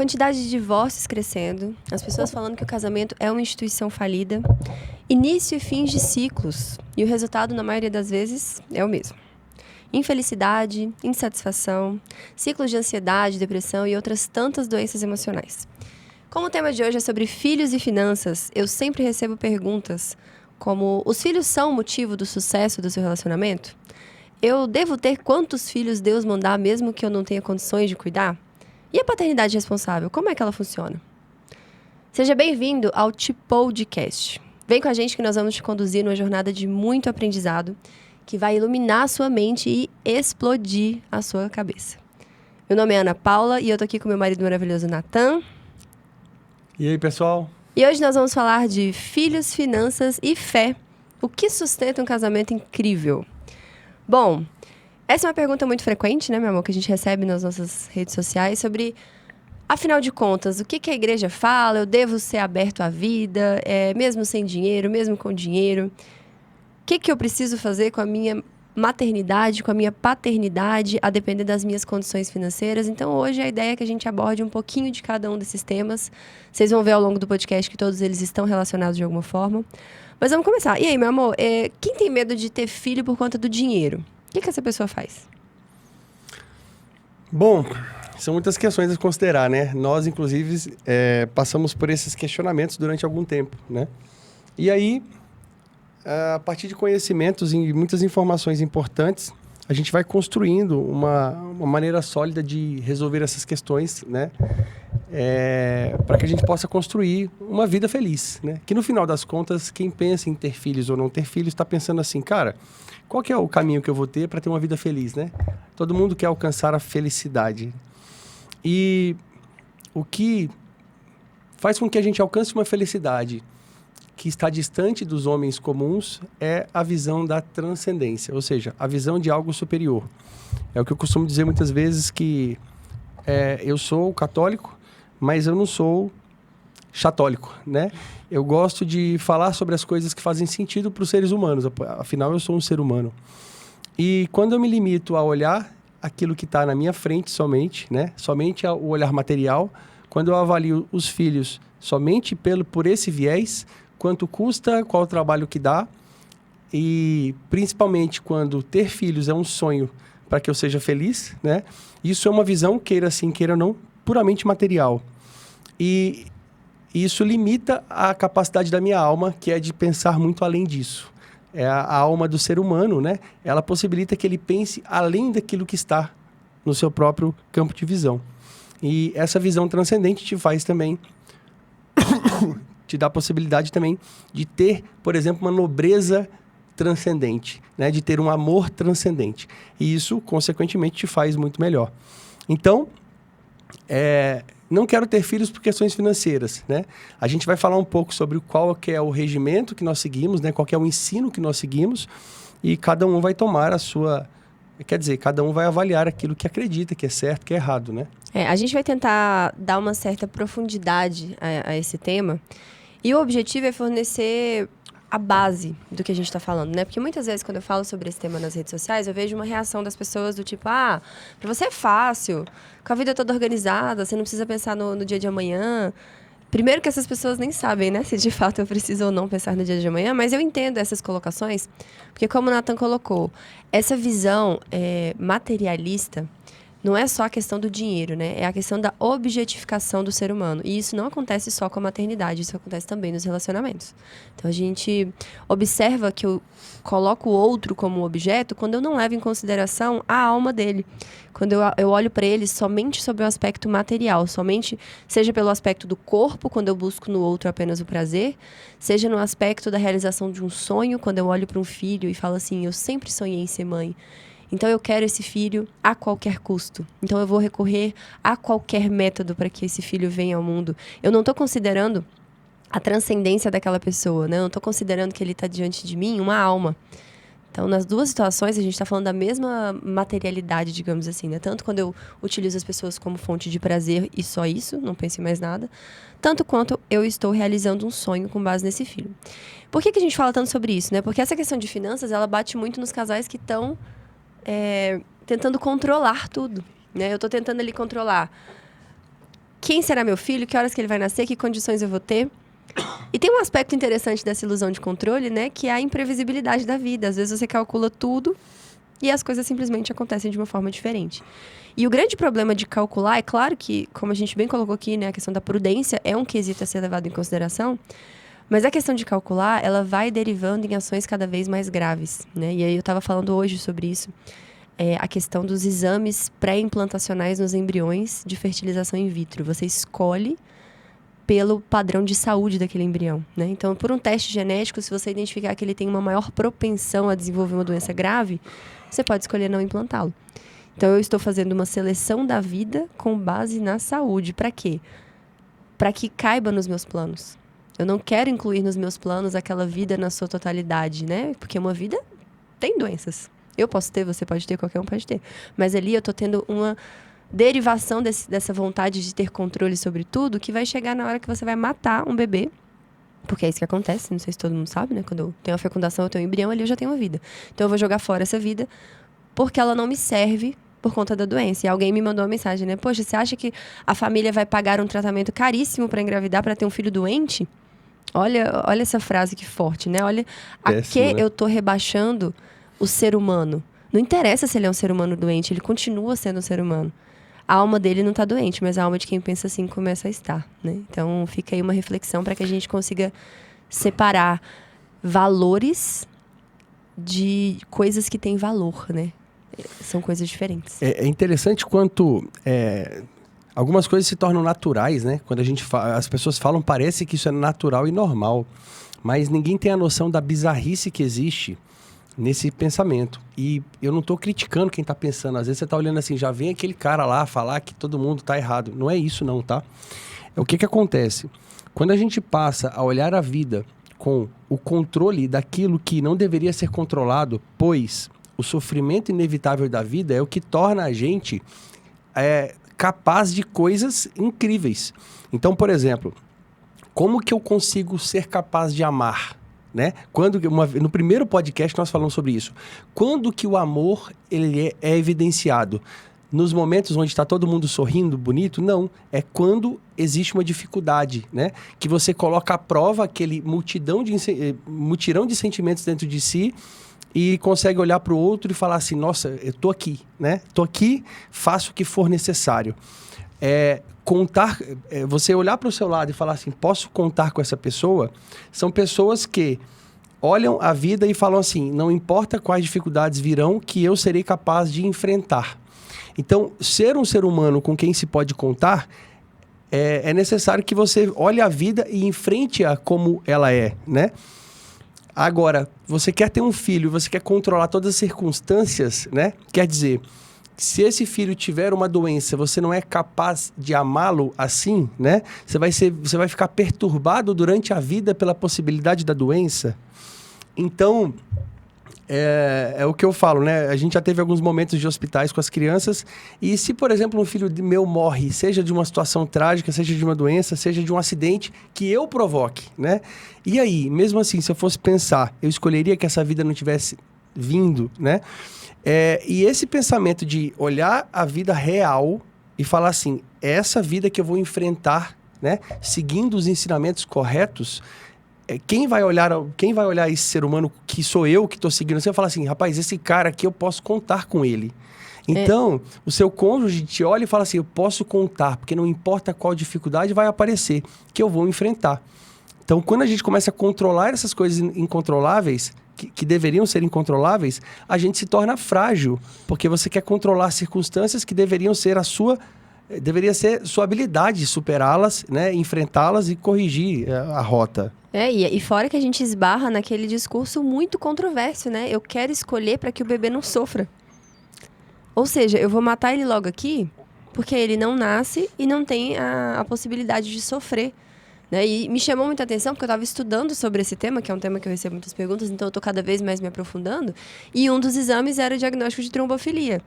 quantidade de divórcios crescendo, as pessoas falando que o casamento é uma instituição falida, início e fim de ciclos, e o resultado, na maioria das vezes, é o mesmo. Infelicidade, insatisfação, ciclos de ansiedade, depressão e outras tantas doenças emocionais. Como o tema de hoje é sobre filhos e finanças, eu sempre recebo perguntas como: os filhos são o motivo do sucesso do seu relacionamento? Eu devo ter quantos filhos Deus mandar mesmo que eu não tenha condições de cuidar? E a paternidade responsável, como é que ela funciona? Seja bem-vindo ao Tipodcast. Vem com a gente que nós vamos te conduzir numa jornada de muito aprendizado que vai iluminar a sua mente e explodir a sua cabeça. Meu nome é Ana Paula e eu tô aqui com meu marido maravilhoso, Natan. E aí, pessoal? E hoje nós vamos falar de filhos, finanças e fé. O que sustenta um casamento incrível? Bom, essa é uma pergunta muito frequente, né, meu amor, que a gente recebe nas nossas redes sociais sobre, afinal de contas, o que a igreja fala? Eu devo ser aberto à vida, mesmo sem dinheiro, mesmo com dinheiro? O que eu preciso fazer com a minha maternidade, com a minha paternidade, a depender das minhas condições financeiras? Então, hoje a ideia é que a gente aborde um pouquinho de cada um desses temas. Vocês vão ver ao longo do podcast que todos eles estão relacionados de alguma forma. Mas vamos começar. E aí, meu amor, quem tem medo de ter filho por conta do dinheiro? O que essa pessoa faz? Bom, são muitas questões a considerar, né? Nós, inclusive, passamos por esses questionamentos durante algum tempo, né? E aí, a partir de conhecimentos e muitas informações importantes, a gente vai construindo uma maneira sólida de resolver essas questões, né? Para que a gente possa construir uma vida feliz, né? Que no final das contas, quem pensa em ter filhos ou não ter filhos está pensando assim, cara, qual que é o caminho que eu vou ter para ter uma vida feliz, né? Todo mundo quer alcançar a felicidade. E o que faz com que a gente alcance uma felicidade que está distante dos homens comuns é a visão da transcendência, ou seja, a visão de algo superior. É o que eu costumo dizer muitas vezes que eu sou católico, mas eu não sou chatólico, né? Eu gosto de falar sobre as coisas que fazem sentido para os seres humanos, afinal eu sou um ser humano. E quando eu me limito a olhar aquilo que está na minha frente somente, né? Somente o olhar material, quando eu avalio os filhos somente por esse viés, quanto custa, qual o trabalho que dá, e principalmente quando ter filhos é um sonho para que eu seja feliz, né? Isso é uma visão, queira sim, queira não, puramente material. E isso limita a capacidade da minha alma, que é de pensar muito além disso. É a alma do ser humano, né? Ela possibilita que ele pense além daquilo que está no seu próprio campo de visão. E essa visão transcendente te faz também te dá a possibilidade também de ter, por exemplo, uma nobreza transcendente, né? De ter um amor transcendente. E isso, consequentemente, te faz muito melhor. Então, não quero ter filhos por questões financeiras, né? A gente vai falar um pouco sobre qual que é o regimento que nós seguimos, né? Qual que é o ensino que nós seguimos, e cada um vai tomar a sua... Quer dizer, cada um vai avaliar aquilo que acredita, que é certo, que é errado, né? A gente vai tentar dar uma certa profundidade a esse tema. E o objetivo é fornecer a base do que a gente está falando, né? Porque muitas vezes, quando eu falo sobre esse tema nas redes sociais, eu vejo uma reação das pessoas do tipo, pra você é fácil, com a vida toda organizada, você não precisa pensar no dia de amanhã. Primeiro que essas pessoas nem sabem, né? Se de fato eu preciso ou não pensar no dia de amanhã, mas eu entendo essas colocações, porque como o Nathan colocou, essa visão materialista não é só a questão do dinheiro, né? É a questão da objetificação do ser humano. E isso não acontece só com a maternidade, isso acontece também nos relacionamentos. Então, a gente observa que eu coloco o outro como objeto quando eu não levo em consideração a alma dele. Quando eu olho para ele somente sobre o aspecto material, somente, seja pelo aspecto do corpo, quando eu busco no outro apenas o prazer, seja no aspecto da realização de um sonho, quando eu olho para um filho e falo assim, eu sempre sonhei em ser mãe. Então, eu quero esse filho a qualquer custo. Então, eu vou recorrer a qualquer método para que esse filho venha ao mundo. Eu não estou considerando a transcendência daquela pessoa, né? Eu não estou considerando que ele está diante de mim uma alma. Então, nas duas situações, a gente está falando da mesma materialidade, digamos assim, né? Tanto quando eu utilizo as pessoas como fonte de prazer e só isso, não penso em mais nada, tanto quanto eu estou realizando um sonho com base nesse filho. Por que a gente fala tanto sobre isso, né? Porque essa questão de finanças, ela bate muito nos casais que estão tentando controlar tudo, né? Eu estou tentando ali controlar quem será meu filho, que horas que ele vai nascer, que condições eu vou ter. E tem um aspecto interessante dessa ilusão de controle, né? Que é a imprevisibilidade da vida. Às vezes você calcula tudo e as coisas simplesmente acontecem de uma forma diferente. E o grande problema de calcular, é claro que, como a gente bem colocou aqui, né? A questão da prudência é um quesito a ser levado em consideração. Mas a questão de calcular, ela vai derivando em ações cada vez mais graves, né? E aí eu estava falando hoje sobre isso. A questão dos exames pré-implantacionais nos embriões de fertilização in vitro. Você escolhe pelo padrão de saúde daquele embrião, né? Então, por um teste genético, se você identificar que ele tem uma maior propensão a desenvolver uma doença grave, você pode escolher não implantá-lo. Então, eu estou fazendo uma seleção da vida com base na saúde. Para quê? Para que caiba nos meus planos. Eu não quero incluir nos meus planos aquela vida na sua totalidade, né? Porque uma vida tem doenças. Eu posso ter, você pode ter, qualquer um pode ter. Mas ali eu estou tendo uma derivação dessa vontade de ter controle sobre tudo, que vai chegar na hora que você vai matar um bebê. Porque é isso que acontece, não sei se todo mundo sabe, né? Quando eu tenho a fecundação, eu tenho um embrião, ali eu já tenho uma vida. Então eu vou jogar fora essa vida porque ela não me serve por conta da doença. E alguém me mandou uma mensagem, né? Poxa, você acha que a família vai pagar um tratamento caríssimo para engravidar, para ter um filho doente? Olha essa frase que forte, né? Olha Péssimo, a que né? eu tô rebaixando o ser humano. Não interessa se ele é um ser humano doente, ele continua sendo um ser humano. A alma dele não tá doente, mas a alma de quem pensa assim começa a estar, né? Então fica aí uma reflexão para que a gente consiga separar valores de coisas que têm valor, né? São coisas diferentes. É interessante quanto algumas coisas se tornam naturais, né? Quando as pessoas falam, parece que isso é natural e normal. Mas ninguém tem a noção da bizarrice que existe nesse pensamento. E eu não estou criticando quem está pensando. Às vezes você está olhando assim, já vem aquele cara lá falar que todo mundo está errado. Não é isso não, tá? O que acontece? Quando a gente passa a olhar a vida com o controle daquilo que não deveria ser controlado, pois o sofrimento inevitável da vida é o que torna a gente capaz de coisas incríveis. Então, por exemplo, como que eu consigo ser capaz de amar? Né? No primeiro podcast nós falamos sobre isso. Quando que o amor ele é evidenciado? Nos momentos onde está todo mundo sorrindo, bonito? Não. É quando existe uma dificuldade, né? Que você coloca à prova aquele mutirão de sentimentos dentro de si e consegue olhar para o outro e falar assim, nossa, eu tô aqui, né? Tô aqui, faço o que for necessário. Você olhar para o seu lado e falar assim, posso contar com essa pessoa? São pessoas que olham a vida e falam assim, não importa quais dificuldades virão, que eu serei capaz de enfrentar. Então, ser um ser humano com quem se pode contar, é necessário que você olhe a vida e enfrente-a como ela é, né? Agora, você quer ter um filho, você quer controlar todas as circunstâncias, né? Quer dizer, se esse filho tiver uma doença, você não é capaz de amá-lo assim, né? Você vai ficar perturbado durante a vida pela possibilidade da doença. Então, é o que eu falo, né? A gente já teve alguns momentos de hospitais com as crianças e se, por exemplo, um filho meu morre, seja de uma situação trágica, seja de uma doença, seja de um acidente que eu provoque, né? E aí, mesmo assim, se eu fosse pensar, eu escolheria que essa vida não tivesse vindo, né? E esse pensamento de olhar a vida real e falar assim, essa vida que eu vou enfrentar, né? Seguindo os ensinamentos corretos, quem vai olhar esse ser humano que sou eu que estou seguindo, você vai falar assim, rapaz, esse cara aqui eu posso contar com ele. Então, o seu cônjuge te olha e fala assim, eu posso contar, porque não importa qual dificuldade vai aparecer, que eu vou enfrentar. Então, quando a gente começa a controlar essas coisas incontroláveis, que deveriam ser incontroláveis, a gente se torna frágil, porque você quer controlar circunstâncias que deveriam ser deveria ser sua habilidade de superá-las, né, enfrentá-las e corrigir a rota. E fora que a gente esbarra naquele discurso muito controverso, né? Eu quero escolher para que o bebê não sofra. Ou seja, eu vou matar ele logo aqui, porque ele não nasce e não tem a possibilidade de sofrer. Né? E me chamou muita atenção, porque eu estava estudando sobre esse tema, que é um tema que eu recebo muitas perguntas, então eu estou cada vez mais me aprofundando. E um dos exames era o diagnóstico de trombofilia.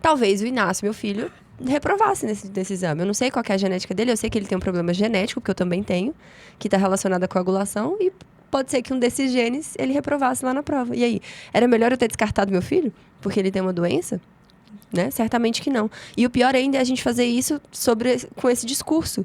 Talvez o Inácio, meu filho, reprovasse nesse exame. Eu não sei qual que é a genética dele, eu sei que ele tem um problema genético, que eu também tenho, que está relacionado à coagulação, e pode ser que um desses genes ele reprovasse lá na prova. E aí, era melhor eu ter descartado meu filho? Porque ele tem uma doença? né? Certamente que não. E o pior ainda é a gente fazer isso com esse discurso.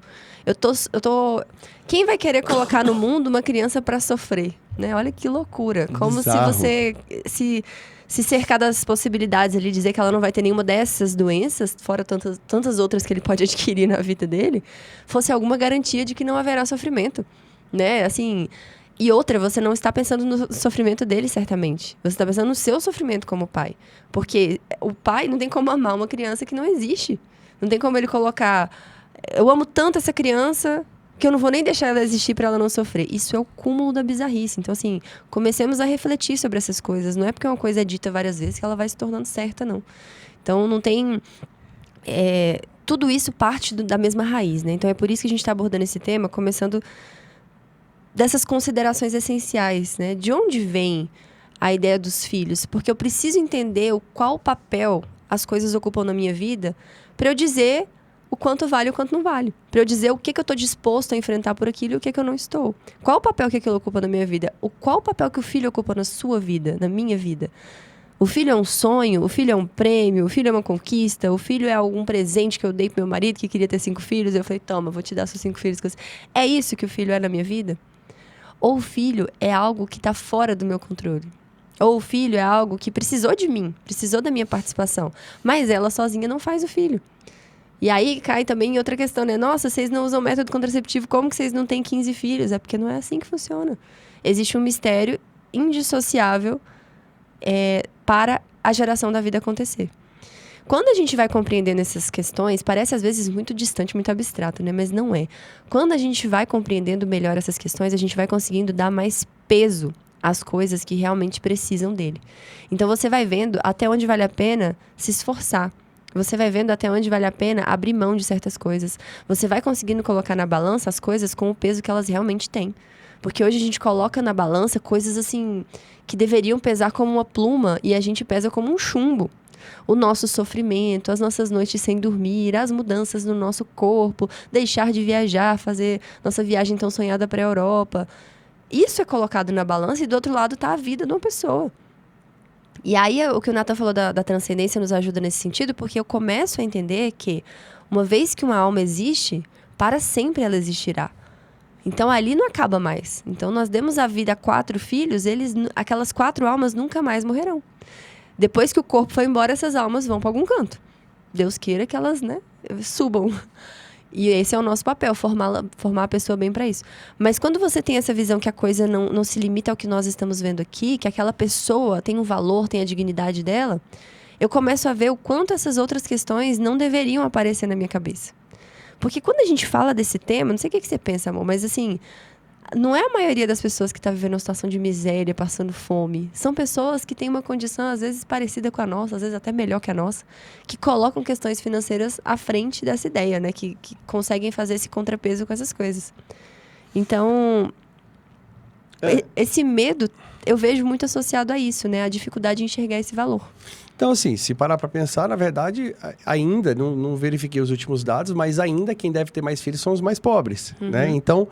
Quem vai querer colocar no mundo uma criança para sofrer, né? Olha que loucura. Como Bizarro. se você se cercar das possibilidades ali, dizer que ela não vai ter nenhuma dessas doenças, fora tantas outras que ele pode adquirir na vida dele, fosse alguma garantia de que não haverá sofrimento, né? Assim, e outra, você não está pensando no sofrimento dele, certamente. Você está pensando no seu sofrimento como pai. Porque o pai não tem como amar uma criança que não existe. Não tem como ele colocar... Eu amo tanto essa criança que eu não vou nem deixar ela existir para ela não sofrer. Isso é o cúmulo da bizarrice. Então, assim, comecemos a refletir sobre essas coisas. Não é porque uma coisa é dita várias vezes que ela vai se tornando certa, não. Então, não tem... tudo isso parte da mesma raiz, né? Então, é por isso que a gente está abordando esse tema, começando dessas considerações essenciais, né? De onde vem a ideia dos filhos? Porque eu preciso entender qual papel as coisas ocupam na minha vida para eu dizer o quanto vale e o quanto não vale. Para eu dizer o que eu estou disposto a enfrentar por aquilo e o que eu não estou. Qual o papel que aquilo ocupa na minha vida? Qual o papel que o filho ocupa na sua vida, na minha vida? O filho é um sonho? O filho é um prêmio? O filho é uma conquista? O filho é algum presente que eu dei pro meu marido que queria ter 5 filhos? Eu falei, toma, vou te dar seus 5 filhos. É isso que o filho é na minha vida? Ou o filho é algo que está fora do meu controle? Ou o filho é algo que precisou de mim, precisou da minha participação, mas ela sozinha não faz o filho. E aí cai também em outra questão, né? Nossa, vocês não usam método contraceptivo, como que vocês não têm 15 filhos? É porque não é assim que funciona. Existe um mistério indissociável para a geração da vida acontecer. Quando a gente vai compreendendo essas questões, parece às vezes muito distante, muito abstrato, né? Mas não é. Quando a gente vai compreendendo melhor essas questões, a gente vai conseguindo dar mais peso às coisas que realmente precisam dele. Então você vai vendo até onde vale a pena se esforçar. Você vai vendo até onde vale a pena abrir mão de certas coisas. Você vai conseguindo colocar na balança as coisas com o peso que elas realmente têm. Porque hoje a gente coloca na balança coisas assim que deveriam pesar como uma pluma e a gente pesa como um chumbo. O nosso sofrimento, as nossas noites sem dormir, as mudanças no nosso corpo, deixar de viajar, fazer nossa viagem tão sonhada para a Europa. Isso é colocado na balança e do outro lado está a vida de uma pessoa. E aí, o que o Nathan falou da transcendência nos ajuda nesse sentido, porque eu começo a entender que, uma vez que uma alma existe, para sempre ela existirá. Então, ali não acaba mais. Então, nós demos a vida a 4 filhos, aquelas 4 almas nunca mais morrerão. Depois que o corpo foi embora, essas almas vão para algum canto. Deus queira que elas, né, subam. E esse é o nosso papel, formar a pessoa bem para isso. Mas quando você tem essa visão que a coisa não se limita ao que nós estamos vendo aqui, que aquela pessoa tem um valor, tem a dignidade dela, eu começo a ver o quanto essas outras questões não deveriam aparecer na minha cabeça. Porque quando a gente fala desse tema, não sei o que você pensa, amor, mas assim, não é a maioria das pessoas que está vivendo uma situação de miséria, passando fome. São pessoas que têm uma condição, às vezes, parecida com a nossa, às vezes até melhor que a nossa, que colocam questões financeiras à frente dessa ideia, né? Que conseguem fazer esse contrapeso com essas coisas. Então, esse medo, eu vejo muito associado a isso, né? A dificuldade de enxergar esse valor. Então, assim, se parar para pensar, na verdade, ainda, não verifiquei os últimos dados, mas ainda quem deve ter mais filhos são os mais pobres, né? Então,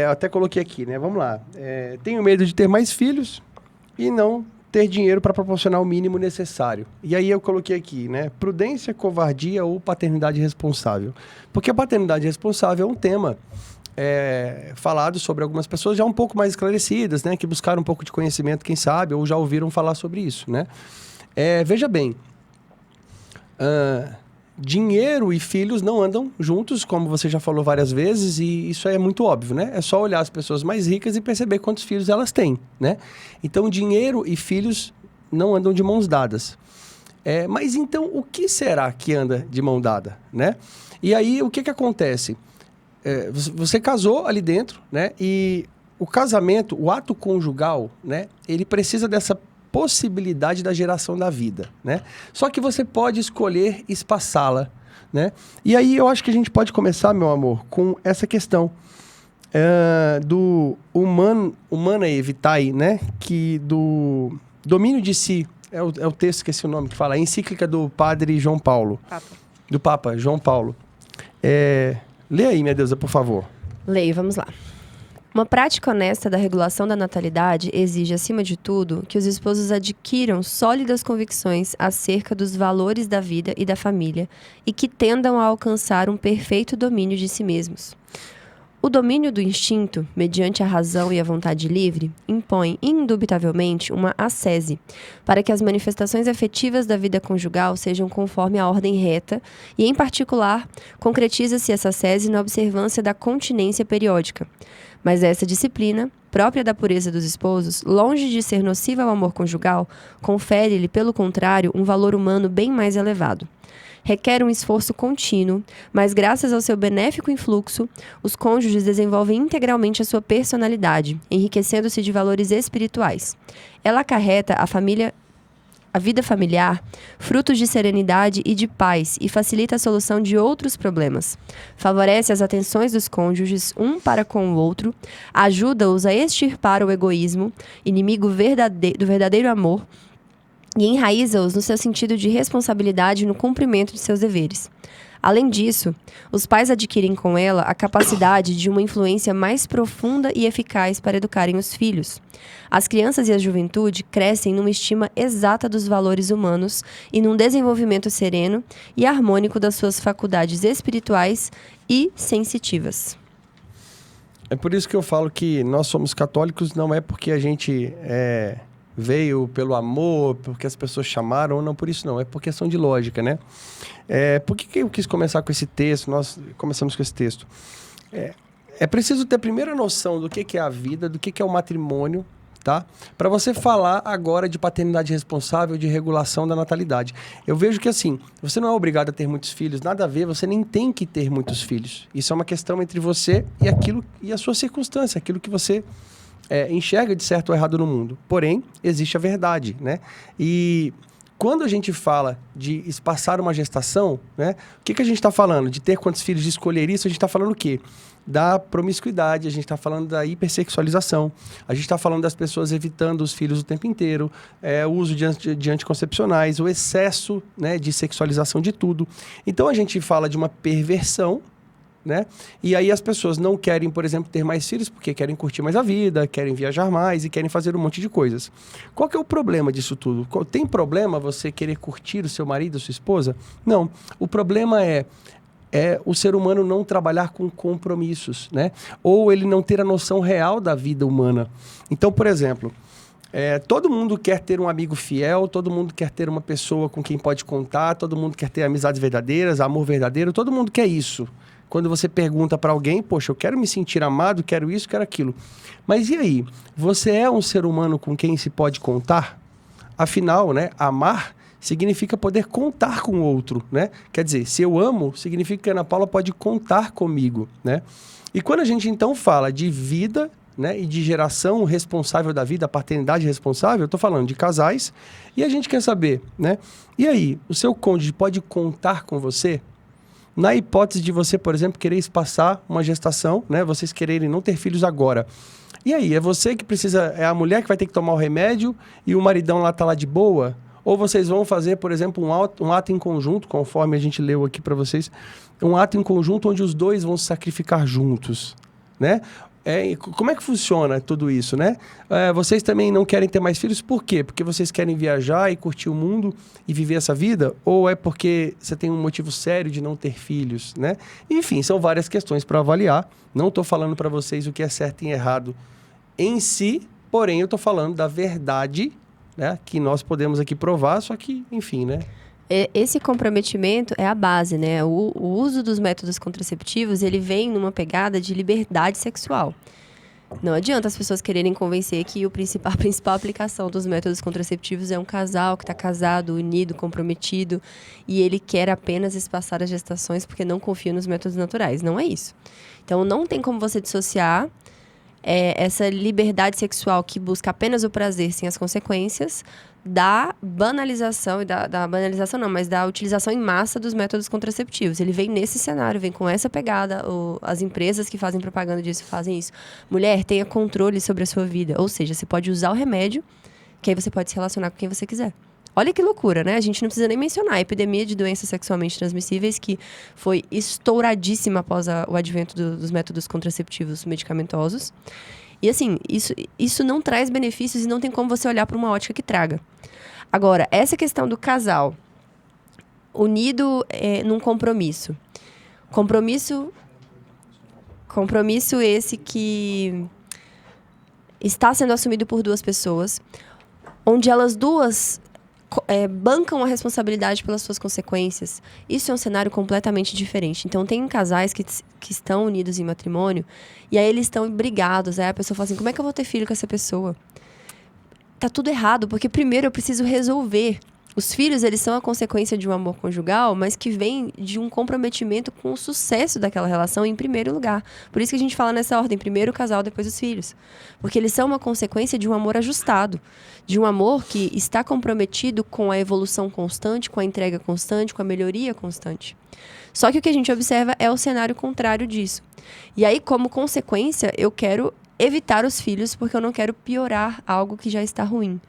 até coloquei aqui, né? Vamos lá. Tenho medo de ter mais filhos e não ter dinheiro para proporcionar o mínimo necessário. E aí eu coloquei aqui, né? Prudência, covardia ou paternidade responsável. Porque a paternidade responsável é um tema falado sobre algumas pessoas já um pouco mais esclarecidas, né? Que buscaram um pouco de conhecimento, quem sabe, ou já ouviram falar sobre isso, né? Veja bem, dinheiro e filhos não andam juntos, como você já falou várias vezes, e isso é muito óbvio, né? É só olhar as pessoas mais ricas e perceber quantos filhos elas têm, né? Então, dinheiro e filhos não andam de mãos dadas. Mas então, o que será que anda de mão dada, né? E aí, o que acontece? Você casou ali dentro, né? E o casamento, o ato conjugal, né? Ele precisa dessa possibilidade da geração da vida, né? Só que você pode escolher espaçá-la, né? E aí eu acho que a gente pode começar, meu amor, com essa questão do humanae vitae, né? Que do domínio de si, é o texto, esqueci o nome que fala, a encíclica do padre João Paulo. Do Papa João Paulo. Lê aí, minha deusa, por favor. Leio, vamos lá. Uma prática honesta da regulação da natalidade exige, acima de tudo, que os esposos adquiram sólidas convicções acerca dos valores da vida e da família e que tendam a alcançar um perfeito domínio de si mesmos. O domínio do instinto, mediante a razão e a vontade livre, impõe, indubitavelmente, uma ascese, para que as manifestações afetivas da vida conjugal sejam conforme a ordem reta e, em particular, concretiza-se essa ascese na observância da continência periódica. Mas essa disciplina, própria da pureza dos esposos, longe de ser nociva ao amor conjugal, confere-lhe, pelo contrário, um valor humano bem mais elevado. Requer um esforço contínuo, mas graças ao seu benéfico influxo, os cônjuges desenvolvem integralmente a sua personalidade, enriquecendo-se de valores espirituais. Ela acarreta a vida familiar, frutos de serenidade e de paz, e facilita a solução de outros problemas. Favorece as atenções dos cônjuges um para com o outro, ajuda-os a extirpar o egoísmo, inimigo do verdadeiro amor, e enraiza-os no seu sentido de responsabilidade no cumprimento de seus deveres. Além disso, os pais adquirem com ela a capacidade de uma influência mais profunda e eficaz para educarem os filhos. As crianças e a juventude crescem numa estima exata dos valores humanos e num desenvolvimento sereno e harmônico das suas faculdades espirituais e sensitivas. É por isso que eu falo que nós somos católicos, não é porque a gente veio pelo amor, porque as pessoas chamaram, ou não por isso não, é por questão de lógica, né? Por que eu quis começar com esse texto? Nós começamos com esse texto. É preciso ter a primeira noção do que é a vida, do que é o matrimônio, tá? Para você falar agora de paternidade responsável, de regulação da natalidade. Eu vejo que assim, você não é obrigado a ter muitos filhos, nada a ver, você nem tem que ter muitos filhos. Isso é uma questão entre você e aquilo e a sua circunstância, aquilo que você enxerga de certo ou errado no mundo. Porém, existe a verdade, né? E quando a gente fala de espaçar uma gestação, né? O que a gente está falando? De ter quantos filhos, de escolher isso, a gente está falando o quê? Da promiscuidade, a gente está falando da hipersexualização, a gente está falando das pessoas evitando os filhos o tempo inteiro, o uso de anticoncepcionais, o excesso, né, de sexualização de tudo. Então, a gente fala de uma perversão, né? E aí as pessoas não querem, por exemplo, ter mais filhos porque querem curtir mais a vida, querem viajar mais e querem fazer um monte de coisas. Qual que é o problema disso tudo? Tem problema você querer curtir o seu marido, a sua esposa? Não. O problema é o ser humano não trabalhar com compromissos, né? Ou ele não ter a noção real da vida humana. Então, por exemplo, todo mundo quer ter um amigo fiel, todo mundo quer ter uma pessoa com quem pode contar, todo mundo quer ter amizades verdadeiras, amor verdadeiro, todo mundo quer isso. Quando você pergunta para alguém, poxa, eu quero me sentir amado, quero isso, quero aquilo. Mas e aí? Você é um ser humano com quem se pode contar? Afinal, né, amar significa poder contar com o outro, né? Quer dizer, se eu amo, significa que a Ana Paula pode contar comigo, né? E quando a gente então fala de vida, né, e de geração responsável da vida, paternidade responsável, eu estou falando de casais, e a gente quer saber, né? E aí, o seu cônjuge pode contar com você? Na hipótese de você, por exemplo, querer espaçar uma gestação, né? Vocês quererem não ter filhos agora. E aí, é você que precisa, é a mulher que vai ter que tomar o remédio e o maridão lá tá lá de boa? Ou vocês vão fazer, por exemplo, um ato em conjunto, conforme a gente leu aqui para vocês, um ato em conjunto onde os dois vão se sacrificar juntos, né? Como é que funciona tudo isso, né? Vocês também não querem ter mais filhos, por quê? Porque vocês querem viajar e curtir o mundo e viver essa vida? Ou é porque você tem um motivo sério de não ter filhos, né? Enfim, são várias questões para avaliar. Não estou falando para vocês o que é certo e errado em si, porém eu estou falando da verdade, né, que nós podemos aqui provar, só que, enfim, né? Esse comprometimento é a base, né? O uso dos métodos contraceptivos, ele vem numa pegada de liberdade sexual. Não adianta as pessoas quererem convencer que a principal aplicação dos métodos contraceptivos é um casal que está casado, unido, comprometido, e ele quer apenas espaçar as gestações porque não confia nos métodos naturais. Não é isso. Então, não tem como você dissociar essa liberdade sexual que busca apenas o prazer sem as consequências da banalização, mas da utilização em massa dos métodos contraceptivos. Ele vem nesse cenário, vem com essa pegada. As empresas que fazem propaganda disso fazem isso. Mulher, tenha controle sobre a sua vida. Ou seja, você pode usar o remédio, que aí você pode se relacionar com quem você quiser. Olha que loucura, né? A gente não precisa nem mencionar a epidemia de doenças sexualmente transmissíveis, que foi estouradíssima após o advento dos métodos contraceptivos medicamentosos. E assim, isso não traz benefícios e não tem como você olhar para uma ótica que traga. Agora, essa questão do casal unido num compromisso. Compromisso esse que está sendo assumido por duas pessoas, onde elas duas bancam a responsabilidade pelas suas consequências. Isso é um cenário completamente diferente. Então, tem casais que estão unidos em matrimônio e aí eles estão brigados. Aí a pessoa fala assim, como é que eu vou ter filho com essa pessoa? Tá tudo errado, porque primeiro eu preciso resolver. Os filhos, eles são a consequência de um amor conjugal, mas que vem de um comprometimento com o sucesso daquela relação em primeiro lugar. Por isso que a gente fala nessa ordem, primeiro o casal, depois os filhos. Porque eles são uma consequência de um amor ajustado, de um amor que está comprometido com a evolução constante, com a entrega constante, com a melhoria constante. Só que o que a gente observa é o cenário contrário disso. E aí, como consequência, eu quero evitar os filhos porque eu não quero piorar algo que já está ruim.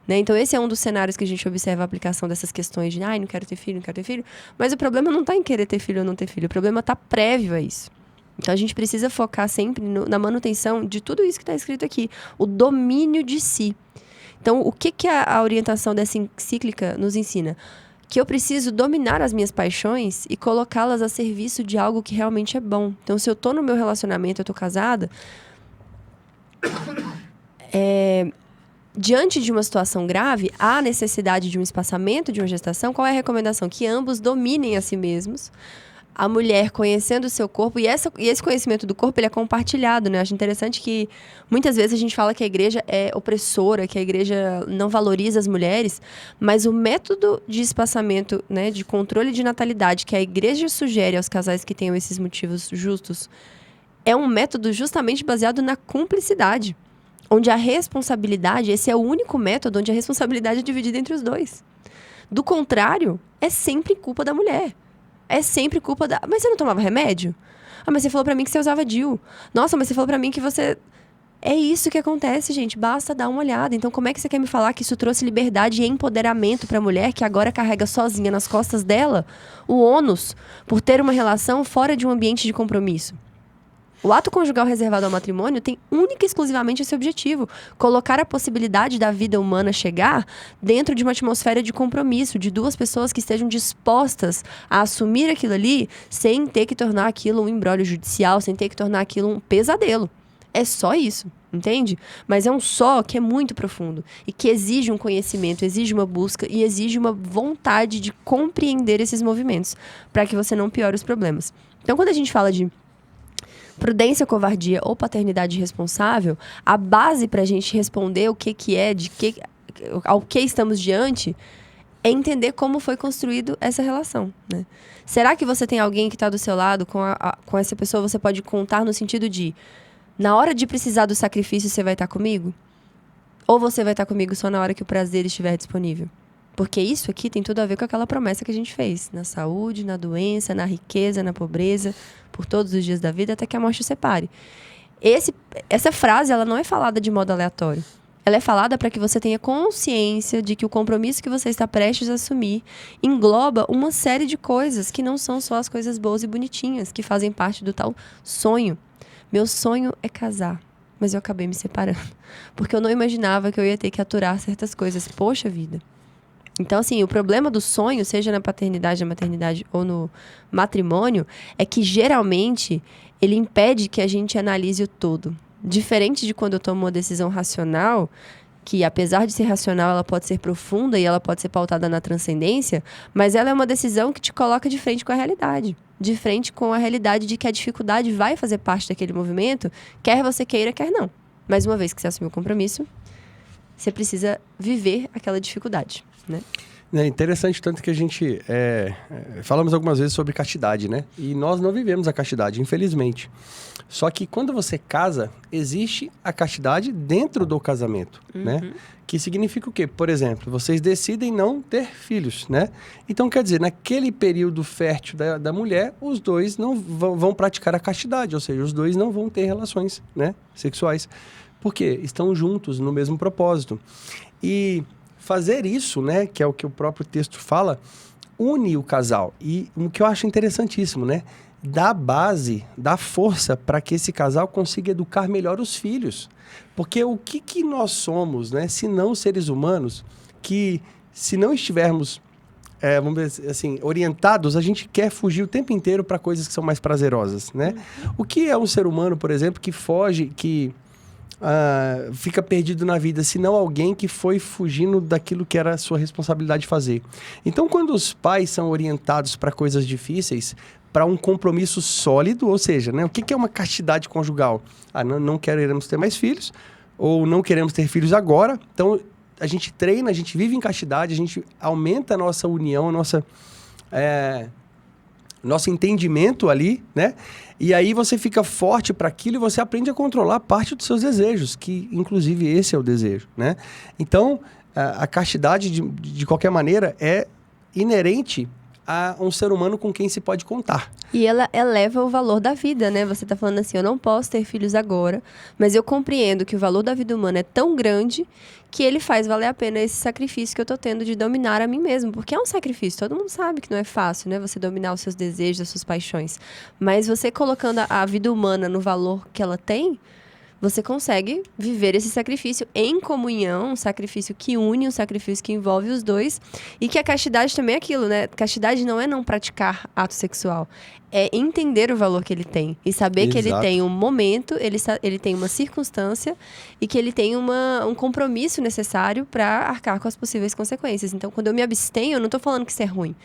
Né? Então, esse é um dos cenários que a gente observa a aplicação dessas questões de não quero ter filho, não quero ter filho. Mas o problema não está em querer ter filho ou não ter filho. O problema está prévio a isso. Então, a gente precisa focar sempre na manutenção de tudo isso que está escrito aqui. O domínio de si. Então, o que a orientação dessa encíclica nos ensina? Que eu preciso dominar as minhas paixões e colocá-las a serviço de algo que realmente é bom. Então, se eu estou no meu relacionamento, eu estou casada... Diante de uma situação grave, há necessidade de um espaçamento, de uma gestação. Qual é a recomendação? Que ambos dominem a si mesmos. A mulher conhecendo o seu corpo. E esse conhecimento do corpo, ele é compartilhado, né? Acho interessante que muitas vezes a gente fala que a igreja é opressora, que a igreja não valoriza as mulheres. Mas o método de espaçamento, né, de controle de natalidade que a igreja sugere aos casais que tenham esses motivos justos, é um método justamente baseado na cumplicidade. Onde a responsabilidade, esse é o único método onde a responsabilidade é dividida entre os dois. Do contrário, é sempre culpa da mulher. É sempre culpa da... Mas você não tomava remédio? Ah, mas você falou pra mim que você usava DIU. Nossa, mas você falou pra mim que você... É isso que acontece, gente. Basta dar uma olhada. Então, como é que você quer me falar que isso trouxe liberdade e empoderamento pra mulher que agora carrega sozinha nas costas dela o ônus por ter uma relação fora de um ambiente de compromisso? O ato conjugal reservado ao matrimônio tem única e exclusivamente esse objetivo: colocar a possibilidade da vida humana chegar dentro de uma atmosfera de compromisso, de duas pessoas que estejam dispostas a assumir aquilo ali sem ter que tornar aquilo um imbróglio judicial, sem ter que tornar aquilo um pesadelo. É só isso, entende? Mas é um só que é muito profundo e que exige um conhecimento, exige uma busca e exige uma vontade de compreender esses movimentos para que você não piore os problemas. Então, quando a gente fala de prudência, covardia ou paternidade responsável, a base para a gente responder o que é, ao que estamos diante, é entender como foi construído essa relação, né? Será que você tem alguém que está do seu lado, com essa pessoa você pode contar no sentido de, na hora de precisar do sacrifício, você vai estar comigo? Ou você vai estar comigo só na hora que o prazer estiver disponível? Porque isso aqui tem tudo a ver com aquela promessa que a gente fez. Na saúde, na doença, na riqueza, na pobreza, por todos os dias da vida, até que a morte o separe. Essa frase, ela não é falada de modo aleatório. Ela é falada para que você tenha consciência de que o compromisso que você está prestes a assumir engloba uma série de coisas que não são só as coisas boas e bonitinhas, que fazem parte do tal sonho. Meu sonho é casar, mas eu acabei me separando. Porque eu não imaginava que eu ia ter que aturar certas coisas. Poxa vida. Então, assim, o problema do sonho, seja na paternidade, na maternidade ou no matrimônio, é que, geralmente, ele impede que a gente analise o todo. Diferente de quando eu tomo uma decisão racional, que, apesar de ser racional, ela pode ser profunda e ela pode ser pautada na transcendência, mas ela é uma decisão que te coloca de frente com a realidade. De frente com a realidade de que a dificuldade vai fazer parte daquele movimento, quer você queira, quer não. Mas uma vez que você assumiu o compromisso, você precisa viver aquela dificuldade, né? É interessante, tanto que a gente falamos algumas vezes sobre castidade, né? E nós não vivemos a castidade, infelizmente. Só que quando você casa, existe a castidade dentro do casamento, né? Que significa o quê? Por exemplo, vocês decidem não ter filhos, né? Então, quer dizer, naquele período fértil da mulher, os dois não vão praticar a castidade, ou seja, os dois não vão ter relações, né, sexuais. Por quê? Estão juntos no mesmo propósito. E fazer isso, né, que é o que o próprio texto fala, une o casal. E o que eu acho interessantíssimo, né? Dá base, dá força para que esse casal consiga educar melhor os filhos. Porque o que nós somos, né? Se não seres humanos, que se não estivermos, vamos dizer assim, orientados, a gente quer fugir o tempo inteiro para coisas que são mais prazerosas, né? O que é um ser humano, por exemplo, que foge, que fica perdido na vida, se não alguém que foi fugindo daquilo que era a sua responsabilidade de fazer. Então, quando os pais são orientados para coisas difíceis, para um compromisso sólido, ou seja, né, o que é uma castidade conjugal? Não queremos ter mais filhos, ou não queremos ter filhos agora, então a gente treina, a gente vive em castidade, a gente aumenta a nossa união, nosso entendimento ali, né? E aí você fica forte para aquilo e você aprende a controlar parte dos seus desejos, que inclusive esse é o desejo, né? Então, a castidade, de qualquer maneira, é inerente a um ser humano com quem se pode contar. E ela eleva o valor da vida, né? Você tá falando assim, eu não posso ter filhos agora, mas eu compreendo que o valor da vida humana é tão grande que ele faz valer a pena esse sacrifício que eu tô tendo de dominar a mim mesmo. Porque é um sacrifício, todo mundo sabe que não é fácil, né? Você dominar os seus desejos, as suas paixões. Mas você colocando a vida humana no valor que ela tem, você consegue viver esse sacrifício em comunhão, um sacrifício que une, um sacrifício que envolve os dois. E que a castidade também é aquilo, né? Castidade não é não praticar ato sexual. É entender o valor que ele tem. E saber que ele tem um momento, ele tem uma circunstância e que ele tem um compromisso necessário para arcar com as possíveis consequências. Então, quando eu me abstenho, eu não estou falando que isso é ruim.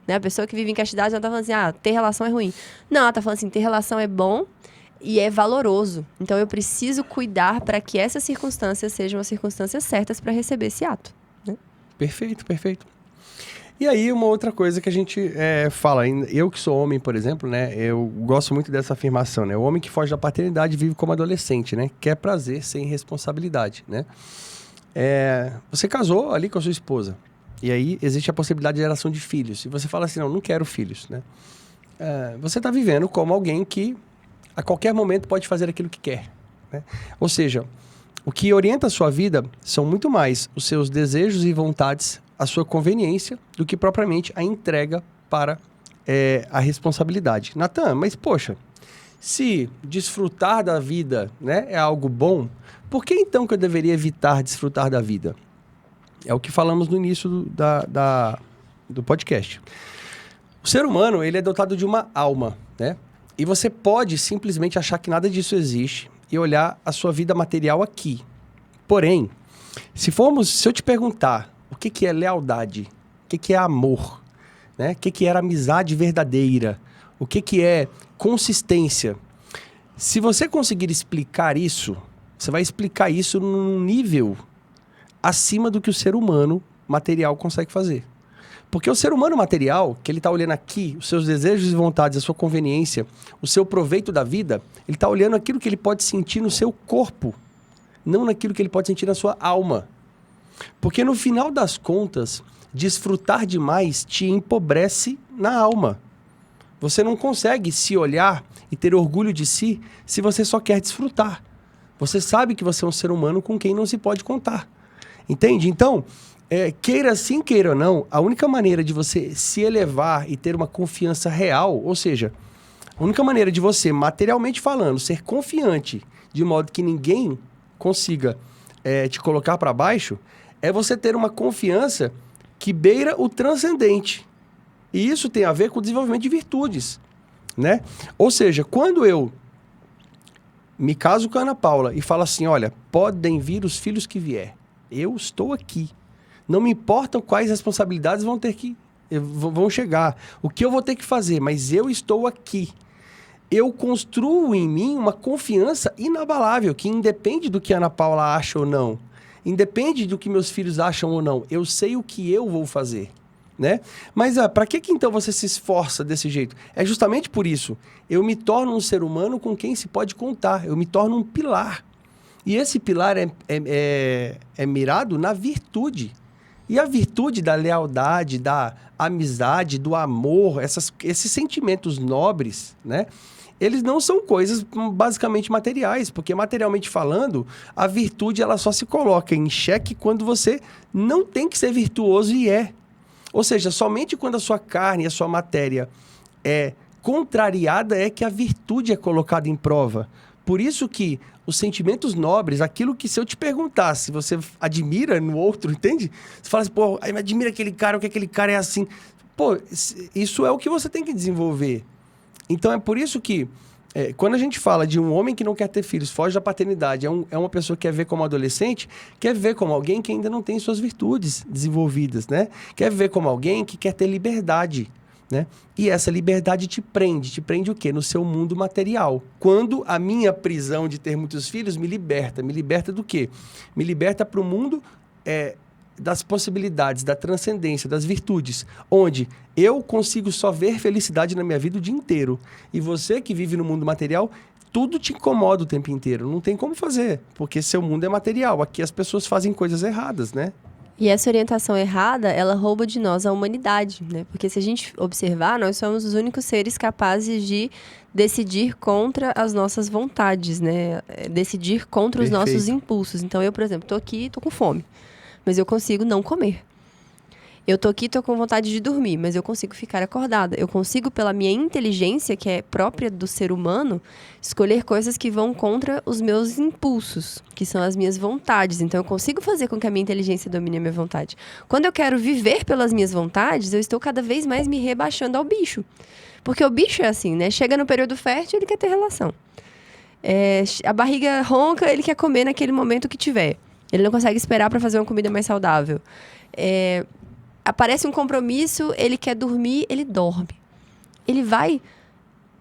Né? A pessoa que vive em castidade, ela tá falando assim, ter relação é ruim. Não, ela tá falando assim, ter relação é bom, e é valoroso. Então, eu preciso cuidar para que essas circunstâncias sejam as circunstâncias certas para receber esse ato. Né? Perfeito, perfeito. E aí, uma outra coisa que a gente fala, eu que sou homem, por exemplo, né? Eu gosto muito dessa afirmação, né? O homem que foge da paternidade vive como adolescente, né? Quer prazer sem responsabilidade, né? Você casou ali com a sua esposa. E aí, existe a possibilidade de geração de filhos. E você fala assim, não quero filhos, né? Você está vivendo como alguém que a qualquer momento pode fazer aquilo que quer, né? Ou seja, o que orienta a sua vida são muito mais os seus desejos e vontades, a sua conveniência, do que propriamente a entrega para a responsabilidade. Natan, mas poxa, se desfrutar da vida, né, é algo bom, por que então que eu deveria evitar desfrutar da vida? É o que falamos no início do podcast. O ser humano, ele é dotado de uma alma, né? E você pode simplesmente achar que nada disso existe e olhar a sua vida material aqui. Porém, se eu te perguntar o que é lealdade, o que é amor, né? O que é amizade verdadeira, o que é consistência, se você conseguir explicar isso, você vai explicar isso num nível acima do que o ser humano material consegue fazer. Porque o ser humano material, que ele está olhando aqui, os seus desejos e vontades, a sua conveniência, o seu proveito da vida, ele está olhando aquilo que ele pode sentir no seu corpo, não naquilo que ele pode sentir na sua alma. Porque no final das contas, desfrutar demais te empobrece na alma. Você não consegue se olhar e ter orgulho de si se você só quer desfrutar. Você sabe que você é um ser humano com quem não se pode contar. Entende? Então, queira sim, queira ou não, a única maneira de você se elevar e ter uma confiança real, ou seja, a única maneira de você, materialmente falando, ser confiante de modo que ninguém consiga te colocar para baixo, é você ter uma confiança que beira o transcendente. E isso tem a ver com o desenvolvimento de virtudes, né? Ou seja, quando eu me caso com a Ana Paula e falo assim, olha, podem vir os filhos que vier, eu estou aqui. Não me importam quais responsabilidades vão chegar, o que eu vou ter que fazer, mas eu estou aqui. Eu construo em mim uma confiança inabalável, que independe do que a Ana Paula acha ou não, independe do que meus filhos acham ou não, eu sei o que eu vou fazer, né? Mas para que então você se esforça desse jeito? É justamente por isso. Eu me torno um ser humano com quem se pode contar, eu me torno um pilar. E esse pilar é mirado na virtude. E a virtude da lealdade, da amizade, do amor, esses sentimentos nobres, né? eles não são coisas basicamente materiais, porque materialmente falando, a virtude ela só se coloca em xeque quando você não tem que ser virtuoso e é. Ou seja, somente quando a sua carne, a sua matéria é contrariada é que a virtude é colocada em prova. Por isso que os sentimentos nobres, aquilo que se eu te perguntasse, se você admira no outro, entende? Você fala assim, pô, admira aquele cara, o que aquele cara é assim. Pô, isso é o que você tem que desenvolver. Então, é por isso que, quando a gente fala de um homem que não quer ter filhos, foge da paternidade, é uma pessoa que quer ver como adolescente, quer ver como alguém que ainda não tem suas virtudes desenvolvidas, né? Quer ver como alguém que quer ter liberdade, né? E essa liberdade te prende o quê? No seu mundo material. Quando a minha prisão de ter muitos filhos me liberta do quê? Me liberta para o mundo das possibilidades, da transcendência, das virtudes, onde eu consigo só ver felicidade na minha vida o dia inteiro. E você que vive no mundo material, tudo te incomoda o tempo inteiro. Não tem como fazer, porque seu mundo é material. Aqui as pessoas fazem coisas erradas, né? E essa orientação errada, ela rouba de nós a humanidade, né? Porque se a gente observar, nós somos os únicos seres capazes de decidir contra as nossas vontades, né? Decidir contra os nossos impulsos. Então, eu, por exemplo, tô aqui, tô com fome, mas eu consigo não comer. Eu tô aqui, tô com vontade de dormir, mas eu consigo ficar acordada. Eu consigo, pela minha inteligência, que é própria do ser humano, escolher coisas que vão contra os meus impulsos, que são as minhas vontades. Então, eu consigo fazer com que a minha inteligência domine a minha vontade. Quando eu quero viver pelas minhas vontades, eu estou cada vez mais me rebaixando ao bicho. Porque o bicho é assim, né? Chega no período fértil, ele quer ter relação. A barriga ronca, ele quer comer naquele momento que tiver. Ele não consegue esperar para fazer uma comida mais saudável. Aparece um compromisso, ele quer dormir, ele dorme. Ele vai,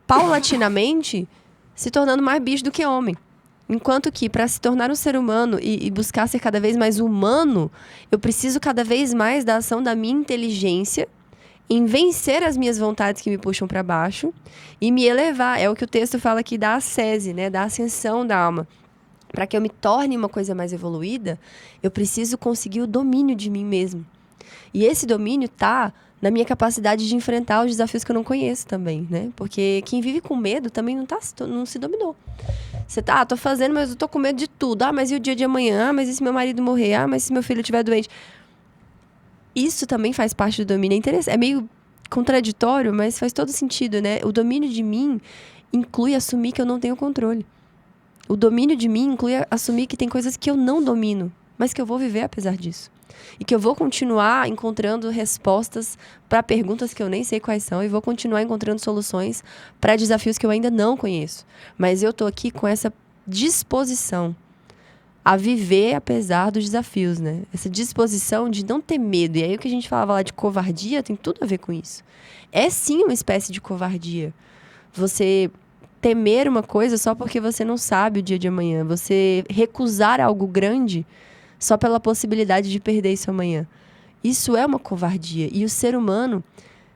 paulatinamente, se tornando mais bicho do que homem. Enquanto que, para se tornar um ser humano e buscar ser cada vez mais humano, eu preciso cada vez mais da ação da minha inteligência em vencer as minhas vontades que me puxam para baixo e me elevar. É o que o texto fala aqui da ascese, né? Da ascensão da alma. Para que eu me torne uma coisa mais evoluída, eu preciso conseguir o domínio de mim mesmo. E esse domínio está na minha capacidade de enfrentar os desafios que eu não conheço também, né? Porque quem vive com medo também não se dominou. Você tô fazendo, mas eu tô com medo de tudo. Mas e o dia de amanhã? Mas e se meu marido morrer? Mas e se meu filho estiver doente? Isso também faz parte do domínio. É interessante, é meio contraditório, mas faz todo sentido, né? O domínio de mim inclui assumir que eu não tenho controle. O domínio de mim inclui assumir que tem coisas que eu não domino, mas que eu vou viver apesar disso. E que eu vou continuar encontrando respostas para perguntas que eu nem sei quais são e vou continuar encontrando soluções para desafios que eu ainda não conheço. Mas eu tô aqui com essa disposição a viver apesar dos desafios, né? Essa disposição de não ter medo. E aí o que a gente falava lá de covardia tem tudo a ver com isso. É sim uma espécie de covardia. Você temer uma coisa só porque você não sabe o dia de amanhã. Você recusar algo grande só pela possibilidade de perder isso amanhã. Isso é uma covardia. E o ser humano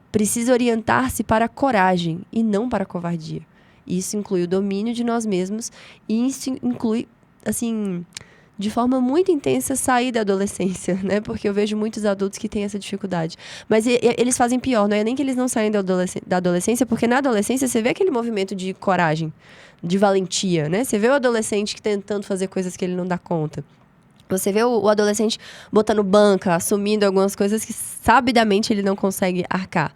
precisa orientar-se para a coragem e não para a covardia. Isso inclui o domínio de nós mesmos e isso inclui, assim, de forma muito intensa, sair da adolescência, né? Porque eu vejo muitos adultos que têm essa dificuldade. Mas eles fazem pior, não é nem que eles não saem da adolescência, porque na adolescência você vê aquele movimento de coragem, de valentia, né? Você vê o adolescente tentando fazer coisas que ele não dá conta. Você vê o adolescente botando banca, assumindo algumas coisas que sabidamente ele não consegue arcar.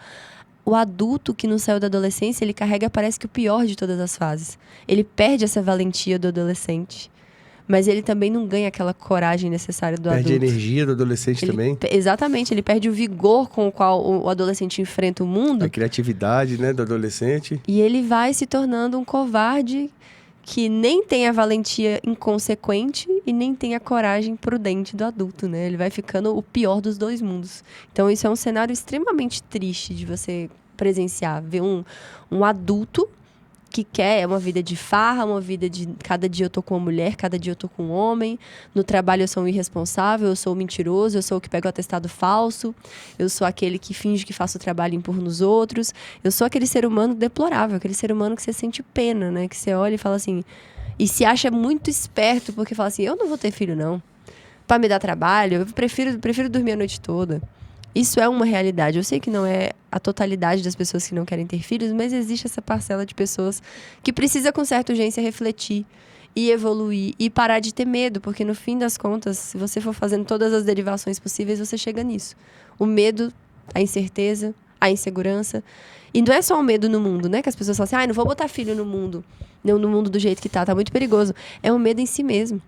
O adulto que não saiu da adolescência, ele carrega, parece que o pior de todas as fases. Ele perde essa valentia do adolescente. Mas ele também não ganha aquela coragem necessária do adulto. Perde a energia do adolescente também. Exatamente, ele perde o vigor com o qual o adolescente enfrenta o mundo. A criatividade, né, do adolescente. E ele vai se tornando um covarde que nem tem a valentia inconsequente e nem tem a coragem prudente do adulto, né? Ele vai ficando o pior dos dois mundos. Então, isso é um cenário extremamente triste de você presenciar. Ver um adulto que quer uma vida de farra, uma vida de cada dia eu tô com uma mulher, cada dia eu tô com um homem. No trabalho eu sou um irresponsável, eu sou um mentiroso, eu sou o que pega o atestado falso, eu sou aquele que finge que faço o trabalho e empurro nos outros. Eu sou aquele ser humano deplorável, aquele ser humano que você sente pena, né? Que você olha e fala assim... E se acha muito esperto, porque fala assim, eu não vou ter filho, não. Pra me dar trabalho, eu prefiro dormir a noite toda. Isso é uma realidade. Eu sei que não é a totalidade das pessoas que não querem ter filhos, mas existe essa parcela de pessoas que precisa com certa urgência refletir e evoluir e parar de ter medo, porque no fim das contas, se você for fazendo todas as derivações possíveis, você chega nisso. O medo, a incerteza, a insegurança. E não é só o medo no mundo, né? Que as pessoas falam assim, não vou botar filho no mundo. Não no mundo do jeito que tá muito perigoso. É o medo em si mesmo.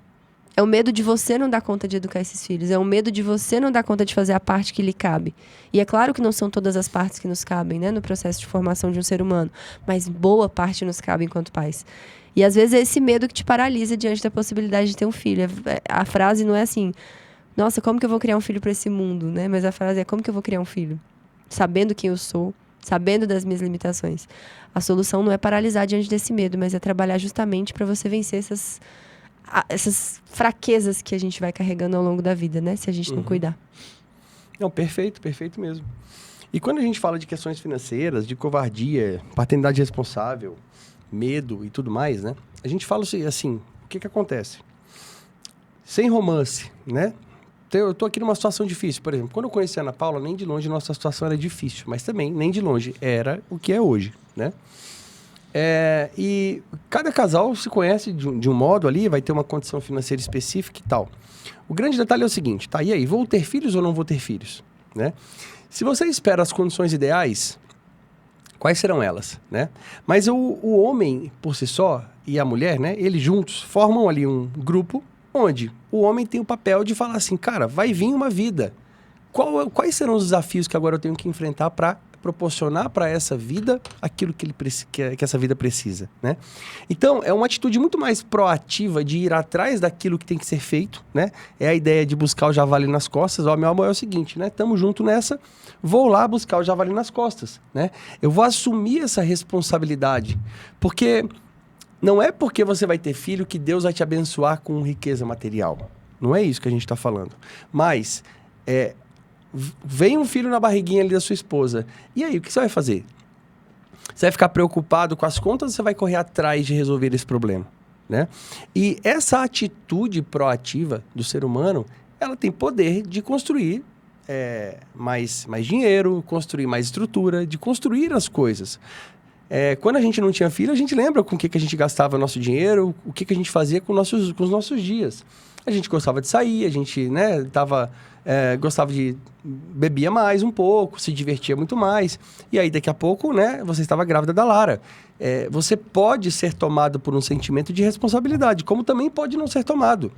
É o medo de você não dar conta de educar esses filhos. É o medo de você não dar conta de fazer a parte que lhe cabe. E é claro que não são todas as partes que nos cabem, né? No processo de formação de um ser humano. Mas boa parte nos cabe enquanto pais. E às vezes é esse medo que te paralisa diante da possibilidade de ter um filho. A frase não é assim, nossa, como que eu vou criar um filho para esse mundo, né? Mas a frase é, como que eu vou criar um filho? Sabendo quem eu sou, sabendo das minhas limitações. A solução não é paralisar diante desse medo, mas é trabalhar justamente para você vencer essas fraquezas que a gente vai carregando ao longo da vida, né? Se a gente não cuidar. Não, perfeito, perfeito mesmo. E quando a gente fala de questões financeiras, de covardia, paternidade responsável, medo e tudo mais, né? A gente fala assim, o que acontece? Sem romance, né? Eu tô aqui numa situação difícil, por exemplo, quando eu conheci a Ana Paula, nem de longe a nossa situação era difícil, mas também, nem de longe, era o que é hoje, né? E cada casal se conhece de um modo ali, vai ter uma condição financeira específica e tal. O grande detalhe é o seguinte, tá? E aí, vou ter filhos ou não vou ter filhos, né? Se você espera as condições ideais, quais serão elas, né? Mas o homem, por si só, e a mulher, né? Eles juntos formam ali um grupo onde o homem tem o papel de falar assim, cara, vai vir uma vida. Quais serão os desafios que agora eu tenho que enfrentar para proporcionar para essa vida aquilo que essa vida precisa, né? Então, é uma atitude muito mais proativa de ir atrás daquilo que tem que ser feito, né? É a ideia de buscar o javali nas costas. Ó, meu amor, é o seguinte, né? Tamo junto nessa, vou lá buscar o javali nas costas, né? Eu vou assumir essa responsabilidade, porque não é porque você vai ter filho que Deus vai te abençoar com riqueza material. Não é isso que a gente está falando. Mas, vem um filho na barriguinha ali da sua esposa. E aí, o que você vai fazer? Você vai ficar preocupado com as contas ou você vai correr atrás de resolver esse problema, né? E essa atitude proativa do ser humano, ela tem poder de construir mais dinheiro, construir mais estrutura, de construir as coisas. Quando a gente não tinha filho, a gente lembra com o que a gente gastava nosso dinheiro, o que a gente fazia com os nossos dias. A gente gostava de sair, a gente, né, gostava de... bebia mais um pouco, se divertia muito mais. E aí, daqui a pouco, né, você estava grávida da Lara. Você pode ser tomado por um sentimento de responsabilidade, como também pode não ser tomado,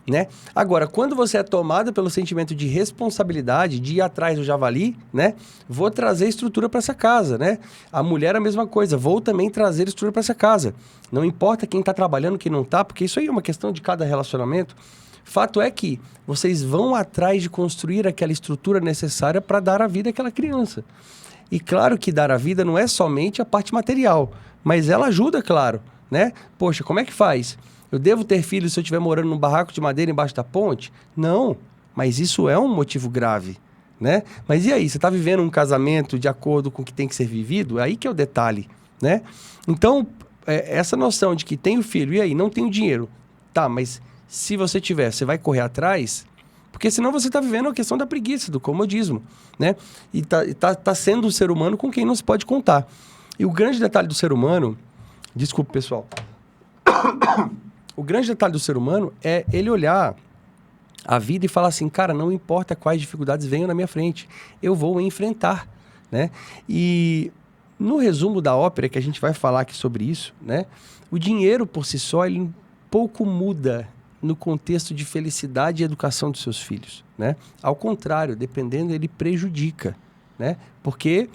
né? Agora, quando você é tomado pelo sentimento de responsabilidade, de ir atrás do javali, né? Vou trazer estrutura para essa casa, né? A mulher a mesma coisa, vou também trazer estrutura para essa casa. Não importa quem está trabalhando, quem não está, porque isso aí é uma questão de cada relacionamento. Fato é que vocês vão atrás de construir aquela estrutura necessária para dar a vida àquela criança. E claro que dar a vida não é somente a parte material, mas ela ajuda, claro, né? Poxa, como é que faz? Eu devo ter filhos se eu estiver morando num barraco de madeira embaixo da ponte? Não, mas isso é um motivo grave, né? Mas e aí, você está vivendo um casamento de acordo com o que tem que ser vivido? Aí que é o detalhe, né? Então, essa noção de que tenho filho, e aí, não tenho dinheiro. Tá, mas se você tiver, você vai correr atrás? Porque senão você está vivendo a questão da preguiça, do comodismo, né? E tá sendo um ser humano com quem não se pode contar. E o grande detalhe do ser humano... Desculpa, pessoal. O grande detalhe do ser humano é ele olhar a vida e falar assim, cara, não importa quais dificuldades venham na minha frente, eu vou enfrentar, né? E no resumo da ópera, que a gente vai falar aqui sobre isso, né? O dinheiro por si só, ele pouco muda no contexto de felicidade e educação dos seus filhos, né? Ao contrário, dependendo, ele prejudica, né? Porque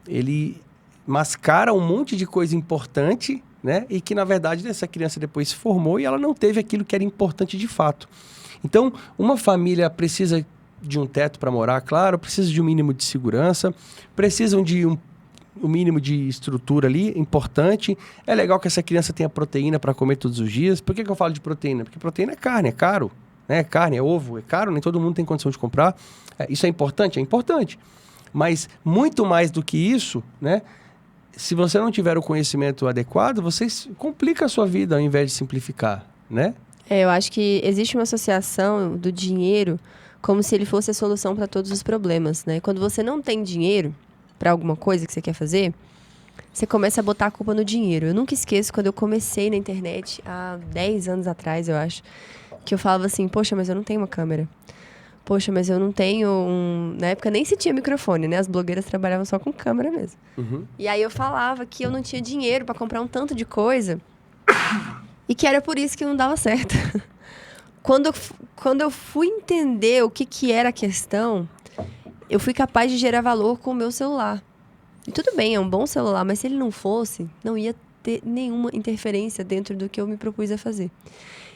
ele mascara um monte de coisa importante, né? E que, na verdade, essa criança depois se formou e ela não teve aquilo que era importante de fato. Então, uma família precisa de um teto para morar, claro, precisa de um mínimo de segurança, precisam de um mínimo de estrutura ali, importante. É legal que essa criança tenha proteína para comer todos os dias. Por que eu falo de proteína? Porque proteína é carne, é caro, né? Carne, é ovo, é caro, nem todo mundo tem condição de comprar. Isso é importante? É importante. Mas, muito mais do que isso, né? Se você não tiver o conhecimento adequado, você complica a sua vida ao invés de simplificar, né? Eu acho que existe uma associação do dinheiro como se ele fosse a solução para todos os problemas, né? Quando você não tem dinheiro para alguma coisa que você quer fazer, você começa a botar a culpa no dinheiro. Eu nunca esqueço quando eu comecei na internet, há 10 anos atrás, eu acho, que eu falava assim, poxa, mas eu não tenho uma câmera. Poxa, mas eu não tenho um... Na época nem se tinha microfone, né? As blogueiras trabalhavam só com câmera mesmo. E aí eu falava que eu não tinha dinheiro para comprar um tanto de coisa e que era por isso que não dava certo. Quando eu fui entender o que era a questão, eu fui capaz de gerar valor com o meu celular. E tudo bem, é um bom celular, mas se ele não fosse, não ia ter nenhuma interferência dentro do que eu me propus a fazer.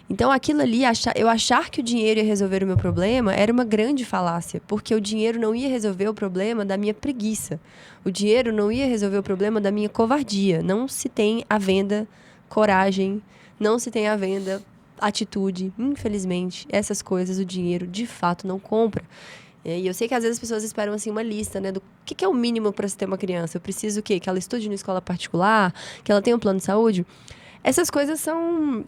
Então, aquilo ali, eu achar que o dinheiro ia resolver o meu problema, era uma grande falácia, porque o dinheiro não ia resolver o problema da minha preguiça. O dinheiro não ia resolver o problema da minha covardia. Não se tem à venda coragem, não se tem à venda atitude. Infelizmente, essas coisas o dinheiro, de fato, não compra. E eu sei que às vezes as pessoas esperam assim uma lista, né, do que é o mínimo para se ter uma criança. Eu preciso o quê? Que ela estude numa escola particular, que ela tenha um plano de saúde. Essas coisas são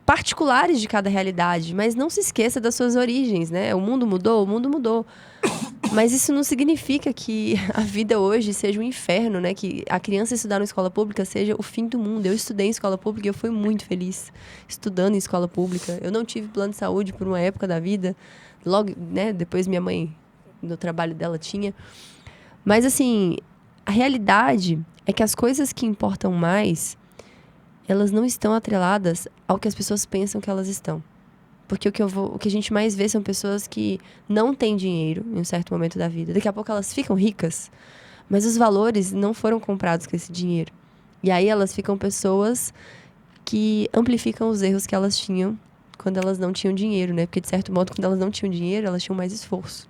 particulares de cada realidade, mas não se esqueça das suas origens, né? O mundo mudou. Mas isso não significa que a vida hoje seja um inferno, né? Que a criança estudar numa escola pública seja o fim do mundo. Eu estudei em escola pública e eu fui muito feliz estudando em escola pública. Eu não tive plano de saúde por uma época da vida. Logo, né? Depois minha mãe, no trabalho dela, tinha. Mas, assim, a realidade é que as coisas que importam mais, elas não estão atreladas ao que as pessoas pensam que elas estão. Porque o que a gente mais vê são pessoas que não têm dinheiro em um certo momento da vida. Daqui a pouco elas ficam ricas, mas os valores não foram comprados com esse dinheiro. E aí elas ficam pessoas que amplificam os erros que elas tinham quando elas não tinham dinheiro, né? Porque, de certo modo, quando elas não tinham dinheiro, elas tinham mais esforço.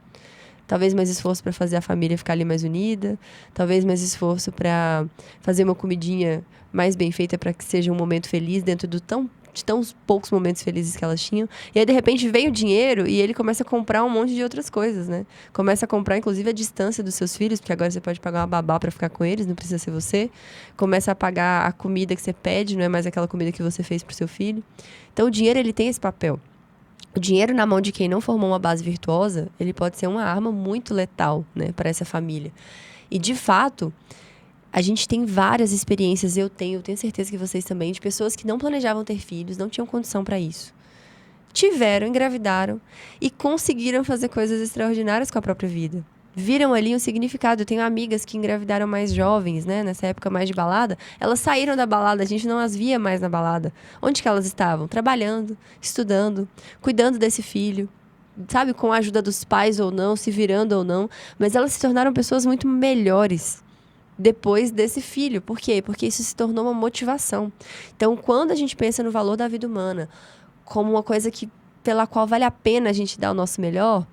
Talvez mais esforço para fazer a família ficar ali mais unida. Talvez mais esforço para fazer uma comidinha mais bem feita para que seja um momento feliz dentro de tão poucos momentos felizes que elas tinham. E aí, de repente, vem o dinheiro e ele começa a comprar um monte de outras coisas, né? Começa a comprar, inclusive, a distância dos seus filhos, porque agora você pode pagar uma babá para ficar com eles, não precisa ser você. Começa a pagar a comida que você pede, não é mais aquela comida que você fez pro seu filho. Então, o dinheiro, ele tem esse papel. O dinheiro na mão de quem não formou uma base virtuosa, ele pode ser uma arma muito letal, né, para essa família. E, de fato, a gente tem várias experiências, eu tenho certeza que vocês também, de pessoas que não planejavam ter filhos, não tinham condição para isso. Tiveram, engravidaram e conseguiram fazer coisas extraordinárias com a própria vida. Viram ali um significado. Eu tenho amigas que engravidaram mais jovens, né? Nessa época mais de balada. Elas saíram da balada, a gente não as via mais na balada. Onde que elas estavam? Trabalhando, estudando, cuidando desse filho. Sabe, com a ajuda dos pais ou não, se virando ou não. Mas elas se tornaram pessoas muito melhores depois desse filho. Por quê? Porque isso se tornou uma motivação. Então, quando a gente pensa no valor da vida humana como uma coisa pela qual vale a pena a gente dar o nosso melhor,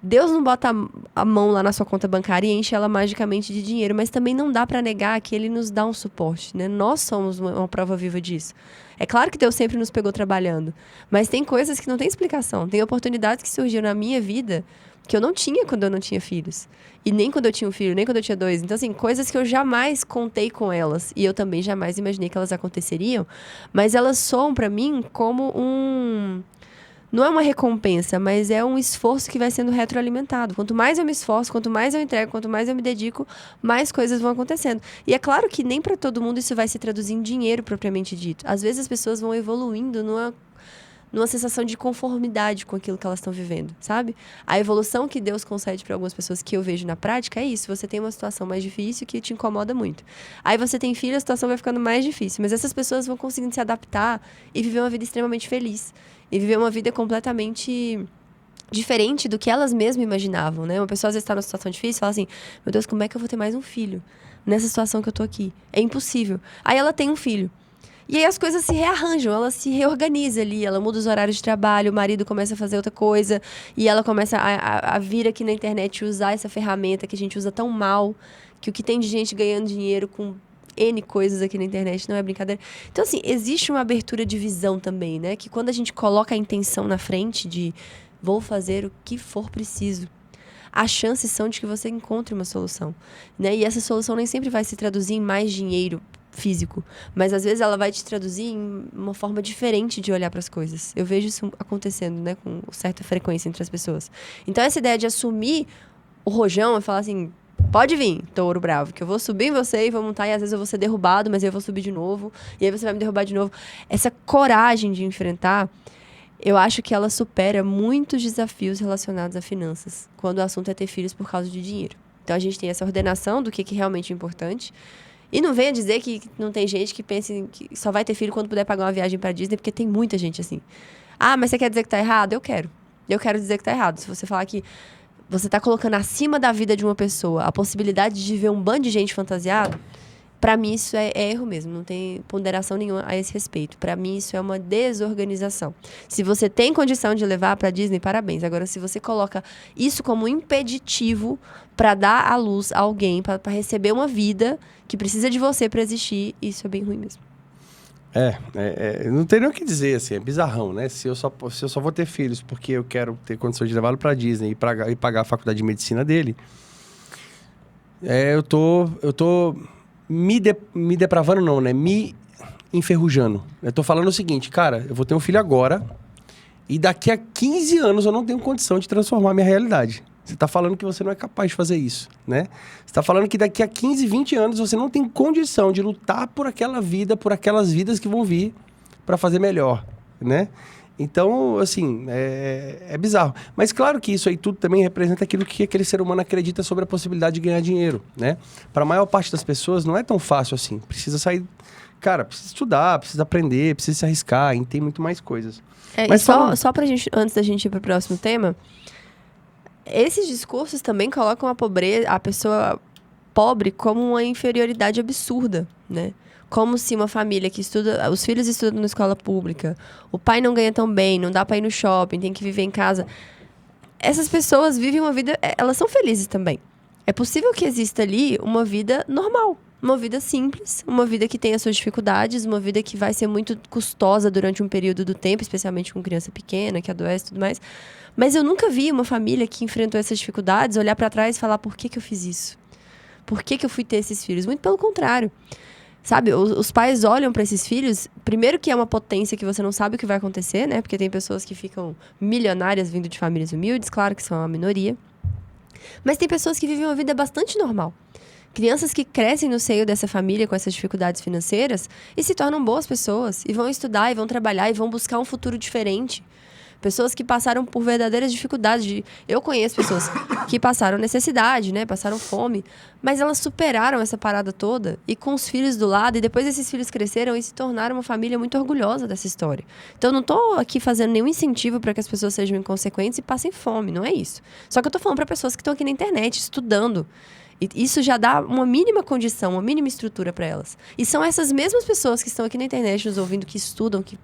Deus não bota a mão lá na sua conta bancária e enche ela magicamente de dinheiro, mas também não dá para negar que Ele nos dá um suporte, né? Nós somos uma prova viva disso. É claro que Deus sempre nos pegou trabalhando, mas tem coisas que não tem explicação. Tem oportunidades que surgiram na minha vida que eu não tinha quando eu não tinha filhos. E nem quando eu tinha um filho, nem quando eu tinha dois. Então, assim, coisas que eu jamais contei com elas. E eu também jamais imaginei que elas aconteceriam. Mas elas soam para mim como não é uma recompensa, mas é um esforço que vai sendo retroalimentado. Quanto mais eu me esforço, quanto mais eu entrego, quanto mais eu me dedico, mais coisas vão acontecendo. E é claro que nem para todo mundo isso vai se traduzir em dinheiro propriamente dito. Às vezes as pessoas vão evoluindo numa sensação de conformidade com aquilo que elas estão vivendo, sabe? A evolução que Deus concede para algumas pessoas que eu vejo na prática é isso. Você tem uma situação mais difícil que te incomoda muito. Aí você tem filho, a situação vai ficando mais difícil. Mas essas pessoas vão conseguindo se adaptar e viver uma vida extremamente feliz. E viver uma vida completamente diferente do que elas mesmas imaginavam, né? Uma pessoa às vezes está numa situação difícil e fala assim, meu Deus, como é que eu vou ter mais um filho nessa situação que eu tô aqui? É impossível. Aí ela tem um filho. E aí as coisas se rearranjam, ela se reorganiza ali, ela muda os horários de trabalho, o marido começa a fazer outra coisa, e ela começa a vir aqui na internet e usar essa ferramenta que a gente usa tão mal, que o que tem de gente ganhando dinheiro com N coisas aqui na internet, não é brincadeira. Então, assim, existe uma abertura de visão também, né? Que quando a gente coloca a intenção na frente de vou fazer o que for preciso, as chances são de que você encontre uma solução, né? E essa solução nem sempre vai se traduzir em mais dinheiro físico. Mas às vezes ela vai te traduzir em uma forma diferente de olhar para as coisas. Eu vejo isso acontecendo, né, com certa frequência entre as pessoas. Então essa ideia de assumir o rojão é falar assim, pode vir, touro bravo, que eu vou subir em você e vou montar, e às vezes eu vou ser derrubado, mas eu vou subir de novo, e aí você vai me derrubar de novo. Essa coragem de enfrentar, eu acho que ela supera muitos desafios relacionados a finanças, quando o assunto é ter filhos por causa de dinheiro. Então a gente tem essa ordenação do que realmente é importante. E não venha dizer que não tem gente que pensa que só vai ter filho quando puder pagar uma viagem pra Disney, porque tem muita gente assim. Ah, mas você quer dizer que tá errado? Eu quero. Eu quero dizer que tá errado. Se você falar que você tá colocando acima da vida de uma pessoa a possibilidade de ver um bando de gente fantasiado, pra mim isso é erro mesmo. Não tem ponderação nenhuma a esse respeito. Pra mim isso é uma desorganização. Se você tem condição de levar pra Disney, parabéns. Agora, se você coloca isso como impeditivo pra dar à luz a alguém, pra receber uma vida que precisa de você pra existir, isso é bem ruim mesmo. Não tem nem o que dizer, assim, é bizarrão, né? Se eu só vou ter filhos porque eu quero ter condição de levá-lo pra Disney e pagar a faculdade de medicina dele, eu tô me depravando não, né? Me enferrujando. Eu tô falando o seguinte, cara, eu vou ter um filho agora e daqui a 15 anos eu não tenho condição de transformar a minha realidade. Você tá falando que você não é capaz de fazer isso, né? Você tá falando que daqui a 15, 20 anos você não tem condição de lutar por aquela vida, por aquelas vidas que vão vir para fazer melhor, né? Então, assim, é bizarro. Mas claro que isso aí tudo também representa aquilo que aquele ser humano acredita sobre a possibilidade de ganhar dinheiro, né? Para a maior parte das pessoas não é tão fácil assim. Precisa sair... Cara, precisa estudar, precisa aprender, precisa se arriscar, e tem muito mais coisas. Mas só pra gente, antes da gente ir pro próximo tema... Esses discursos também colocam a pessoa pobre como uma inferioridade absurda, né? Como se uma família que estuda... Os filhos estudam na escola pública, o pai não ganha tão bem, não dá pra ir no shopping, tem que viver em casa. Essas pessoas vivem uma vida... Elas são felizes também. É possível que exista ali uma vida normal. Uma vida simples, uma vida que tem as suas dificuldades, uma vida que vai ser muito custosa durante um período do tempo, especialmente com criança pequena, que adoece e tudo mais. Mas eu nunca vi uma família que enfrentou essas dificuldades olhar pra trás e falar, por que eu fiz isso? Por que eu fui ter esses filhos? Muito pelo contrário. Sabe, os pais olham pra esses filhos, primeiro que é uma potência que você não sabe o que vai acontecer, né? Porque tem pessoas que ficam milionárias vindo de famílias humildes, claro que são a minoria. Mas tem pessoas que vivem uma vida bastante normal. Crianças que crescem no seio dessa família com essas dificuldades financeiras e se tornam boas pessoas, e vão estudar, e vão trabalhar, e vão buscar um futuro diferente. Pessoas que passaram por verdadeiras dificuldades. Eu conheço pessoas que passaram necessidade, né? Passaram fome. Mas elas superaram essa parada toda e com os filhos do lado. E depois esses filhos cresceram e se tornaram uma família muito orgulhosa dessa história. Então eu não tô aqui fazendo nenhum incentivo para que as pessoas sejam inconsequentes e passem fome. Não é isso. Só que eu tô falando para pessoas que estão aqui na internet, estudando. E isso já dá uma mínima condição, uma mínima estrutura para elas. E são essas mesmas pessoas que estão aqui na internet nos ouvindo, que estudam, que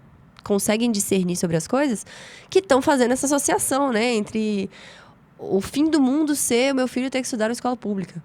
conseguem discernir sobre as coisas, que estão fazendo essa associação, né, entre o fim do mundo ser o meu filho ter que estudar na escola pública.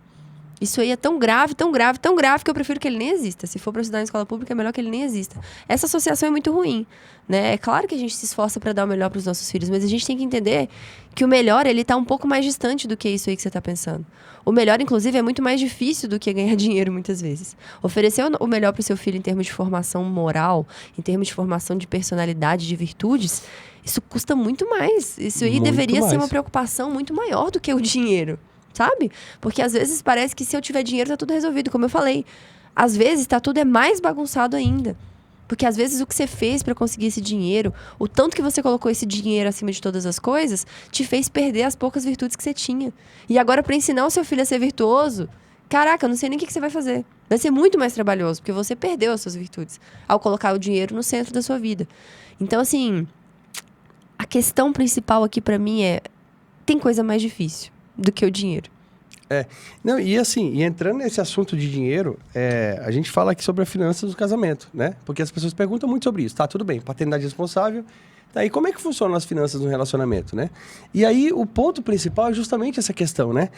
Isso aí é tão grave, tão grave, tão grave que eu prefiro que ele nem exista. Se for para estudar na escola pública, é melhor que ele nem exista. Essa associação é muito ruim, né? É claro que a gente se esforça para dar o melhor para os nossos filhos, mas a gente tem que entender que o melhor, ele tá um pouco mais distante do que isso aí que você tá pensando. O melhor, inclusive, é muito mais difícil do que ganhar dinheiro, muitas vezes. Oferecer o melhor para o seu filho em termos de formação moral, em termos de formação de personalidade, de virtudes, isso custa muito mais. Isso aí deveria ser uma preocupação muito maior do que o dinheiro. Sabe? Porque às vezes parece que se eu tiver dinheiro tá tudo resolvido, como eu falei. Às vezes tá tudo mais bagunçado ainda. Porque às vezes o que você fez para conseguir esse dinheiro, o tanto que você colocou esse dinheiro acima de todas as coisas, te fez perder as poucas virtudes que você tinha. E agora para ensinar o seu filho a ser virtuoso, caraca, eu não sei nem o que você vai fazer. Vai ser muito mais trabalhoso, porque você perdeu as suas virtudes ao colocar o dinheiro no centro da sua vida. Então assim, a questão principal aqui para mim é, tem coisa mais difícil do que o dinheiro. Não, e assim, e entrando nesse assunto de dinheiro, a gente fala aqui sobre a finanças do casamento, né? Porque as pessoas perguntam muito sobre isso. Tá, tudo bem, paternidade responsável. Tá, e como é que funcionam as finanças no relacionamento, né? E aí, o ponto principal é justamente essa questão, né?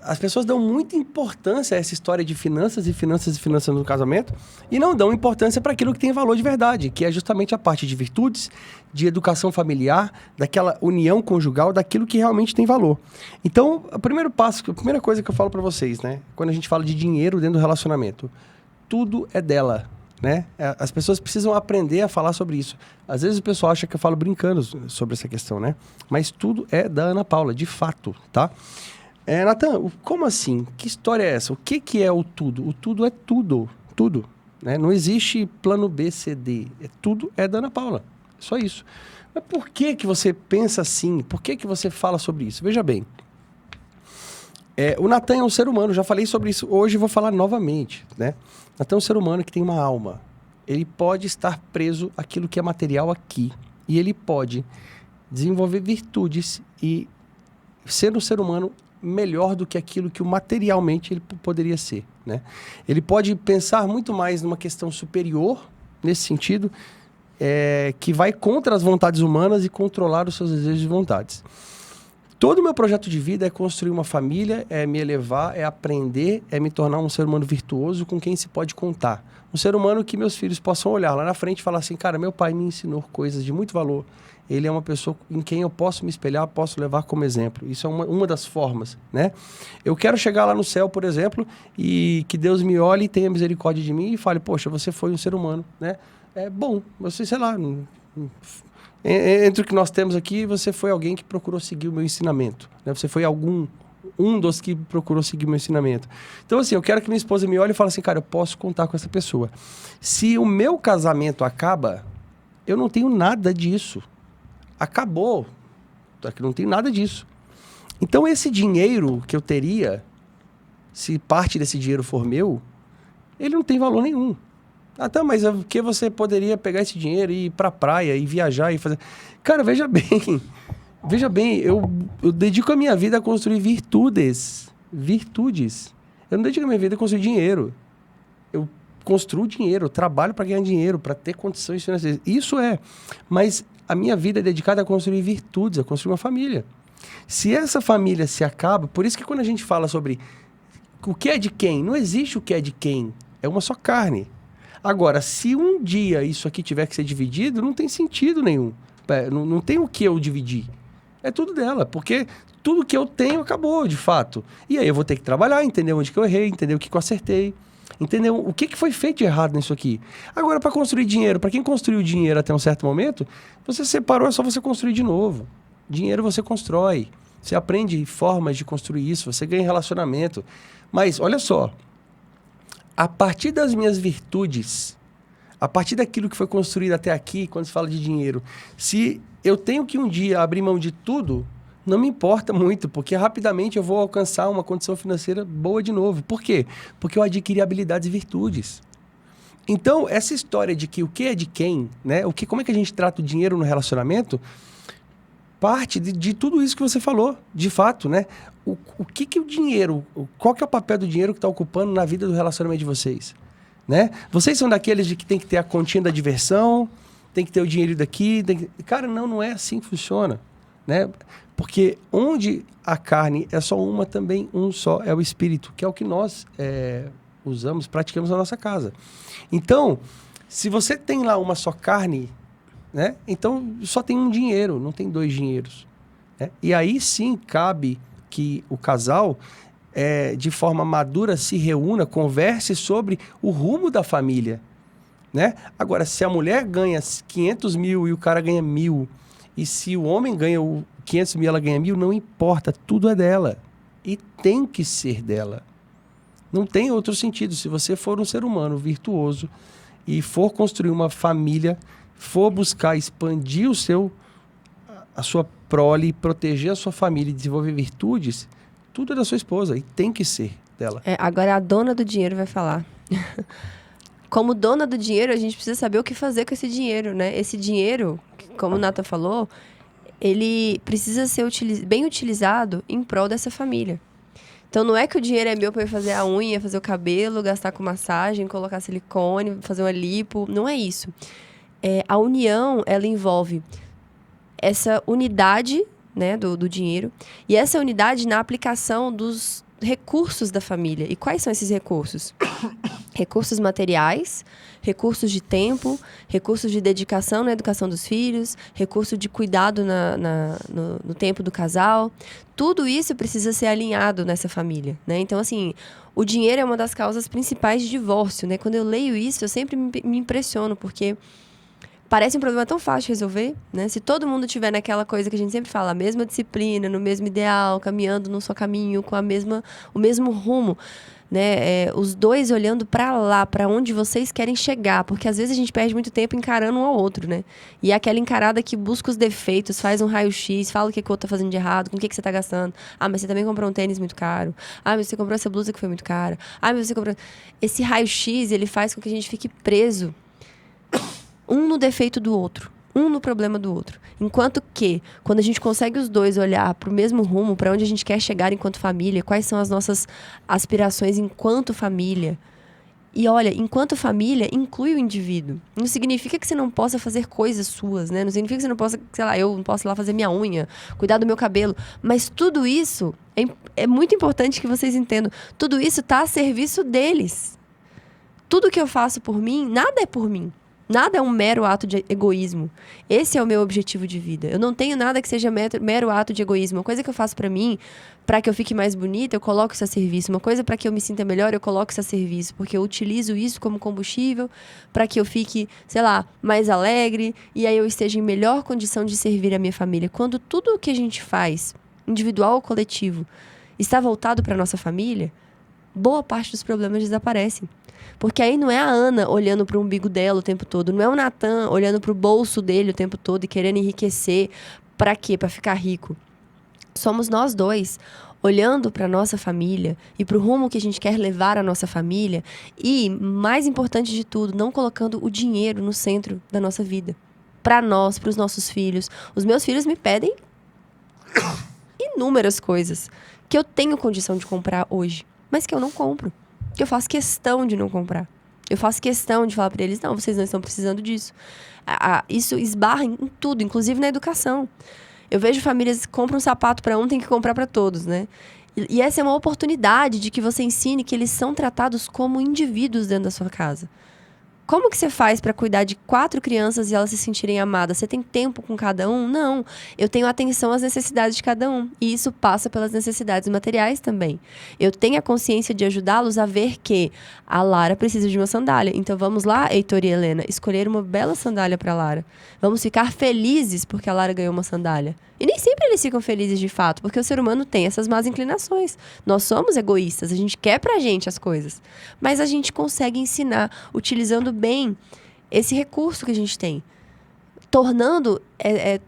As pessoas dão muita importância a essa história de finanças e finanças e finanças no casamento e não dão importância para aquilo que tem valor de verdade, que é justamente a parte de virtudes, de educação familiar, daquela união conjugal, daquilo que realmente tem valor. Então, o primeiro passo, a primeira coisa que eu falo para vocês, né? Quando a gente fala de dinheiro dentro do relacionamento, tudo é dela, né? As pessoas precisam aprender a falar sobre isso. Às vezes o pessoal acha que eu falo brincando sobre essa questão, né? Mas tudo é da Ana Paula, de fato, tá? Natan, como assim? Que história é essa? O que é o tudo? O tudo é tudo, tudo, né? Não existe plano B, C, D. Tudo é da Ana Paula, só isso. Mas por que você pensa assim? Por que você fala sobre isso? Veja bem, o Natan é um ser humano, já falei sobre isso hoje e vou falar novamente, né? Natan é um ser humano que tem uma alma. Ele pode estar preso àquilo que é material aqui. E ele pode desenvolver virtudes e ser um ser humano melhor do que aquilo que materialmente ele poderia ser, né? Ele pode pensar muito mais numa questão superior, nesse sentido, que vai contra as vontades humanas e controlar os seus desejos e vontades. Todo o meu projeto de vida é construir uma família, é me elevar, é aprender, é me tornar um ser humano virtuoso com quem se pode contar. Um ser humano que meus filhos possam olhar lá na frente e falar assim, cara, meu pai me ensinou coisas de muito valor. Ele é uma pessoa em quem eu posso me espelhar, posso levar como exemplo. Isso é uma das formas, né? Eu quero chegar lá no céu, por exemplo, e que Deus me olhe e tenha misericórdia de mim e fale, poxa, você foi um ser humano, né? É bom, você, sei lá... Entre o que nós temos aqui, você foi alguém que procurou seguir o meu ensinamento, né? Você foi um dos que procurou seguir o meu ensinamento. Então, assim, eu quero que minha esposa me olhe e fale assim, cara, eu posso contar com essa pessoa. Se o meu casamento acaba, eu não tenho nada disso. Acabou. Não tenho nada disso. Então, esse dinheiro que eu teria, se parte desse dinheiro for meu, ele não tem valor nenhum. Ah, tá, mas o que você poderia pegar esse dinheiro e ir pra praia e viajar e fazer... Cara, veja bem, eu dedico a minha vida a construir virtudes. Eu não dedico a minha vida a construir dinheiro. Eu construo dinheiro, eu trabalho para ganhar dinheiro, para ter condições financeiras. Isso mas a minha vida é dedicada a construir virtudes, a construir uma família. Se essa família se acaba, por isso que quando a gente fala sobre o que é de quem, não existe o que é de quem, é uma só carne. Agora, se um dia isso aqui tiver que ser dividido, não tem sentido nenhum. Não tem o que eu dividir. É tudo dela, porque tudo que eu tenho acabou, de fato. E aí eu vou ter que trabalhar, entender onde que eu errei, entender o que eu acertei, entender o que foi feito de errado nisso aqui. Agora, para construir dinheiro, para quem construiu dinheiro até um certo momento, você separou, é só você construir de novo. Dinheiro você constrói. Você aprende formas de construir isso, você ganha relacionamento. Mas, olha só, a partir das minhas virtudes, a partir daquilo que foi construído até aqui, quando se fala de dinheiro, se eu tenho que um dia abrir mão de tudo, não me importa muito, porque rapidamente eu vou alcançar uma condição financeira boa de novo. Por quê? Porque eu adquiri habilidades e virtudes. Então, essa história de que o que é de quem, né? Como é que a gente trata o dinheiro no relacionamento, parte de tudo isso que você falou, de fato, né? O que o dinheiro, qual que é o papel do dinheiro que está ocupando na vida do relacionamento de vocês, né? Vocês são daqueles de que tem que ter a continha da diversão, tem que ter o dinheiro daqui, cara, não é assim que funciona, né? Porque onde a carne é só uma, também um só é o espírito, que é o que nós usamos, praticamos na nossa casa. Então, se você tem lá uma só carne, né? Então, só tem um dinheiro, não tem dois dinheiros, né? E aí sim cabe que o casal, de forma madura, se reúna, converse sobre o rumo da família, né? Agora, se a mulher ganha 500 mil e o cara ganha 1.000, e se o homem ganha 500 mil e ela ganha 1.000, não importa, tudo é dela. E tem que ser dela. Não tem outro sentido. Se você for um ser humano virtuoso e for construir uma família, for buscar expandir a sua prole, proteger a sua família e desenvolver virtudes, tudo é da sua esposa e tem que ser dela. Agora a dona do dinheiro vai falar. Como dona do dinheiro, a gente precisa saber o que fazer com esse dinheiro, né? Esse dinheiro, como o Nata falou, ele precisa ser bem utilizado em prol dessa família. Então, não é que o dinheiro é meu para eu fazer a unha, fazer o cabelo, gastar com massagem, colocar silicone, fazer uma lipo. Não é isso. A união, ela envolve essa unidade, né, do dinheiro, e essa unidade na aplicação dos recursos da família. E quais são esses recursos? Recursos materiais, recursos de tempo, recursos de dedicação na educação dos filhos, recurso de cuidado no tempo do casal. Tudo isso precisa ser alinhado nessa família, né? Então, assim, o dinheiro é uma das causas principais de divórcio, né? Quando eu leio isso, eu sempre me impressiono, porque parece um problema tão fácil de resolver, né? Se todo mundo tiver naquela coisa que a gente sempre fala, a mesma disciplina, no mesmo ideal, caminhando no seu caminho, com o mesmo rumo, né? Os dois olhando para lá, para onde vocês querem chegar, porque às vezes a gente perde muito tempo encarando um ao outro, né? E é aquela encarada que busca os defeitos, faz um raio-x, fala o que o outro tá fazendo de errado, com o que você tá gastando. Ah, mas você também comprou um tênis muito caro. Ah, mas você comprou essa blusa que foi muito cara. Ah, mas você comprou... Esse raio-x, ele faz com que a gente fique preso um no defeito do outro, um no problema do outro. Enquanto que, quando a gente consegue os dois olhar para o mesmo rumo, para onde a gente quer chegar enquanto família, quais são as nossas aspirações enquanto família. E olha, enquanto família, inclui o indivíduo. Não significa que você não possa fazer coisas suas, né? Não significa que você não possa, sei lá, eu não posso ir lá fazer minha unha, cuidar do meu cabelo. Mas tudo isso, é muito importante que vocês entendam, tudo isso está a serviço deles. Tudo que eu faço por mim, nada é por mim. Nada é um mero ato de egoísmo. Esse é o meu objetivo de vida. Eu não tenho nada que seja mero ato de egoísmo. Uma coisa que eu faço pra mim, pra que eu fique mais bonita, eu coloco isso a serviço. Uma coisa pra que eu me sinta melhor, eu coloco isso a serviço. Porque eu utilizo isso como combustível pra que eu fique, sei lá, mais alegre. E aí eu esteja em melhor condição de servir a minha família. Quando tudo o que a gente faz, individual ou coletivo, está voltado pra nossa família, boa parte dos problemas desaparecem. Porque aí não é a Ana olhando para o umbigo dela o tempo todo. Não é o Natan olhando para o bolso dele o tempo todo e querendo enriquecer. Para quê? Para ficar rico. Somos nós dois olhando para nossa família e para o rumo que a gente quer levar a nossa família. E, mais importante de tudo, não colocando o dinheiro no centro da nossa vida. Para nós, para os nossos filhos. Os meus filhos me pedem inúmeras coisas que eu tenho condição de comprar hoje, mas que eu não compro. Que eu faço questão de não comprar. Eu faço questão de falar para eles, não, vocês não estão precisando disso. Isso esbarra em tudo, inclusive na educação. Eu vejo famílias que compram um sapato para um, tem que comprar para todos, né? E essa é uma oportunidade de que você ensine que eles são tratados como indivíduos dentro da sua casa. Como que você faz para cuidar de 4 crianças e elas se sentirem amadas? Você tem tempo com cada um? Não. Eu tenho atenção às necessidades de cada um. E isso passa pelas necessidades materiais também. Eu tenho a consciência de ajudá-los a ver que a Lara precisa de uma sandália. Então vamos lá, Heitor e Helena, escolher uma bela sandália para a Lara. Vamos ficar felizes porque a Lara ganhou uma sandália. E nem sempre eles ficam felizes de fato, porque o ser humano tem essas más inclinações. Nós somos egoístas, a gente quer pra gente as coisas. Mas a gente consegue ensinar utilizando bem esse recurso que a gente tem. Tornando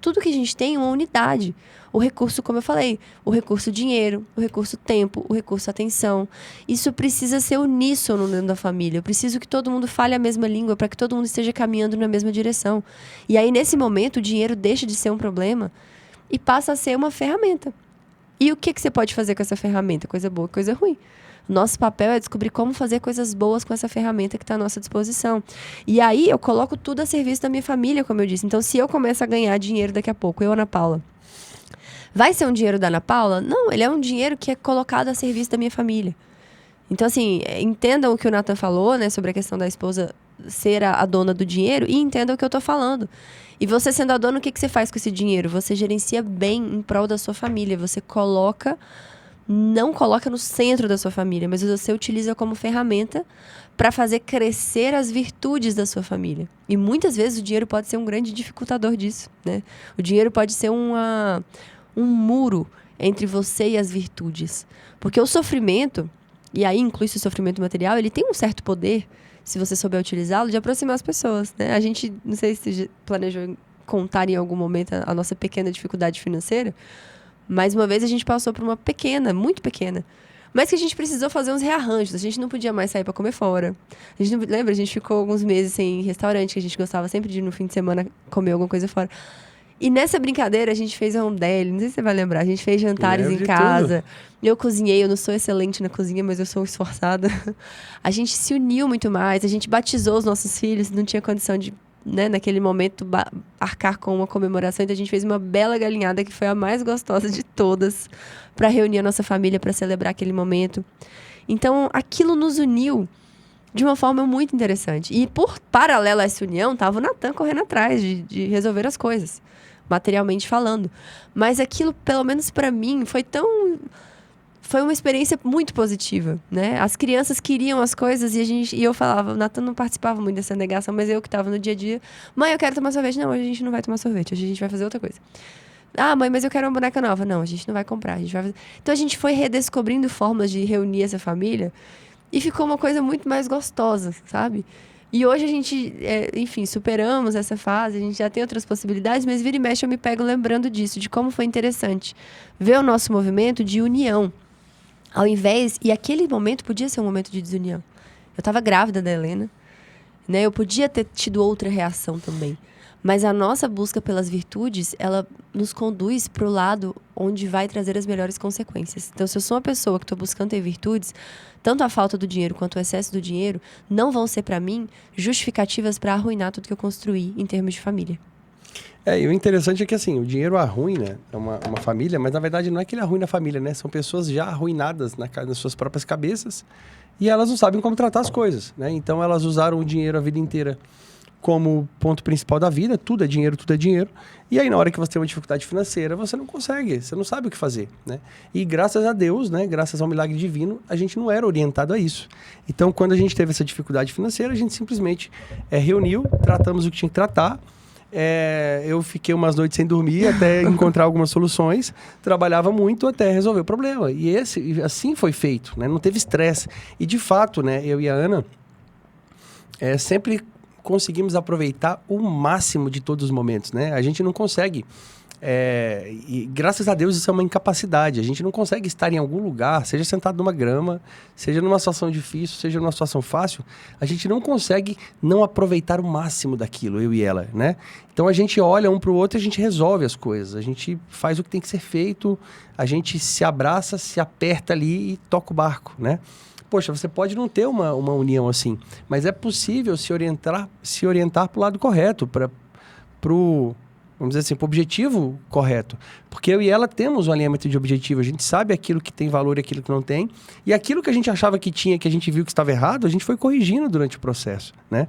tudo que a gente tem uma unidade. O recurso, como eu falei, o recurso dinheiro, o recurso tempo, o recurso atenção. Isso precisa ser uníssono dentro da família. Eu preciso que todo mundo fale a mesma língua para que todo mundo esteja caminhando na mesma direção. E aí, nesse momento, o dinheiro deixa de ser um problema e passa a ser uma ferramenta. E o que você pode fazer com essa ferramenta? Coisa boa, coisa ruim. Nosso papel é descobrir como fazer coisas boas com essa ferramenta que está à nossa disposição. E aí eu coloco tudo a serviço da minha família, como eu disse. Então, se eu começo a ganhar dinheiro daqui a pouco, eu, Ana Paula, vai ser um dinheiro da Ana Paula? Não, ele é um dinheiro que é colocado a serviço da minha família. Então, assim, entendam o que o Nathan falou, né, sobre a questão da esposa ser a dona do dinheiro e entendam o que eu tô falando. E você sendo a dona, o que você faz com esse dinheiro? Você gerencia bem em prol da sua família. Você não coloca no centro da sua família, mas você utiliza como ferramenta para fazer crescer as virtudes da sua família. E muitas vezes o dinheiro pode ser um grande dificultador disso, né? O dinheiro pode ser um muro entre você e as virtudes. Porque o sofrimento, e aí inclui-se o sofrimento material, ele tem um certo poder, se você souber utilizá-lo, de aproximar as pessoas, né? A gente, não sei se você planejou contar em algum momento a nossa pequena dificuldade financeira, mas uma vez a gente passou por uma pequena, muito pequena, mas que a gente precisou fazer uns rearranjos. A gente não podia mais sair para comer fora. A gente não, lembra? A gente ficou alguns meses sem restaurante, que a gente gostava sempre de ir no fim de semana comer alguma coisa fora. E nessa brincadeira a gente fez rondelli, não sei se você vai lembrar, a gente fez jantares em casa. Eu cozinhei, eu não sou excelente na cozinha, mas eu sou esforçada. A gente se uniu muito mais, a gente batizou os nossos filhos, não tinha condição de, né, naquele momento, arcar com uma comemoração. Então a gente fez uma bela galinhada, que foi a mais gostosa de todas, para reunir a nossa família, para celebrar aquele momento. Então aquilo nos uniu de uma forma muito interessante. E por paralelo a essa união, tava o Natan correndo atrás de resolver as coisas, materialmente falando. Mas aquilo, pelo menos pra mim, foi uma experiência muito positiva, né? As crianças queriam as coisas e eu falava, o Natan não participava muito dessa negação, mas eu que estava no dia a dia, mãe, eu quero tomar sorvete. Não, hoje a gente não vai tomar sorvete, hoje a gente vai fazer outra coisa. Ah, mãe, mas eu quero uma boneca nova. Não, a gente não vai comprar, a gente vai fazer... Então a gente foi redescobrindo formas de reunir essa família e ficou uma coisa muito mais gostosa, sabe? E hoje a gente, enfim, superamos essa fase, a gente já tem outras possibilidades, mas vira e mexe eu me pego lembrando disso, de como foi interessante ver o nosso movimento de união. Ao invés... E aquele momento podia ser um momento de desunião. Eu estava grávida da Helena, né? Eu podia ter tido outra reação também. Mas a nossa busca pelas virtudes, ela nos conduz para o lado onde vai trazer as melhores consequências. Então, se eu sou uma pessoa que estou buscando ter virtudes, tanto a falta do dinheiro quanto o excesso do dinheiro não vão ser, para mim, justificativas para arruinar tudo que eu construí em termos de família. E o interessante é que, assim, o dinheiro arruina uma família, mas, na verdade, não é que ele arruina a família, né? São pessoas já arruinadas nas suas próprias cabeças e elas não sabem como tratar as coisas, né? Então, elas usaram o dinheiro a vida inteira como ponto principal da vida, tudo é dinheiro. E aí, na hora que você tem uma dificuldade financeira, você não consegue, você não sabe o que fazer, né? E graças a Deus, né, graças ao milagre divino, a gente não era orientado a isso. Então, quando a gente teve essa dificuldade financeira, a gente simplesmente reuniu, tratamos o que tinha que tratar. Eu fiquei umas noites sem dormir até encontrar algumas soluções, trabalhava muito até resolver o problema. E assim foi feito, né? Não teve estresse. E, de fato, né, eu e a Ana sempre conseguimos aproveitar o máximo de todos os momentos, né? A gente não consegue, e graças a Deus isso é uma incapacidade, a gente não consegue estar em algum lugar, seja sentado numa grama, seja numa situação difícil, seja numa situação fácil, a gente não consegue não aproveitar o máximo daquilo, eu e ela, né? Então a gente olha um para o outro e a gente resolve as coisas, a gente faz o que tem que ser feito, a gente se abraça, se aperta ali e toca o barco, né? Poxa, você pode não ter uma união assim, mas é possível se orientar para o lado correto, vamos dizer assim, para o objetivo correto. Porque eu e ela temos um alinhamento de objetivo, a gente sabe aquilo que tem valor e aquilo que não tem, e aquilo que a gente achava que tinha, que a gente viu que estava errado, a gente foi corrigindo durante o processo, né?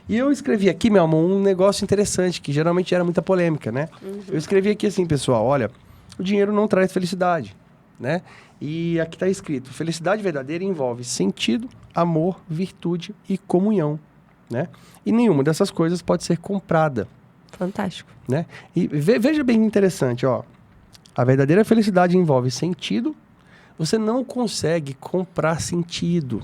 E eu escrevi aqui, meu amor, um negócio interessante, que geralmente era muita polêmica, né? Uhum. Eu escrevi aqui assim, pessoal, olha, o dinheiro não traz felicidade, né? E aqui está escrito, felicidade verdadeira envolve sentido, amor, virtude e comunhão, né? E nenhuma dessas coisas pode ser comprada. Fantástico. Né? E veja bem interessante, ó. A verdadeira felicidade envolve sentido. Você não consegue comprar sentido.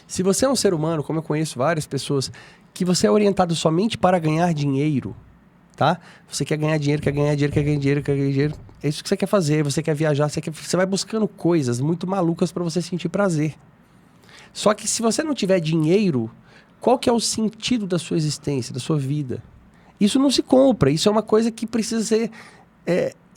Se você é um ser humano, como eu conheço várias pessoas, que você é orientado somente para ganhar dinheiro, tá? Você quer ganhar dinheiro, quer ganhar dinheiro, quer ganhar dinheiro, quer ganhar dinheiro. É isso que você quer fazer, você quer viajar, você vai buscando coisas muito malucas para você sentir prazer. Só que se você não tiver dinheiro, qual que é o sentido da sua existência, da sua vida? Isso não se compra, isso é uma coisa que precisa ser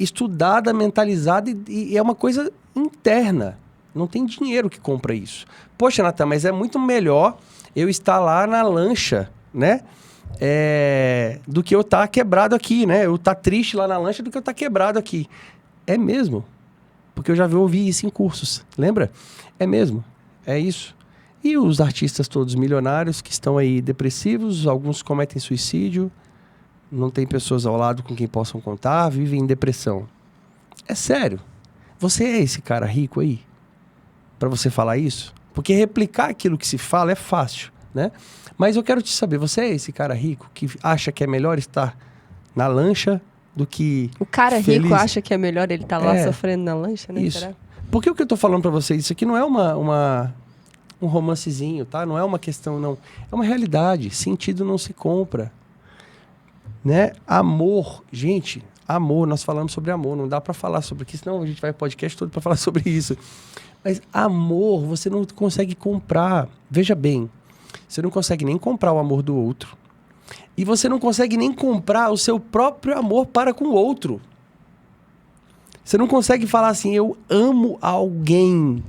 estudada, mentalizada e é uma coisa interna. Não tem dinheiro que compra isso. Poxa, Natan, mas é muito melhor eu estar lá na lancha, né? Do que eu estar quebrado aqui, né? Eu estar triste lá na lancha do que eu estar quebrado aqui. É mesmo. Porque eu já ouvi isso em cursos, lembra? É mesmo, é isso. E os artistas todos milionários que estão aí depressivos, alguns cometem suicídio, não tem pessoas ao lado com quem possam contar, vivem em depressão. É sério. Você é esse cara rico aí? Para você falar isso? Porque replicar aquilo que se fala é fácil, né? Mas eu quero te saber, você é esse cara rico que acha que é melhor estar na lancha do que o cara feliz? Rico acha que é melhor ele estar lá sofrendo na lancha, né? Isso. Será? Porque o que eu tô falando para vocês, isso aqui não é um romancezinho, tá? Não é uma questão, não. É uma realidade. Sentido não se compra. Né? Amor, gente, amor, nós falamos sobre amor, não dá para falar sobre isso, senão a gente vai podcast todo para falar sobre isso. Mas amor, você não consegue comprar. Veja bem, você não consegue nem comprar o amor do outro. E você não consegue nem comprar o seu próprio amor para com o outro. Você não consegue falar assim, eu amo alguém.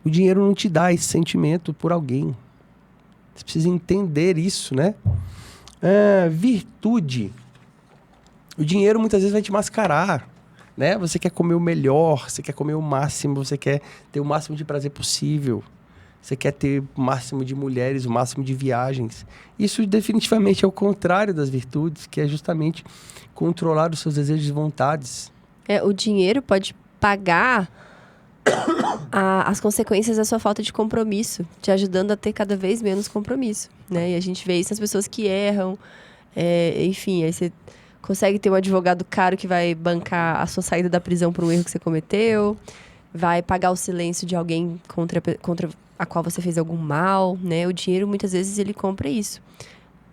O dinheiro não te dá esse sentimento por alguém. Você precisa entender isso, né? Virtude. O dinheiro muitas vezes vai te mascarar, né? Você quer comer o melhor, você quer comer o máximo, você quer ter o máximo de prazer possível. Você quer ter o máximo de mulheres, o máximo de viagens. Isso definitivamente é o contrário das virtudes, que é justamente controlar os seus desejos e vontades. O dinheiro pode pagar as consequências da sua falta de compromisso, te ajudando a ter cada vez menos compromisso, né? E a gente vê isso nas pessoas que erram, enfim, aí você consegue ter um advogado caro que vai bancar a sua saída da prisão por um erro que você cometeu, vai pagar o silêncio de alguém contra a qual você fez algum mal, né? O dinheiro, muitas vezes, ele compra isso.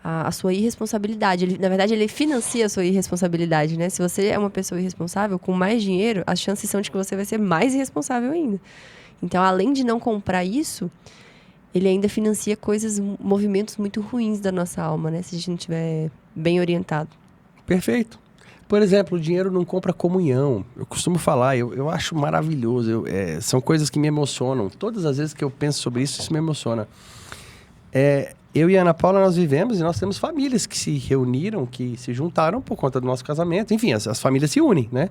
A sua irresponsabilidade. Na verdade, ele financia a sua irresponsabilidade, né? Se você é uma pessoa irresponsável, com mais dinheiro, as chances são de que você vai ser mais irresponsável ainda. Então, além de não comprar isso, ele ainda financia movimentos muito ruins da nossa alma, né? Se a gente não estiver bem orientado. Perfeito. Por exemplo, o dinheiro não compra comunhão. Eu costumo falar, eu acho maravilhoso. São coisas que me emocionam. Todas as vezes que eu penso sobre isso, isso me emociona. Eu e a Ana Paula, nós vivemos e nós temos famílias que se reuniram, que se juntaram por conta do nosso casamento. Enfim, as famílias se unem, né?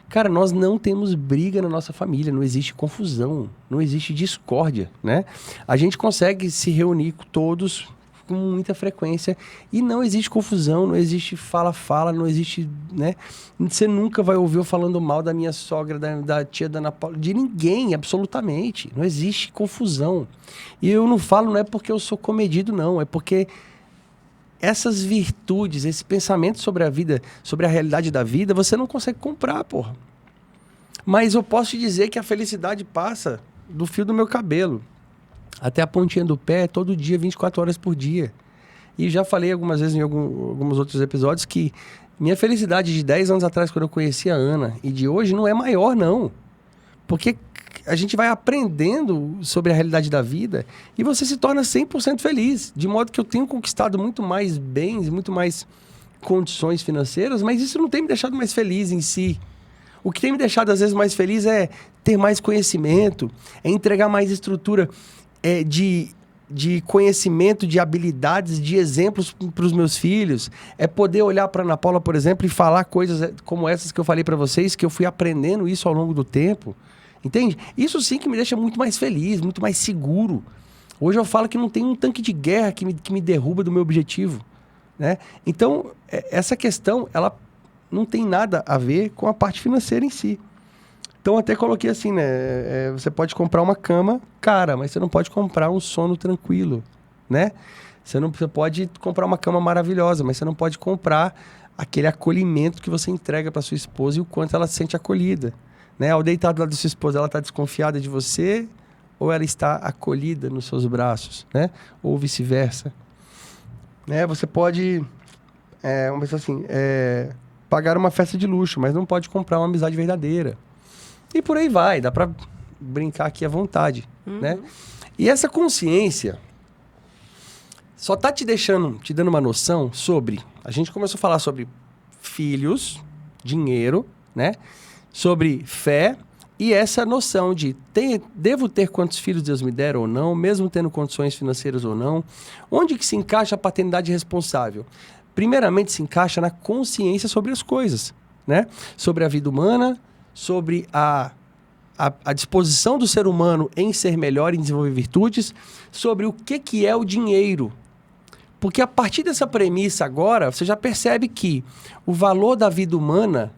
Cara, nós não temos briga na nossa família, não existe confusão, não existe discórdia, né? A gente consegue se reunir todos com muita frequência e não existe confusão, não existe fala-fala, não existe, né? Você nunca vai ouvir eu falando mal da minha sogra, da tia da Ana Paula, de ninguém, absolutamente. Não existe confusão. E eu não falo, não é porque eu sou comedido, não, é porque essas virtudes, esse pensamento sobre a vida, sobre a realidade da vida, você não consegue comprar, porra. Mas eu posso te dizer que a felicidade passa do fio do meu cabelo até a pontinha do pé, todo dia, 24 horas por dia. E já falei algumas vezes em alguns outros episódios que minha felicidade de 10 anos atrás, quando eu conheci a Ana, e de hoje não é maior, não. Porque a gente vai aprendendo sobre a realidade da vida e você se torna 100% feliz. De modo que eu tenho conquistado muito mais bens, muito mais condições financeiras, mas isso não tem me deixado mais feliz em si. O que tem me deixado, às vezes, mais feliz é ter mais conhecimento, é entregar mais estrutura de conhecimento, de habilidades, de exemplos para os meus filhos. É poder olhar para a Ana Paula, por exemplo, e falar coisas como essas que eu falei para vocês, que eu fui aprendendo isso ao longo do tempo. Entende? Isso sim que me deixa muito mais feliz, muito mais seguro. Hoje eu falo que não tem um tanque de guerra que me derruba do meu objetivo, né? Então, essa questão, ela não tem nada a ver com a parte financeira em si. Então, até coloquei assim, né? Você pode comprar uma cama cara, mas você não pode comprar um sono tranquilo, né? Você pode comprar uma cama maravilhosa, mas você não pode comprar aquele acolhimento que você entrega para sua esposa e o quanto ela se sente acolhida, né? Ao deitar do lado da sua esposa, ela está desconfiada de você ou ela está acolhida nos seus braços, né? Ou vice-versa. Né? Você pode, vamos pensar assim, pagar uma festa de luxo, mas não pode comprar uma amizade verdadeira. E por aí vai, dá para brincar aqui à vontade, né? E essa consciência só tá te dando uma noção sobre... A gente começou a falar sobre filhos, dinheiro, né? Sobre fé e essa noção de devo ter quantos filhos Deus me der ou não, mesmo tendo condições financeiras ou não. Onde que se encaixa a paternidade responsável? Primeiramente se encaixa na consciência sobre as coisas, né? Sobre a vida humana, sobre a disposição do ser humano em ser melhor, em desenvolver virtudes, sobre o que é o dinheiro. Porque a partir dessa premissa agora, você já percebe que o valor da vida humana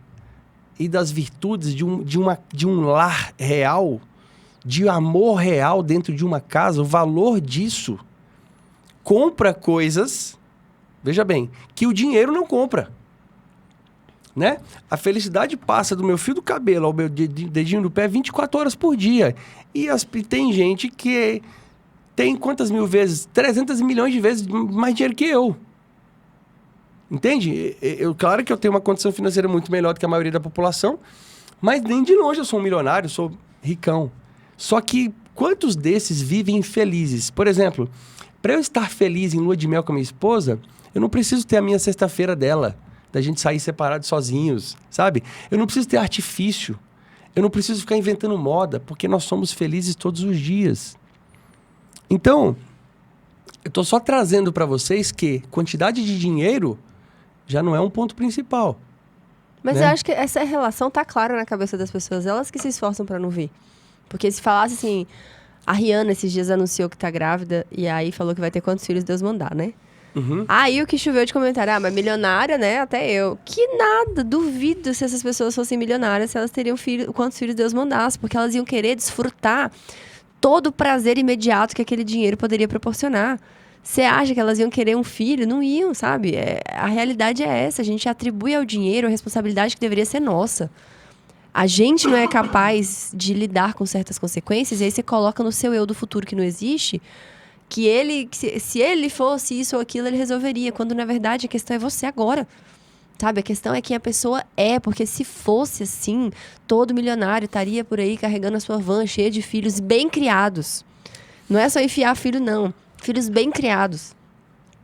e das virtudes de um lar real, de amor real dentro de uma casa, o valor disso compra coisas, veja bem, que o dinheiro não compra. Né? A felicidade passa do meu fio do cabelo ao meu dedinho do pé 24 horas por dia. E tem gente que tem quantas mil vezes? 300 milhões de vezes mais dinheiro que eu. Entende? Claro que eu tenho uma condição financeira muito melhor do que a maioria da população, mas nem de longe eu sou um milionário, eu sou ricão. Só que quantos desses vivem infelizes? Por exemplo, para eu estar feliz em lua de mel com a minha esposa, eu não preciso ter a minha sexta-feira dela, da gente sair separados sozinhos, sabe? Eu não preciso ter artifício. Eu não preciso ficar inventando moda, porque nós somos felizes todos os dias. Então, eu estou só trazendo para vocês que quantidade de dinheiro já não é um ponto principal. Mas né? eu acho que essa relação tá clara na cabeça das pessoas, elas que se esforçam para não ver. Porque se falasse assim, A Rihanna, esses dias, anunciou que tá grávida. E aí falou que vai ter quantos filhos Deus mandar, né? Uhum. Aí o que choveu de comentário, mas milionária, né? Até eu. Que nada, duvido se essas pessoas fossem milionárias, se elas teriam quantos filhos Deus mandasse, porque elas iam querer desfrutar todo o prazer imediato que aquele dinheiro poderia proporcionar. Você acha que elas iam querer um filho? Não iam, sabe? A realidade é essa, a gente atribui ao dinheiro a responsabilidade que deveria ser nossa. A gente não é capaz de lidar com certas consequências, e aí você coloca no seu eu do futuro que não existe, se ele fosse isso ou aquilo, ele resolveria. Quando, na verdade, a questão é você agora. Sabe? A questão é quem a pessoa é. Porque se fosse assim, todo milionário estaria por aí carregando a sua van cheia de filhos bem criados. Não é só enfiar filho, não. Filhos bem criados.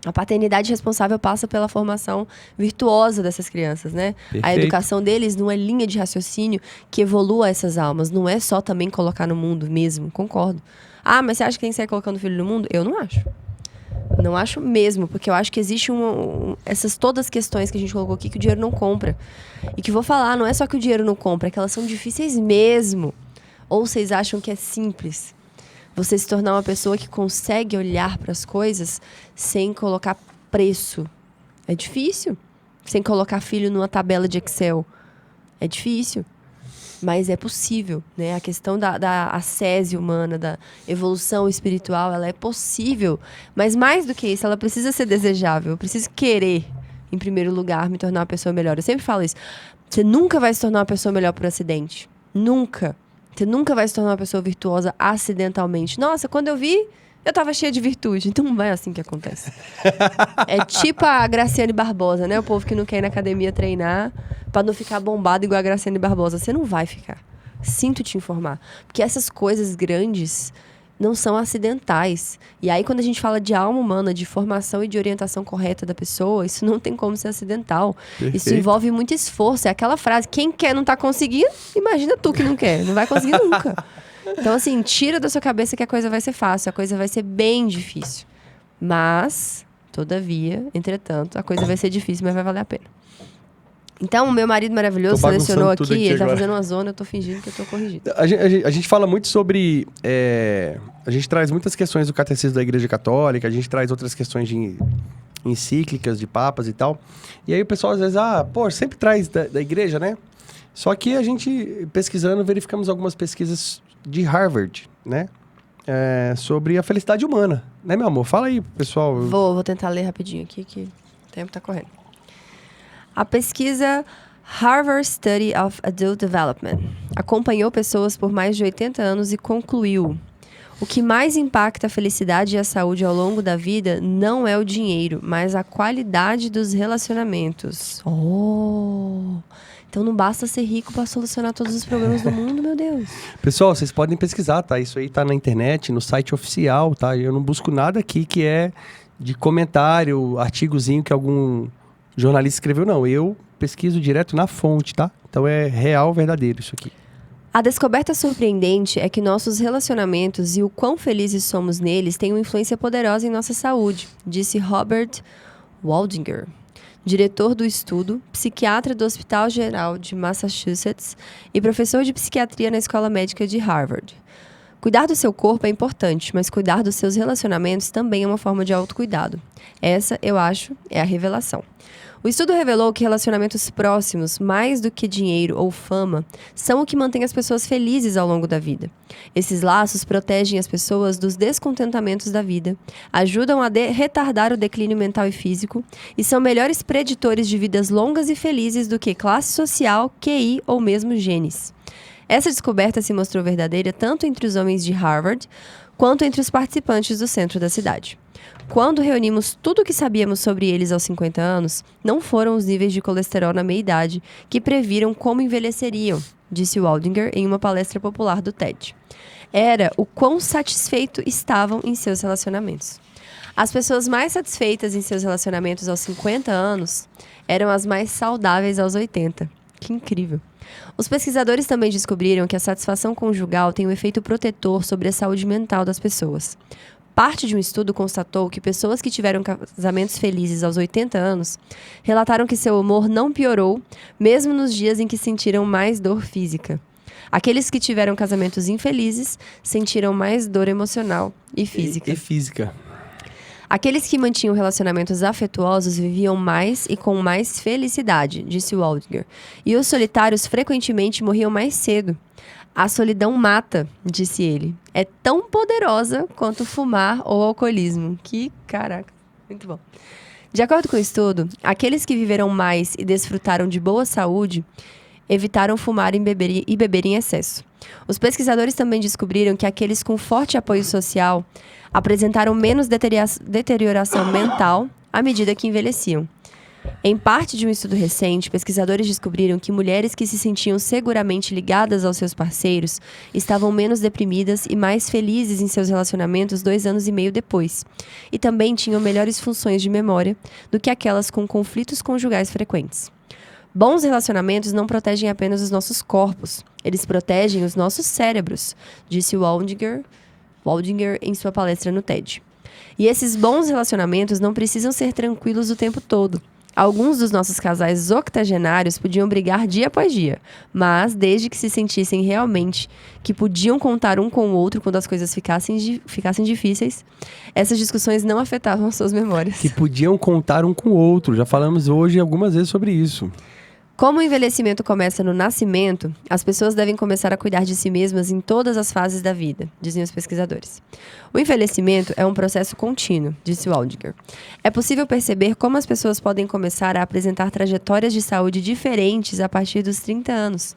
A paternidade responsável passa pela formação virtuosa dessas crianças, né? Perfeito. A educação deles numa linha de raciocínio que evolua essas almas. Não é só também colocar no mundo mesmo. Concordo. Ah, mas você acha que tem que sair colocando filho no mundo? Eu não acho. Não acho mesmo, porque eu acho que existe essas todas as questões que a gente colocou aqui que o dinheiro não compra. E que vou falar, não é só que o dinheiro não compra, é que elas são difíceis mesmo. Ou vocês acham que é simples? Você se tornar uma pessoa que consegue olhar para as coisas sem colocar preço. É difícil. Sem colocar filho numa tabela de Excel. É difícil. Mas é possível, né? A questão da ascese humana, da evolução espiritual, ela é possível. Mas mais do que isso, ela precisa ser desejável. Eu preciso querer, em primeiro lugar, me tornar uma pessoa melhor. Eu sempre falo isso. Você nunca vai se tornar uma pessoa melhor por acidente. Nunca. Você nunca vai se tornar uma pessoa virtuosa acidentalmente. Nossa, quando eu vi, eu tava cheia de virtude. Então não é assim que acontece. É tipo a Graciane Barbosa, né? O povo que não quer ir na academia treinar pra não ficar bombado igual a Graciane Barbosa. Você não vai ficar. Sinto te informar. Porque essas coisas grandes não são acidentais. E aí, quando a gente fala de alma humana, de formação e de orientação correta da pessoa, isso não tem como ser acidental. Perfeito. Isso envolve muito esforço. É aquela frase, quem quer não tá conseguindo, imagina tu que não quer. Não vai conseguir nunca. Então, assim, tira da sua cabeça que a coisa vai ser fácil. A coisa vai ser bem difícil. Mas, todavia, entretanto, a coisa vai ser difícil, mas vai valer a pena. Então, o meu marido maravilhoso selecionou aqui, ele tá fazendo uma zona, eu tô fingindo que eu tô corrigindo. A gente fala muito sobre... a gente traz muitas questões do catecismo da Igreja Católica, a gente traz outras questões de encíclicas, de papas e tal. E aí o pessoal às vezes, sempre traz da igreja, né? Só que a gente, pesquisando, verificamos algumas pesquisas de Harvard, né? Sobre a felicidade humana. Né, meu amor? Fala aí, pessoal. Vou tentar ler rapidinho aqui, que o tempo tá correndo. A pesquisa Harvard Study of Adult Development acompanhou pessoas por mais de 80 anos e concluiu: o que mais impacta a felicidade e a saúde ao longo da vida não é o dinheiro, mas a qualidade dos relacionamentos. Então não basta ser rico para solucionar todos os problemas do mundo, meu Deus. Pessoal, vocês podem pesquisar, tá? Isso aí tá na internet, no site oficial, tá? Eu não busco nada aqui que é de comentário, artigozinho que algum jornalista escreveu, não. Eu pesquiso direto na fonte, tá? Então é real, verdadeiro isso aqui. A descoberta surpreendente é que nossos relacionamentos e o quão felizes somos neles têm uma influência poderosa em nossa saúde, disse Robert Waldinger, diretor do estudo, psiquiatra do Hospital Geral de Massachusetts e professor de psiquiatria na Escola Médica de Harvard. Cuidar do seu corpo é importante, mas cuidar dos seus relacionamentos também é uma forma de autocuidado. Essa, eu acho, é a revelação. O estudo revelou que relacionamentos próximos, mais do que dinheiro ou fama, são o que mantém as pessoas felizes ao longo da vida. Esses laços protegem as pessoas dos descontentamentos da vida, ajudam a retardar o declínio mental e físico e são melhores preditores de vidas longas e felizes do que classe social, QI ou mesmo genes. Essa descoberta se mostrou verdadeira tanto entre os homens de Harvard quanto entre os participantes do centro da cidade. Quando reunimos tudo o que sabíamos sobre eles aos 50 anos, não foram os níveis de colesterol na meia-idade que previram como envelheceriam, disse Waldinger em uma palestra popular do TED. Era o quão satisfeitos estavam em seus relacionamentos. As pessoas mais satisfeitas em seus relacionamentos aos 50 anos eram as mais saudáveis aos 80. Que incrível! Os pesquisadores também descobriram que a satisfação conjugal tem um efeito protetor sobre a saúde mental das pessoas. Parte de um estudo constatou que pessoas que tiveram casamentos felizes aos 80 anos relataram que seu humor não piorou, mesmo nos dias em que sentiram mais dor física. Aqueles que tiveram casamentos infelizes sentiram mais dor emocional e física. E física. Aqueles que mantinham relacionamentos afetuosos viviam mais e com mais felicidade, disse Waldinger. E os solitários frequentemente morriam mais cedo. A solidão mata, disse ele. É tão poderosa quanto fumar ou alcoolismo. Que caraca, muito bom. De acordo com o estudo, aqueles que viveram mais e desfrutaram de boa saúde evitaram fumar e beber em excesso. Os pesquisadores também descobriram que aqueles com forte apoio social apresentaram menos deterioração mental à medida que envelheciam. Em parte de um estudo recente, pesquisadores descobriram que mulheres que se sentiam seguramente ligadas aos seus parceiros estavam menos deprimidas e mais felizes em seus relacionamentos 2 anos e meio depois. E também tinham melhores funções de memória do que aquelas com conflitos conjugais frequentes. Bons relacionamentos não protegem apenas os nossos corpos, eles protegem os nossos cérebros, disse Waldinger em sua palestra no TED. E esses bons relacionamentos não precisam ser tranquilos o tempo todo. Alguns dos nossos casais octogenários podiam brigar dia após dia, mas desde que se sentissem realmente que podiam contar um com o outro quando as coisas ficassem difíceis, essas discussões não afetavam as suas memórias. Que podiam contar um com o outro. Já falamos hoje algumas vezes sobre isso. Como o envelhecimento começa no nascimento, as pessoas devem começar a cuidar de si mesmas em todas as fases da vida, dizem os pesquisadores. O envelhecimento é um processo contínuo, disse Waldinger. É possível perceber como as pessoas podem começar a apresentar trajetórias de saúde diferentes a partir dos 30 anos.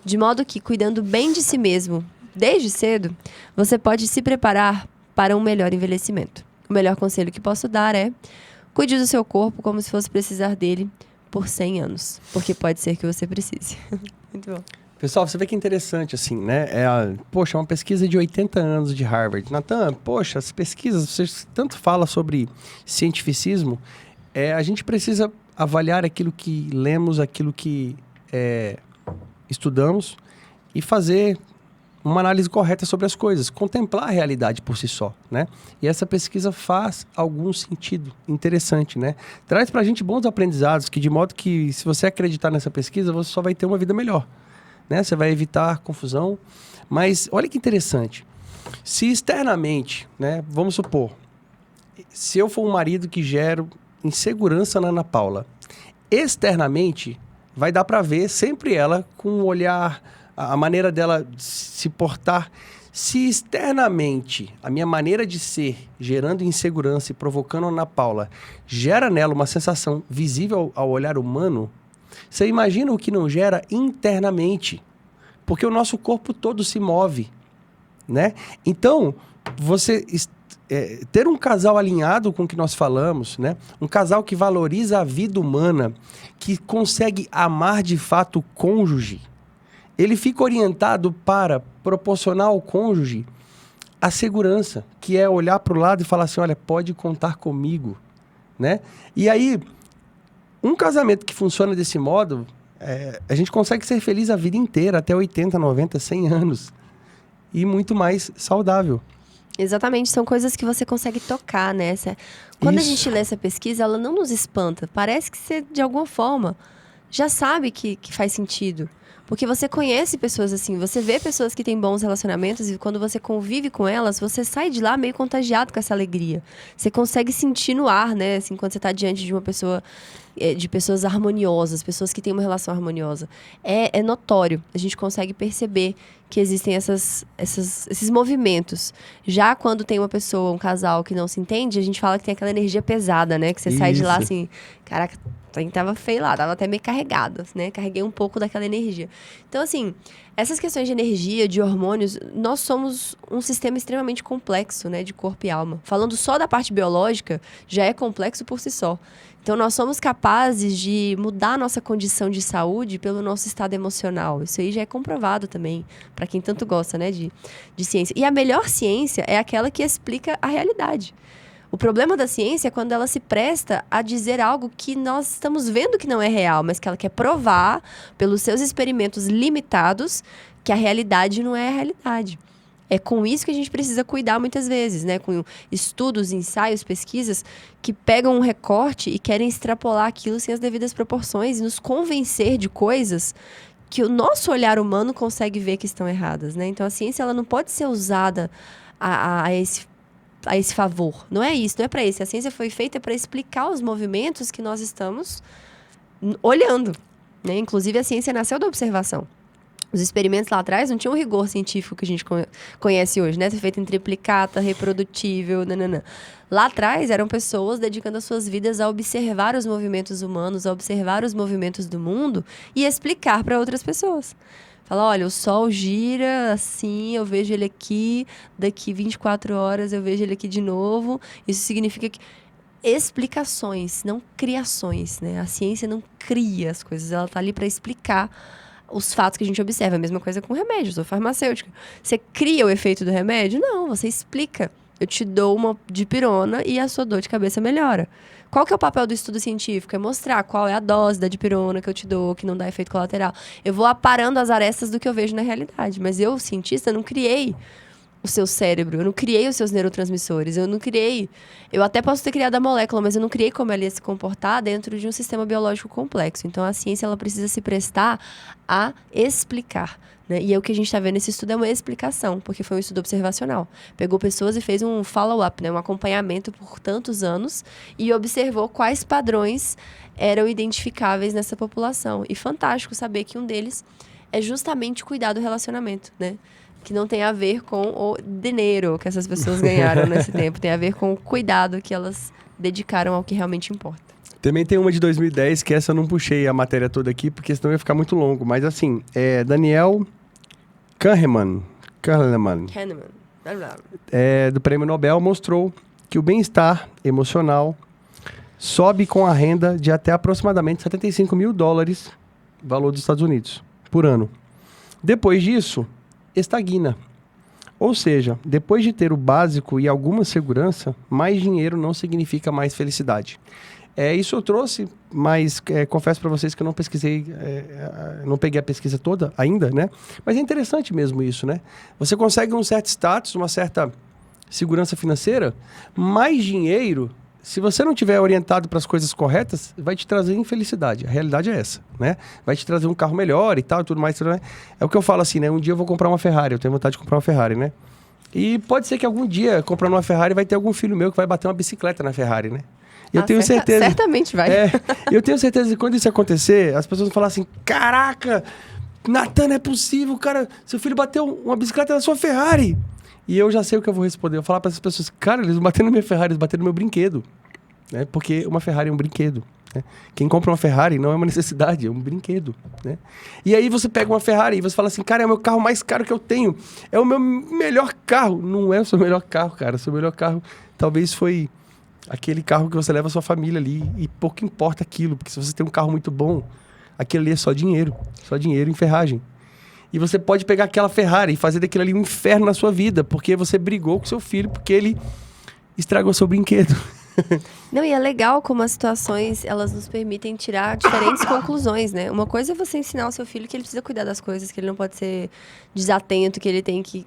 De modo que, cuidando bem de si mesmo desde cedo, você pode se preparar para um melhor envelhecimento. O melhor conselho que posso dar é: cuide do seu corpo como se fosse precisar dele por 100 anos, porque pode ser que você precise. Muito bom. Pessoal, você vê que interessante, assim, né? Poxa, uma pesquisa de 80 anos de Harvard. Natan, poxa, as pesquisas, você tanto fala sobre cientificismo, a gente precisa avaliar aquilo que lemos, aquilo que estudamos e fazer uma análise correta sobre as coisas, contemplar a realidade por si só, né? E essa pesquisa faz algum sentido interessante, né? Traz pra gente bons aprendizados, que de modo que, se você acreditar nessa pesquisa, você só vai ter uma vida melhor, né? Você vai evitar confusão. Mas olha que interessante. Se externamente, né? Vamos supor, se eu for um marido que gero insegurança na Ana Paula, externamente vai dar pra ver sempre ela com um olhar, a maneira dela se portar. Se externamente a minha maneira de ser, gerando insegurança e provocando a Ana Paula, gera nela uma sensação visível ao olhar humano, você imagina o que não gera internamente. Porque o nosso corpo todo se move, né? Então, você ter um casal alinhado com o que nós falamos, né? Um casal que valoriza a vida humana, que consegue amar de fato o cônjuge, ele fica orientado para proporcionar ao cônjuge a segurança, que é olhar para o lado e falar assim, olha, pode contar comigo, né? E aí, um casamento que funciona desse modo, a gente consegue ser feliz a vida inteira, até 80, 90, 100 anos. E muito mais saudável. Exatamente, são coisas que você consegue tocar, né? Quando a gente lê essa pesquisa, ela não nos espanta. Parece que você, de alguma forma, já sabe que faz sentido. Porque você conhece pessoas assim, você vê pessoas que têm bons relacionamentos e quando você convive com elas, você sai de lá meio contagiado com essa alegria. Você consegue sentir no ar, né? Assim, quando você está diante de uma pessoa, de pessoas harmoniosas, pessoas que têm uma relação harmoniosa. É notório, a gente consegue perceber que existem esses movimentos. Já quando tem uma pessoa, um casal que não se entende, a gente fala que tem aquela energia pesada, né? Que você sai de lá assim, caraca, tava feio lá, tava até meio carregada, né? Carreguei um pouco daquela energia. Então, assim, essas questões de energia, de hormônios, nós somos um sistema extremamente complexo, né? De corpo e alma. Falando só da parte biológica, já é complexo por si só. Então, nós somos capazes de mudar a nossa condição de saúde pelo nosso estado emocional. Isso aí já é comprovado também, para quem tanto gosta, né, de ciência. E a melhor ciência é aquela que explica a realidade. O problema da ciência é quando ela se presta a dizer algo que nós estamos vendo que não é real, mas que ela quer provar, pelos seus experimentos limitados, que a realidade não é a realidade. É com isso que a gente precisa cuidar muitas vezes, né? Com estudos, ensaios, pesquisas que pegam um recorte e querem extrapolar aquilo sem as devidas proporções e nos convencer de coisas que o nosso olhar humano consegue ver que estão erradas, né? Então, a ciência ela não pode ser usada a esse favor. Não é isso, não é para isso. A ciência foi feita para explicar os movimentos que nós estamos olhando, né? Inclusive, a ciência nasceu da observação. Os experimentos lá atrás não tinham o rigor científico que a gente conhece hoje, né? Ser feito em triplicata, reprodutível, nananã. Lá atrás eram pessoas dedicando as suas vidas a observar os movimentos humanos, a observar os movimentos do mundo e explicar para outras pessoas. Fala, olha, o Sol gira assim, eu vejo ele aqui, daqui 24 horas eu vejo ele aqui de novo. Isso significa que... Explicações, não criações, né? A ciência não cria as coisas, ela tá ali para explicar os fatos que a gente observa. A mesma coisa com remédios ou farmacêutica. Você cria o efeito do remédio? Não, você explica. Eu te dou uma dipirona e a sua dor de cabeça melhora. Qual que é o papel do estudo científico? É mostrar qual é a dose da dipirona que eu te dou, que não dá efeito colateral. Eu vou aparando as arestas do que eu vejo na realidade. Mas eu, cientista, não criei o seu cérebro, eu não criei os seus neurotransmissores, eu não criei... Eu até posso ter criado a molécula, mas eu não criei como ela ia se comportar dentro de um sistema biológico complexo. Então, a ciência ela precisa se prestar a explicar, né? E o que a gente está vendo nesse estudo é uma explicação, porque foi um estudo observacional. Pegou pessoas e fez um follow-up, né? Um acompanhamento por tantos anos e observou quais padrões eram identificáveis nessa população. E fantástico saber que um deles é justamente cuidar do relacionamento, né? Que não tem a ver com o dinheiro que essas pessoas ganharam nesse tempo. Tem a ver com o cuidado que elas dedicaram ao que realmente importa. Também tem uma de 2010, que essa eu não puxei a matéria toda aqui, porque senão ia ficar muito longo. Mas assim, Daniel Kahneman, do Prêmio Nobel, mostrou que o bem-estar emocional sobe com a renda de até aproximadamente $75 mil, valor dos Estados Unidos, por ano. Depois disso, estagna. Ou seja, depois de ter o básico e alguma segurança, mais dinheiro não significa mais felicidade. Isso eu trouxe, mas confesso para vocês que eu não pesquisei, não peguei a pesquisa toda ainda, né? Mas é interessante mesmo isso, né? Você consegue um certo status, uma certa segurança financeira, mais dinheiro, se você não tiver orientado para as coisas corretas, vai te trazer infelicidade. A realidade é essa, né? Vai te trazer um carro melhor e tal, e tudo mais. É o que eu falo assim, né? Um dia eu vou comprar uma Ferrari, eu tenho vontade de comprar uma Ferrari, né? E pode ser que algum dia, comprando uma Ferrari, vai ter algum filho meu que vai bater uma bicicleta na Ferrari, né? Eu tenho certeza... Certamente vai. Eu tenho certeza que quando isso acontecer, as pessoas vão falar assim, caraca, Nathan, não é possível, cara, seu filho bateu uma bicicleta na sua Ferrari. E eu já sei o que eu vou responder. Eu vou falar para essas pessoas, cara, eles não bateram na minha Ferrari, eles bateram no meu brinquedo. Né? Porque uma Ferrari é um brinquedo. Né? Quem compra uma Ferrari não é uma necessidade, é um brinquedo. Né? E aí você pega uma Ferrari e você fala assim, cara, é o meu carro mais caro que eu tenho. É o meu melhor carro. Não é o seu melhor carro, cara. O seu melhor carro talvez foi aquele carro que você leva a sua família ali. E pouco importa aquilo, porque se você tem um carro muito bom, aquilo ali é só dinheiro em ferragem. E você pode pegar aquela Ferrari e fazer daquilo ali um inferno na sua vida, porque você brigou com seu filho, porque ele estragou seu brinquedo. Não, e é legal como as situações, elas nos permitem tirar diferentes conclusões, né? Uma coisa é você ensinar ao seu filho que ele precisa cuidar das coisas, que ele não pode ser desatento, que ele tem que...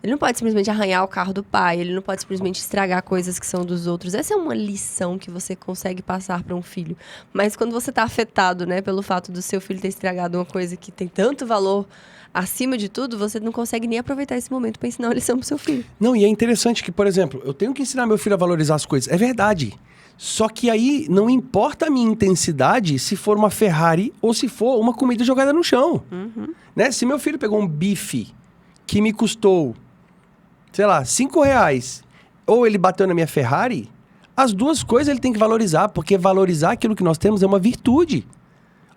Ele não pode simplesmente arranhar o carro do pai, ele não pode simplesmente estragar coisas que são dos outros. Essa é uma lição que você consegue passar para um filho. Mas quando você está afetado, né, pelo fato do seu filho ter estragado uma coisa que tem tanto valor acima de tudo, você não consegue nem aproveitar esse momento para ensinar uma lição pro seu filho. Não, e é interessante que, por exemplo, eu tenho que ensinar meu filho a valorizar as coisas. É verdade. Só que aí não importa a minha intensidade se for uma Ferrari ou se for uma comida jogada no chão. Uhum. Né? Se meu filho pegou um bife que me custou, sei lá, R$5, ou ele bateu na minha Ferrari, as duas coisas ele tem que valorizar, porque valorizar aquilo que nós temos é uma virtude.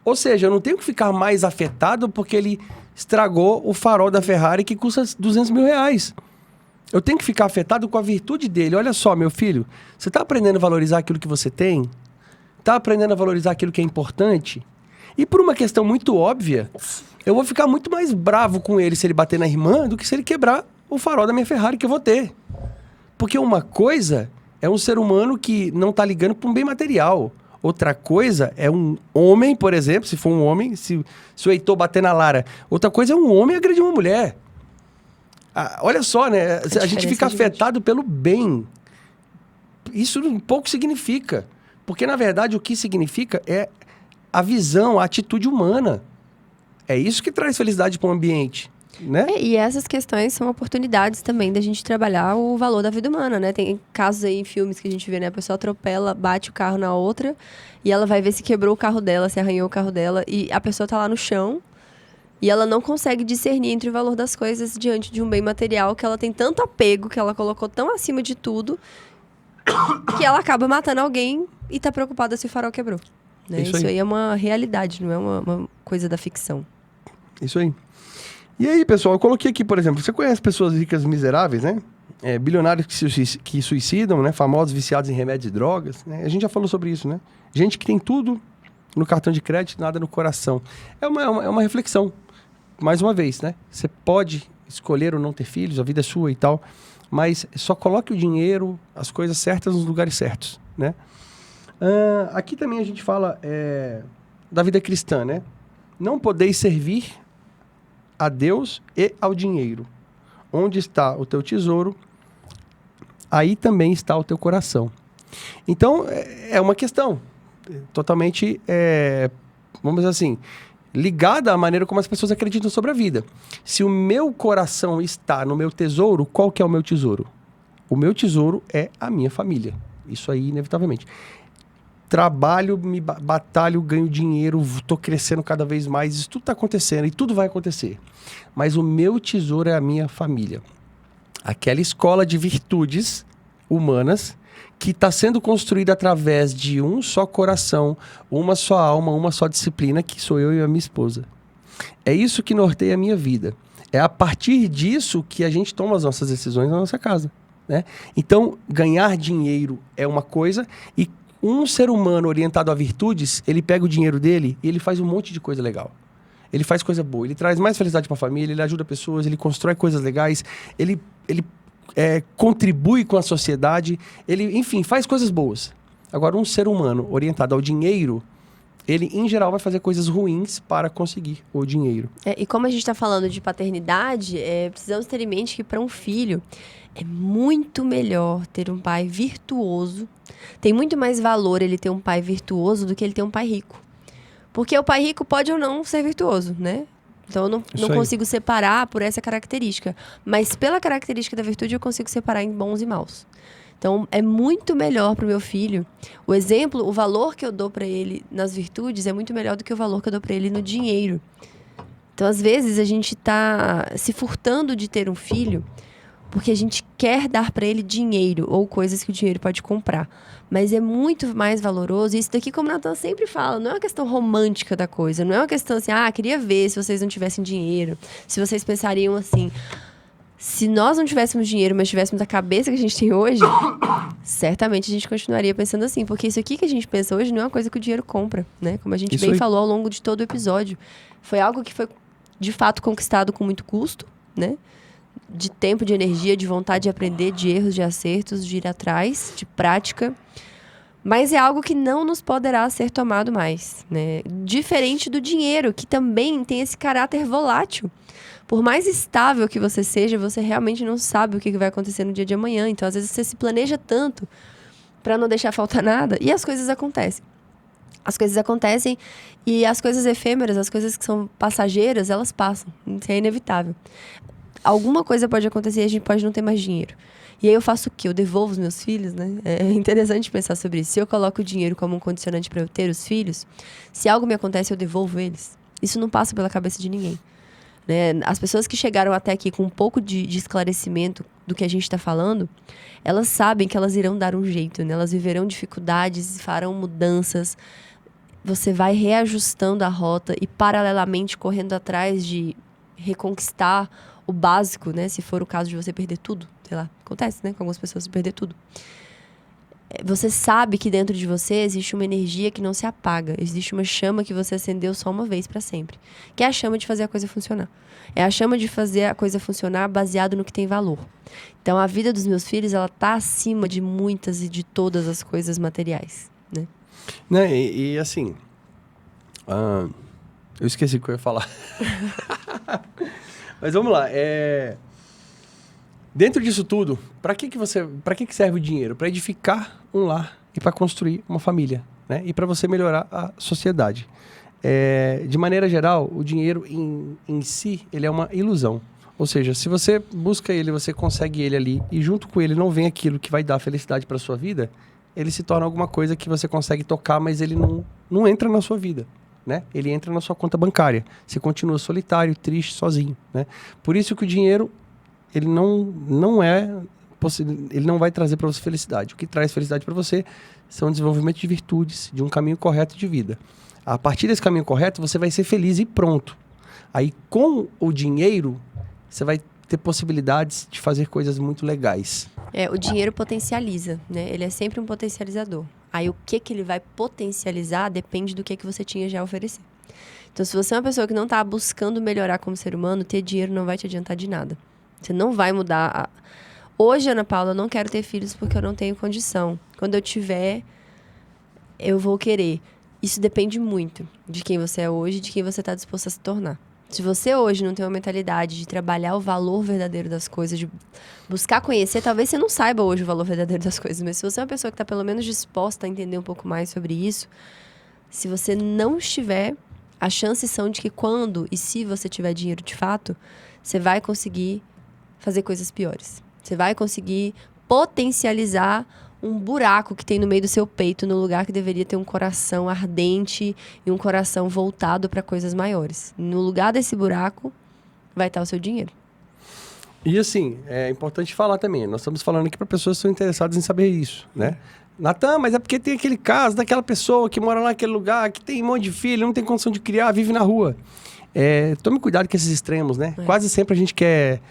Ou seja, eu não tenho que ficar mais afetado porque ele estragou o farol da Ferrari que custa R$200 mil. Eu tenho que ficar afetado com a virtude dele. Olha só, meu filho, você está aprendendo a valorizar aquilo que você tem? Está aprendendo a valorizar aquilo que é importante? E por uma questão muito óbvia, eu vou ficar muito mais bravo com ele se ele bater na irmã do que se ele quebrar o farol da minha Ferrari que eu vou ter. Porque uma coisa é um ser humano que não está ligando para um bem material. Outra coisa é um homem, por exemplo, se for um homem, se o Heitor bater na Lara. Outra coisa é um homem agredir uma mulher. Olha só, né? A gente fica afetado pelo bem. Isso pouco significa. Porque, na verdade, o que significa é a visão, a atitude humana. É isso que traz felicidade para o ambiente, né? E essas questões são oportunidades também da gente trabalhar o valor da vida humana, né? Tem casos aí em filmes que a gente vê, né? A pessoa atropela, bate o carro na outra e ela vai ver se quebrou o carro dela, se arranhou o carro dela e a pessoa tá lá no chão e ela não consegue discernir entre o valor das coisas diante de um bem material que ela tem tanto apego, que ela colocou tão acima de tudo, que ela acaba matando alguém e tá preocupada se o farol quebrou. Né? Isso aí é uma realidade, não é uma coisa da ficção. Isso aí. E aí, pessoal, eu coloquei aqui, por exemplo, você conhece pessoas ricas miseráveis, né? Bilionários que suicidam, né? Famosos viciados em remédios e drogas. Né? A gente já falou sobre isso, né? Gente que tem tudo no cartão de crédito, nada no coração. É uma reflexão. Mais uma vez, né? Você pode escolher ou não ter filhos, a vida é sua e tal, mas só coloque o dinheiro, as coisas certas nos lugares certos, né? Aqui também a gente fala da vida cristã, né? Não podeis servir a Deus e ao dinheiro. Onde está o teu tesouro, aí também está o teu coração. Então, é uma questão totalmente, vamos dizer assim, ligada à maneira como as pessoas acreditam sobre a vida. Se o meu coração está no meu tesouro, qual que é o meu tesouro? O meu tesouro é a minha família. Isso aí, inevitavelmente. Trabalho, me batalho, ganho dinheiro, estou crescendo cada vez mais, isso tudo está acontecendo e tudo vai acontecer. Mas o meu tesouro é a minha família. Aquela escola de virtudes humanas que está sendo construída através de um só coração, uma só alma, uma só disciplina, que sou eu e a minha esposa. É isso que norteia a minha vida. É a partir disso que a gente toma as nossas decisões na nossa casa, né? Então, ganhar dinheiro é uma coisa e um ser humano orientado a virtudes, ele pega o dinheiro dele e ele faz um monte de coisa legal. Ele faz coisa boa, ele traz mais felicidade para a família, ele ajuda pessoas, ele constrói coisas legais, ele contribui com a sociedade, ele, enfim, faz coisas boas. Agora, um ser humano orientado ao dinheiro, ele, em geral, vai fazer coisas ruins para conseguir o dinheiro. E como a gente está falando de paternidade, precisamos ter em mente que para um filho é muito melhor ter um pai virtuoso. Tem muito mais valor ele ter um pai virtuoso do que ele ter um pai rico. Porque o pai rico pode ou não ser virtuoso, né? Então, eu não consigo separar por essa característica. Mas pela característica da virtude, eu consigo separar em bons e maus. Então, é muito melhor para o meu filho. O exemplo, o valor que eu dou para ele nas virtudes é muito melhor do que o valor que eu dou para ele no dinheiro. Então, às vezes, a gente está se furtando de ter um filho porque a gente quer dar para ele dinheiro ou coisas que o dinheiro pode comprar. Mas é muito mais valoroso. E isso daqui, como o Natan sempre fala, não é uma questão romântica da coisa. Não é uma questão assim, queria ver se vocês não tivessem dinheiro. Se vocês pensariam assim, se nós não tivéssemos dinheiro, mas tivéssemos a cabeça que a gente tem hoje, certamente a gente continuaria pensando assim. Porque isso aqui que a gente pensa hoje não é uma coisa que o dinheiro compra, né? Como a gente bem falou ao longo de todo o episódio. Foi algo que foi, de fato, conquistado com muito custo, né? De tempo, de energia, de vontade de aprender, de erros, de acertos, de ir atrás, de prática. Mas é algo que não nos poderá ser tomado mais, né? Diferente do dinheiro, que também tem esse caráter volátil. Por mais estável que você seja, você realmente não sabe o que vai acontecer no dia de amanhã. Então, às vezes, você se planeja tanto para não deixar faltar nada e as coisas acontecem. As coisas acontecem e as coisas efêmeras, as coisas que são passageiras, elas passam. Isso é inevitável. Alguma coisa pode acontecer e a gente pode não ter mais dinheiro. E aí eu faço o quê? Eu devolvo os meus filhos, né? É interessante pensar sobre isso. Se eu coloco o dinheiro como um condicionante para eu ter os filhos, se algo me acontece, eu devolvo eles. Isso não passa pela cabeça de ninguém. Né? As pessoas que chegaram até aqui com um pouco de esclarecimento do que a gente está falando, elas sabem que elas irão dar um jeito, né? Elas viverão dificuldades, farão mudanças. Você vai reajustando a rota e, paralelamente, correndo atrás de reconquistar o básico, né? Se for o caso de você perder tudo, sei lá, acontece, né? Com algumas pessoas, perder tudo. Você sabe que dentro de você existe uma energia que não se apaga. Existe uma chama que você acendeu só uma vez para sempre. Que é a chama de fazer a coisa funcionar. É a chama de fazer a coisa funcionar baseado no que tem valor. Então, a vida dos meus filhos, ela tá acima de muitas e de todas as coisas materiais, né? Né? E assim... eu esqueci o que eu ia falar. Mas vamos lá. Dentro disso tudo, para que serve o dinheiro? Para edificar um lar e para construir uma família, né? E para você melhorar a sociedade. de maneira geral, o dinheiro em si, ele é uma ilusão. Ou seja, se você busca ele, você consegue ele ali e junto com ele não vem aquilo que vai dar felicidade para sua vida, ele se torna alguma coisa que você consegue tocar, mas ele não entra na sua vida, né? Ele entra na sua conta bancária. Você continua solitário, triste, sozinho, né? Por isso que o dinheiro, ele não vai trazer para você felicidade. O que traz felicidade para você são o desenvolvimento de virtudes, de um caminho correto de vida. A partir desse caminho correto, você vai ser feliz e pronto. Aí, com o dinheiro, você vai ter possibilidades de fazer coisas muito legais. O dinheiro potencializa, né? Ele é sempre um potencializador. Aí, o que ele vai potencializar depende do que você tinha já a oferecer. Então, se você é uma pessoa que não está buscando melhorar como ser humano, ter dinheiro não vai te adiantar de nada. Você não vai mudar. Hoje, Ana Paula, eu não quero ter filhos porque eu não tenho condição. Quando eu tiver, eu vou querer. Isso depende muito de quem você é hoje e de quem você está disposto a se tornar. Se você hoje não tem uma mentalidade de trabalhar o valor verdadeiro das coisas, de buscar conhecer, talvez você não saiba hoje o valor verdadeiro das coisas, mas se você é uma pessoa que está pelo menos disposta a entender um pouco mais sobre isso, se você não estiver, as chances são de que quando e se você tiver dinheiro de fato, você vai conseguir fazer coisas piores. Você vai conseguir potencializar um buraco que tem no meio do seu peito, no lugar que deveria ter um coração ardente e um coração voltado para coisas maiores. No lugar desse buraco vai estar o seu dinheiro. E assim, é importante falar também, nós estamos falando aqui para pessoas que estão interessadas em saber isso, né? Natan, mas é porque tem aquele caso daquela pessoa que mora lá naquele lugar, que tem um monte de filho, não tem condição de criar, vive na rua. Tome cuidado com esses extremos, né? Quase sempre a gente quer...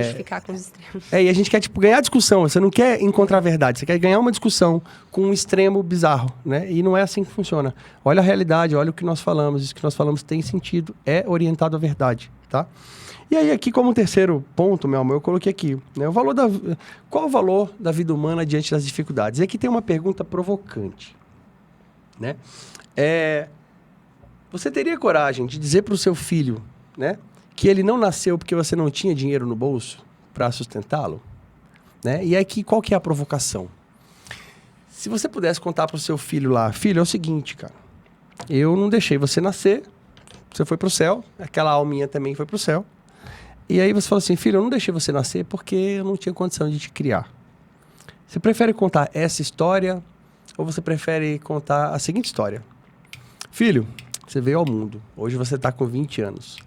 justificar com os extremos. E a gente quer, ganhar discussão. Você não quer encontrar a verdade. Você quer ganhar uma discussão com um extremo bizarro, né? E não é assim que funciona. Olha a realidade, olha o que nós falamos. Isso que nós falamos tem sentido, é orientado à verdade, tá? E aí, aqui, como terceiro ponto, meu amor, eu coloquei aqui, né? Qual o valor da vida humana diante das dificuldades? E aqui tem uma pergunta provocante, né? Você teria coragem de dizer para o seu filho, né, que ele não nasceu porque você não tinha dinheiro no bolso para sustentá-lo? Né? E aqui, qual que é a provocação? Se você pudesse contar para o seu filho lá, filho, é o seguinte, cara, eu não deixei você nascer, você foi para o céu, aquela alminha também foi para o céu, e aí você fala assim, filho, eu não deixei você nascer porque eu não tinha condição de te criar. Você prefere contar essa história ou você prefere contar a seguinte história? Filho, você veio ao mundo, hoje você está com 20 anos.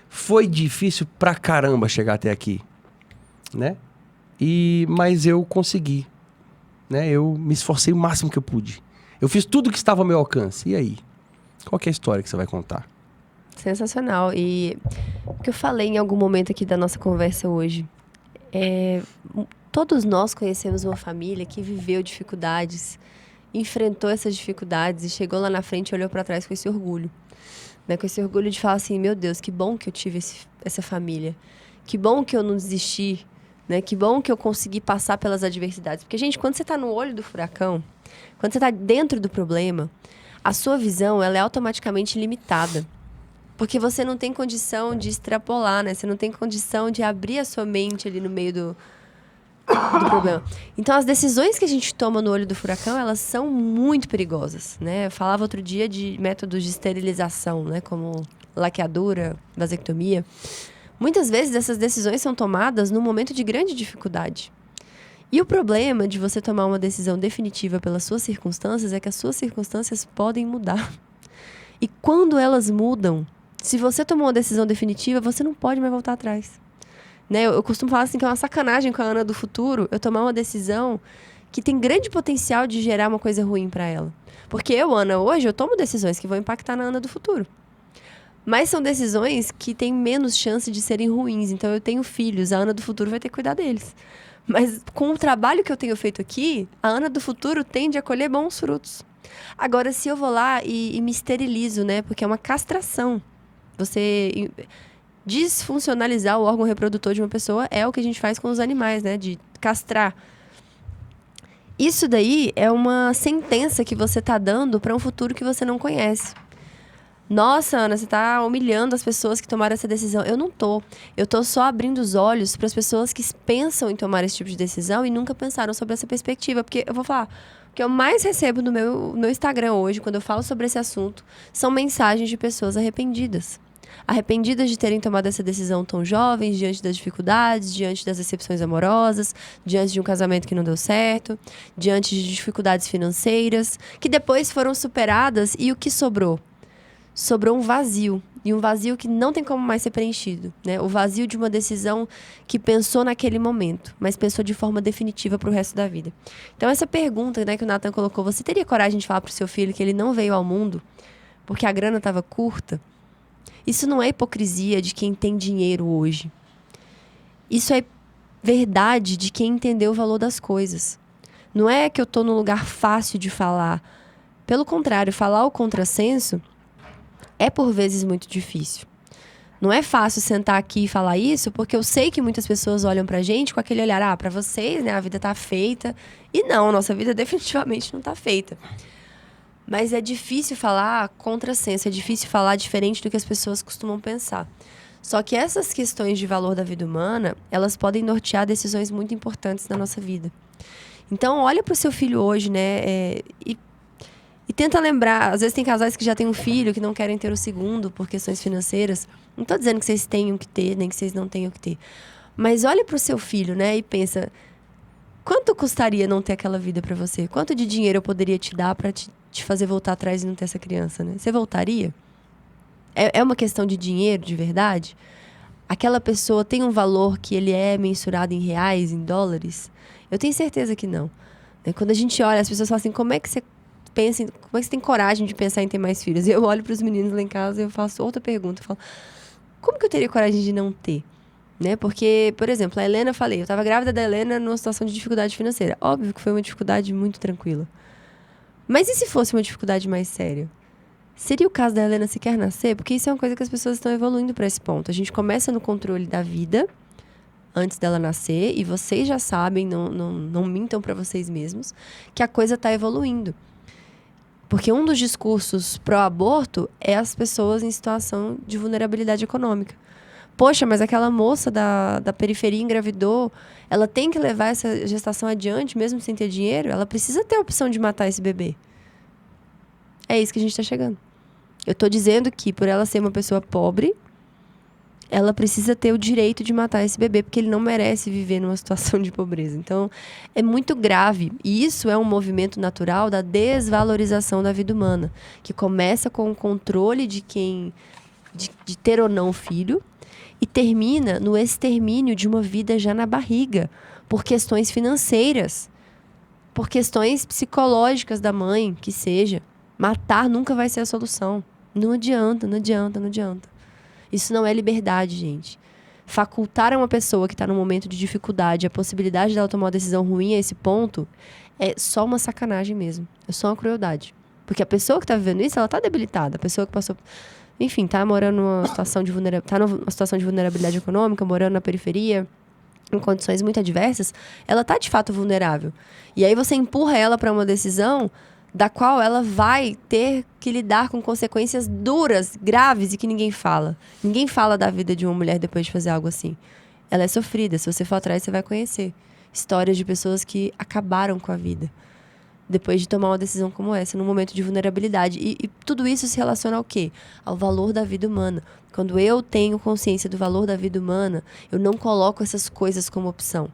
Foi difícil pra caramba chegar até aqui, né? Mas eu consegui, né? Eu me esforcei o máximo que eu pude. Eu fiz tudo que estava ao meu alcance. E aí? Qual que é a história que você vai contar? Sensacional. E o que eu falei em algum momento aqui da nossa conversa hoje, todos nós conhecemos uma família que viveu dificuldades, enfrentou essas dificuldades e chegou lá na frente e olhou para trás com esse orgulho. Né, com esse orgulho de falar assim, meu Deus, que bom que eu tive essa família. Que bom que eu não desisti. Né, que bom que eu consegui passar pelas adversidades. Porque, gente, quando você está no olho do furacão, quando você está dentro do problema, a sua visão ela é automaticamente limitada. Porque você não tem condição de extrapolar, né? Você não tem condição de abrir a sua mente ali no meio do problema. Então, as decisões que a gente toma no olho do furacão, elas são muito perigosas, né? Eu falava outro dia de métodos de esterilização, né? Como laqueadura, vasectomia. Muitas vezes, essas decisões são tomadas num momento de grande dificuldade. E o problema de você tomar uma decisão definitiva pelas suas circunstâncias é que as suas circunstâncias podem mudar. E quando elas mudam, se você tomou uma decisão definitiva, você não pode mais voltar atrás. Né? Eu costumo falar assim que é uma sacanagem com a Ana do futuro eu tomar uma decisão que tem grande potencial de gerar uma coisa ruim para ela. Porque eu, Ana, hoje, eu tomo decisões que vão impactar na Ana do futuro. Mas são decisões que têm menos chance de serem ruins. Então, eu tenho filhos, a Ana do futuro vai ter que cuidar deles. Mas com o trabalho que eu tenho feito aqui, a Ana do futuro tende a colher bons frutos. Agora, se eu vou lá e me esterilizo, né? Porque é uma castração. Você... Desfuncionalizar o órgão reprodutor de uma pessoa é o que a gente faz com os animais, né? De castrar. Isso daí é uma sentença que você está dando para um futuro que você não conhece. Nossa, Ana, você tá humilhando as pessoas que tomaram essa decisão. Eu não tô. Eu tô só abrindo os olhos para as pessoas que pensam em tomar esse tipo de decisão e nunca pensaram sobre essa perspectiva. Porque eu vou falar, o que eu mais recebo no meu Instagram hoje, quando eu falo sobre esse assunto, são mensagens de pessoas arrependidas. Arrependidas de terem tomado essa decisão tão jovens, diante das dificuldades, diante das decepções amorosas, diante de um casamento que não deu certo, diante de dificuldades financeiras, que depois foram superadas e o que sobrou? Sobrou um vazio. E um vazio que não tem como mais ser preenchido, né? O vazio de uma decisão que pensou naquele momento, mas pensou de forma definitiva para o resto da vida. Então, essa pergunta, né, que o Nathan colocou, você teria coragem de falar para o seu filho que ele não veio ao mundo porque a grana estava curta? Isso não é hipocrisia de quem tem dinheiro hoje. Isso é verdade de quem entendeu o valor das coisas. Não é que eu estou num lugar fácil de falar. Pelo contrário, falar o contrassenso é por vezes muito difícil. Não é fácil sentar aqui e falar isso, porque eu sei que muitas pessoas olham pra gente com aquele olhar, pra vocês, né, a vida tá feita. E não, nossa vida definitivamente não tá feita. Mas é difícil falar contrassenso, é difícil falar diferente do que as pessoas costumam pensar. Só que essas questões de valor da vida humana, elas podem nortear decisões muito importantes na nossa vida. Então, olha pro seu filho hoje, né, e tenta lembrar, às vezes tem casais que já têm um filho, que não querem ter o segundo por questões financeiras. Não estou dizendo que vocês tenham que ter, nem que vocês não tenham que ter. Mas olha para o seu filho, né? E pensa, quanto custaria não ter aquela vida para você? Quanto de dinheiro eu poderia te dar para te fazer voltar atrás e não ter essa criança, né? Você voltaria? É uma questão de dinheiro, de verdade? Aquela pessoa tem um valor que ele é mensurado em reais, em dólares? Eu tenho certeza que não. Quando a gente olha, as pessoas falam assim, como é que você tem coragem de pensar em ter mais filhos? E eu olho para os meninos lá em casa e eu faço outra pergunta. Eu falo, como que eu teria coragem de não ter? Né? Porque, por exemplo, a Helena, eu estava grávida da Helena numa situação de dificuldade financeira. Óbvio que foi uma dificuldade muito tranquila. Mas e se fosse uma dificuldade mais séria? Seria o caso da Helena sequer nascer? Porque isso é uma coisa que as pessoas estão evoluindo para esse ponto. A gente começa no controle da vida antes dela nascer, e vocês já sabem, não mintam para vocês mesmos, que a coisa está evoluindo. Porque um dos discursos pró-aborto é as pessoas em situação de vulnerabilidade econômica. Poxa, mas aquela moça da periferia engravidou, ela tem que levar essa gestação adiante, mesmo sem ter dinheiro? Ela precisa ter a opção de matar esse bebê. É isso que a gente está chegando. Eu estou dizendo que, por ela ser uma pessoa pobre, ela precisa ter o direito de matar esse bebê, porque ele não merece viver numa situação de pobreza. Então, é muito grave. E isso é um movimento natural da desvalorização da vida humana, que começa com o controle de ter ou não filho, e termina no extermínio de uma vida já na barriga, por questões financeiras, por questões psicológicas da mãe, que seja. Matar nunca vai ser a solução. Não adianta, não adianta, não adianta. Isso não é liberdade, gente. Facultar a uma pessoa que está num momento de dificuldade a possibilidade dela tomar uma decisão ruim a esse ponto é só uma sacanagem mesmo. É só uma crueldade. Porque a pessoa que está vivendo isso, ela está debilitada. A pessoa que passou... Enfim, está morando numa situação de vulnerabilidade econômica, morando na periferia, em condições muito adversas, ela está de fato vulnerável. E aí você empurra ela para uma decisão da qual ela vai ter que lidar com consequências duras, graves e que ninguém fala. Ninguém fala da vida de uma mulher depois de fazer algo assim. Ela é sofrida. Se você for atrás, você vai conhecer histórias de pessoas que acabaram com a vida depois de tomar uma decisão como essa, num momento de vulnerabilidade. E tudo isso se relaciona ao quê? Ao valor da vida humana. Quando eu tenho consciência do valor da vida humana, eu não coloco essas coisas como opção.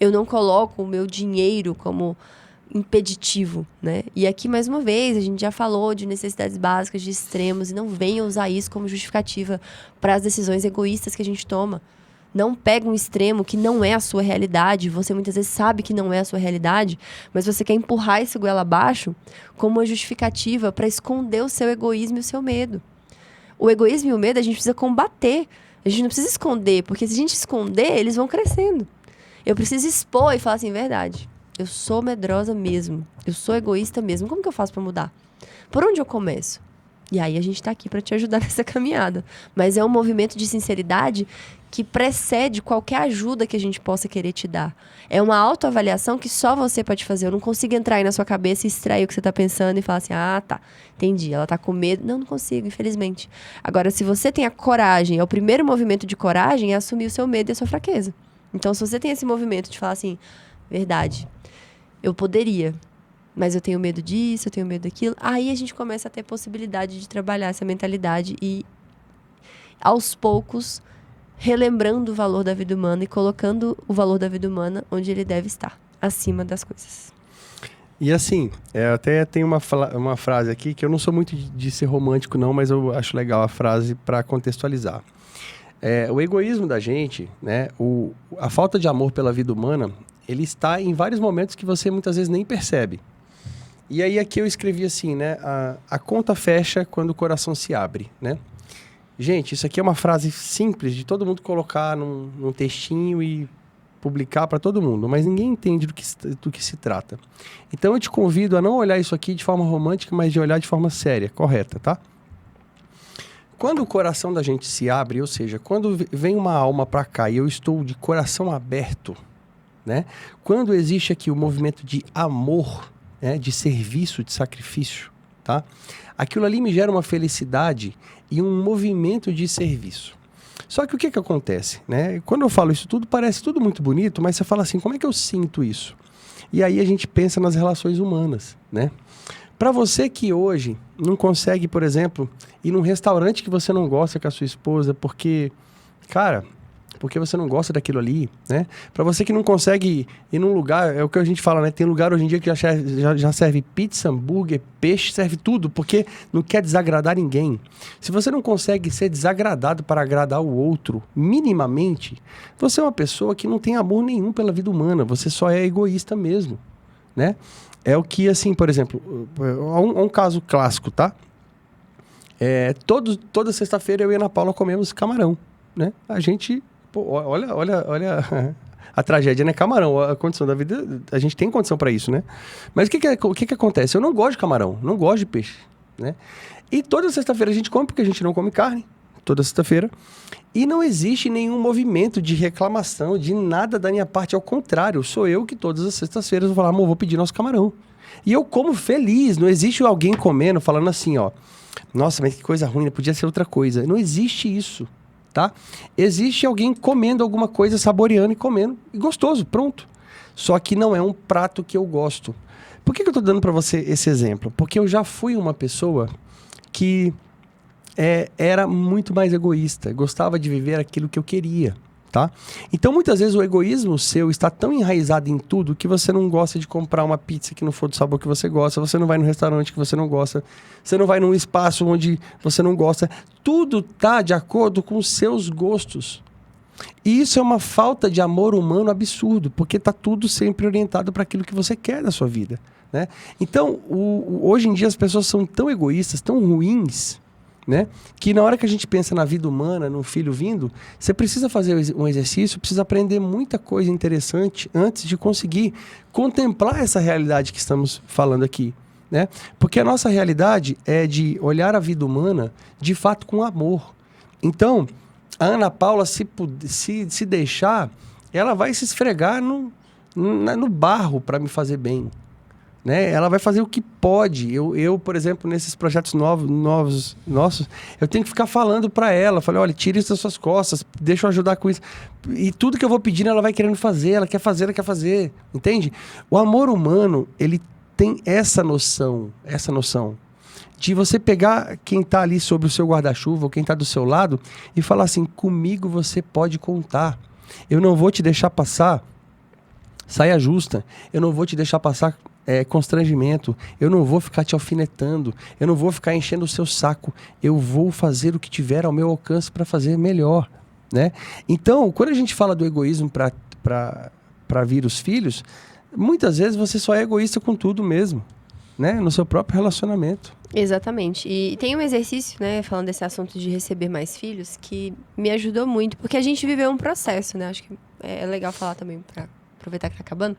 Eu não coloco o meu dinheiro como impeditivo, né? E aqui, mais uma vez, a gente já falou de necessidades básicas, de extremos, e não venha usar isso como justificativa para as decisões egoístas que a gente toma. Não pega um extremo que não é a sua realidade, você muitas vezes sabe que não é a sua realidade, mas você quer empurrar esse goela abaixo como uma justificativa para esconder o seu egoísmo e o seu medo. O egoísmo e o medo a gente precisa combater, a gente não precisa esconder, porque se a gente esconder, eles vão crescendo. Eu preciso expor e falar assim, verdade. Eu sou medrosa mesmo. Eu sou egoísta mesmo. Como que eu faço para mudar? Por onde eu começo? E aí a gente está aqui para te ajudar nessa caminhada. Mas é um movimento de sinceridade que precede qualquer ajuda que a gente possa querer te dar. É uma autoavaliação que só você pode fazer. Eu não consigo entrar aí na sua cabeça e extrair o que você está pensando e falar assim, tá, entendi, ela está com medo. Não consigo, infelizmente. Agora, se você tem a coragem, é o primeiro movimento de coragem é assumir o seu medo e a sua fraqueza. Então, se você tem esse movimento de falar assim, verdade, eu poderia, mas eu tenho medo disso, eu tenho medo daquilo. Aí a gente começa a ter possibilidade de trabalhar essa mentalidade e, aos poucos, relembrando o valor da vida humana e colocando o valor da vida humana onde ele deve estar, acima das coisas. E assim, até tem uma frase aqui que eu não sou muito de ser romântico não, mas eu acho legal a frase para contextualizar. O egoísmo da gente, né, a falta de amor pela vida humana, ele está em vários momentos que você muitas vezes nem percebe. E aí aqui eu escrevi assim, né? A conta fecha quando o coração se abre, né? Gente, isso aqui é uma frase simples de todo mundo colocar num textinho e publicar para todo mundo, mas ninguém entende do que se trata. Então eu te convido a não olhar isso aqui de forma romântica, mas de olhar de forma séria, correta, tá? Quando o coração da gente se abre, ou seja, quando vem uma alma para cá e eu estou de coração aberto, né? Quando existe aqui o movimento de amor, né? De serviço, de sacrifício, tá? Aquilo ali me gera uma felicidade e um movimento de serviço. Só que o que acontece, né? Quando eu falo isso tudo, parece tudo muito bonito, mas você fala assim, como é que eu sinto isso? E aí a gente pensa nas relações humanas, né? Para você que hoje não consegue, por exemplo, ir num restaurante que você não gosta com a sua esposa porque, cara, porque você não gosta daquilo ali, né? Para você que não consegue ir num lugar, é o que a gente fala, né? Tem lugar hoje em dia que já serve pizza, hambúrguer, peixe, serve tudo, porque não quer desagradar ninguém. Se você não consegue ser desagradado para agradar o outro, minimamente, você é uma pessoa que não tem amor nenhum pela vida humana, você só é egoísta mesmo, né? É o que, assim, por exemplo, um caso clássico, tá? Toda sexta-feira eu e a Ana Paula comemos camarão, né? A gente, olha a tragédia, né? Camarão, a condição da vida, a gente tem condição para isso, né? Mas o que acontece? Eu não gosto de camarão, não gosto de peixe, né? E toda sexta-feira a gente come, porque a gente não come carne, toda sexta-feira. E não existe nenhum movimento de reclamação, de nada da minha parte. Ao contrário, sou eu que todas as sextas-feiras vou falar, amor, vou pedir nosso camarão. E eu como feliz. Não existe alguém comendo, falando assim, ó. Nossa, mas que coisa ruim, podia ser outra coisa. Não existe isso, tá? Existe alguém comendo alguma coisa, saboreando e comendo. E gostoso, pronto. Só que não é um prato que eu gosto. Por que eu tô dando pra você esse exemplo? Porque eu já fui uma pessoa que... era muito mais egoísta, gostava de viver aquilo que eu queria, tá? Então, muitas vezes, o egoísmo seu está tão enraizado em tudo que você não gosta de comprar uma pizza que não for do sabor que você gosta, você não vai num restaurante que você não gosta, você não vai num espaço onde você não gosta. Tudo tá de acordo com os seus gostos. E isso é uma falta de amor humano absurdo, porque tá tudo sempre orientado para aquilo que você quer da sua vida, né? Então, hoje em dia, as pessoas são tão egoístas, tão ruins, né? Que na hora que a gente pensa na vida humana, no filho vindo, você precisa fazer um exercício, precisa aprender muita coisa interessante antes de conseguir contemplar essa realidade que estamos falando aqui, né? Porque a nossa realidade é de olhar a vida humana de fato com amor. Então, a Ana Paula, se deixar, ela vai se esfregar no barro para me fazer bem, né? Ela vai fazer o que pode. Eu, por exemplo, nesses projetos novos nossos, eu tenho que ficar falando para ela, falei, olha, tira isso das suas costas, deixa eu ajudar com isso. E tudo que eu vou pedindo, ela vai querendo fazer, ela quer fazer, entende? O amor humano, ele tem essa noção de você pegar quem tá ali sobre o seu guarda-chuva, ou quem tá do seu lado, e falar assim, comigo você pode contar. Eu não vou te deixar passar saia justa, eu não vou te deixar passar constrangimento, eu não vou ficar te alfinetando, eu não vou ficar enchendo o seu saco, eu vou fazer o que tiver ao meu alcance para fazer melhor, né? Então, quando a gente fala do egoísmo para vir os filhos, muitas vezes você só é egoísta com tudo mesmo, né? No seu próprio relacionamento. Exatamente. E tem um exercício, né, falando desse assunto de receber mais filhos, que me ajudou muito, porque a gente viveu um processo, né? Acho que é legal falar também para aproveitar que tá acabando.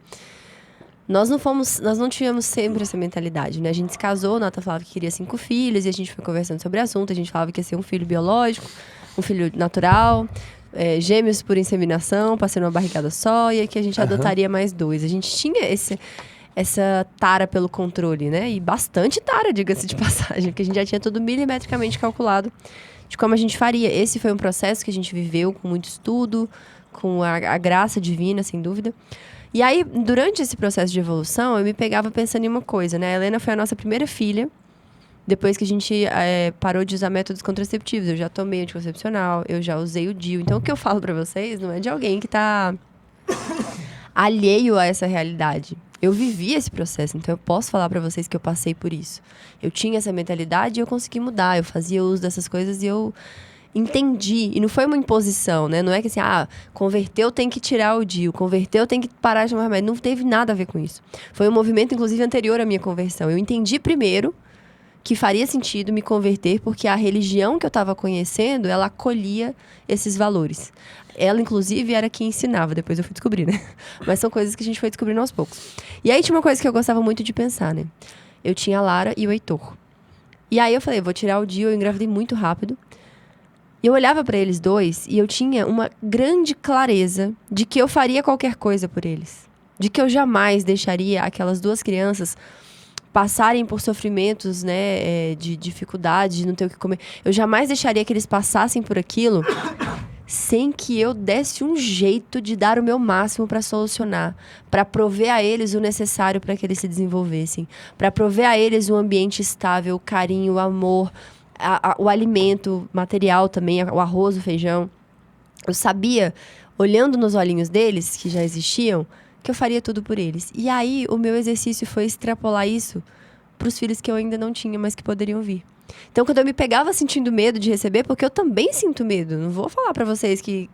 Nós não tínhamos sempre essa mentalidade, né? A gente se casou, o Nata falava que queria 5 filhos, e a gente foi conversando sobre o assunto, a gente falava que ia ser um filho biológico, um filho natural, gêmeos por inseminação, pra ser numa barrigada só, e que a gente adotaria mais 2. A gente tinha essa tara pelo controle, né? E bastante tara, diga-se de passagem, porque a gente já tinha tudo milimetricamente calculado de como a gente faria. Esse foi um processo que a gente viveu com muito estudo, com a graça divina, sem dúvida. E aí, durante esse processo de evolução, eu me pegava pensando em uma coisa, né? A Helena foi a nossa primeira filha, depois que a gente parou de usar métodos contraceptivos. Eu já tomei anticoncepcional, eu já usei o DIU. Então, o que eu falo pra vocês não é de alguém que tá alheio a essa realidade. Eu vivi esse processo, então eu posso falar pra vocês que eu passei por isso. Eu tinha essa mentalidade e eu consegui mudar. Eu fazia uso dessas coisas e eu entendi. E não foi uma imposição, né? Não é que assim, converteu, tem que tirar o DIU. Converteu, tem que parar de tomar remédio. Não teve nada a ver com isso. Foi um movimento, inclusive, anterior à minha conversão. Eu entendi primeiro que faria sentido me converter, porque a religião que eu estava conhecendo, ela acolhia esses valores. Ela, inclusive, era quem ensinava. Depois eu fui descobrir, né? Mas são coisas que a gente foi descobrindo aos poucos. E aí tinha uma coisa que eu gostava muito de pensar, né? Eu tinha a Lara e o Heitor. E aí eu falei, vou tirar o DIU. Eu engravidei muito rápido. E eu olhava pra eles dois e eu tinha uma grande clareza de que eu faria qualquer coisa por eles. De que eu jamais deixaria aquelas 2 crianças passarem por sofrimentos, né, de dificuldade, de não ter o que comer. Eu jamais deixaria que eles passassem por aquilo sem que eu desse um jeito de dar o meu máximo para solucionar, para prover a eles o necessário para que eles se desenvolvessem, para prover a eles um ambiente estável, carinho, amor, o alimento material também, o arroz, o feijão. Eu sabia, olhando nos olhinhos deles, que já existiam, que eu faria tudo por eles. E aí, o meu exercício foi extrapolar isso para os filhos que eu ainda não tinha, mas que poderiam vir. Então, quando eu me pegava sentindo medo de receber, porque eu também sinto medo, não vou falar para vocês que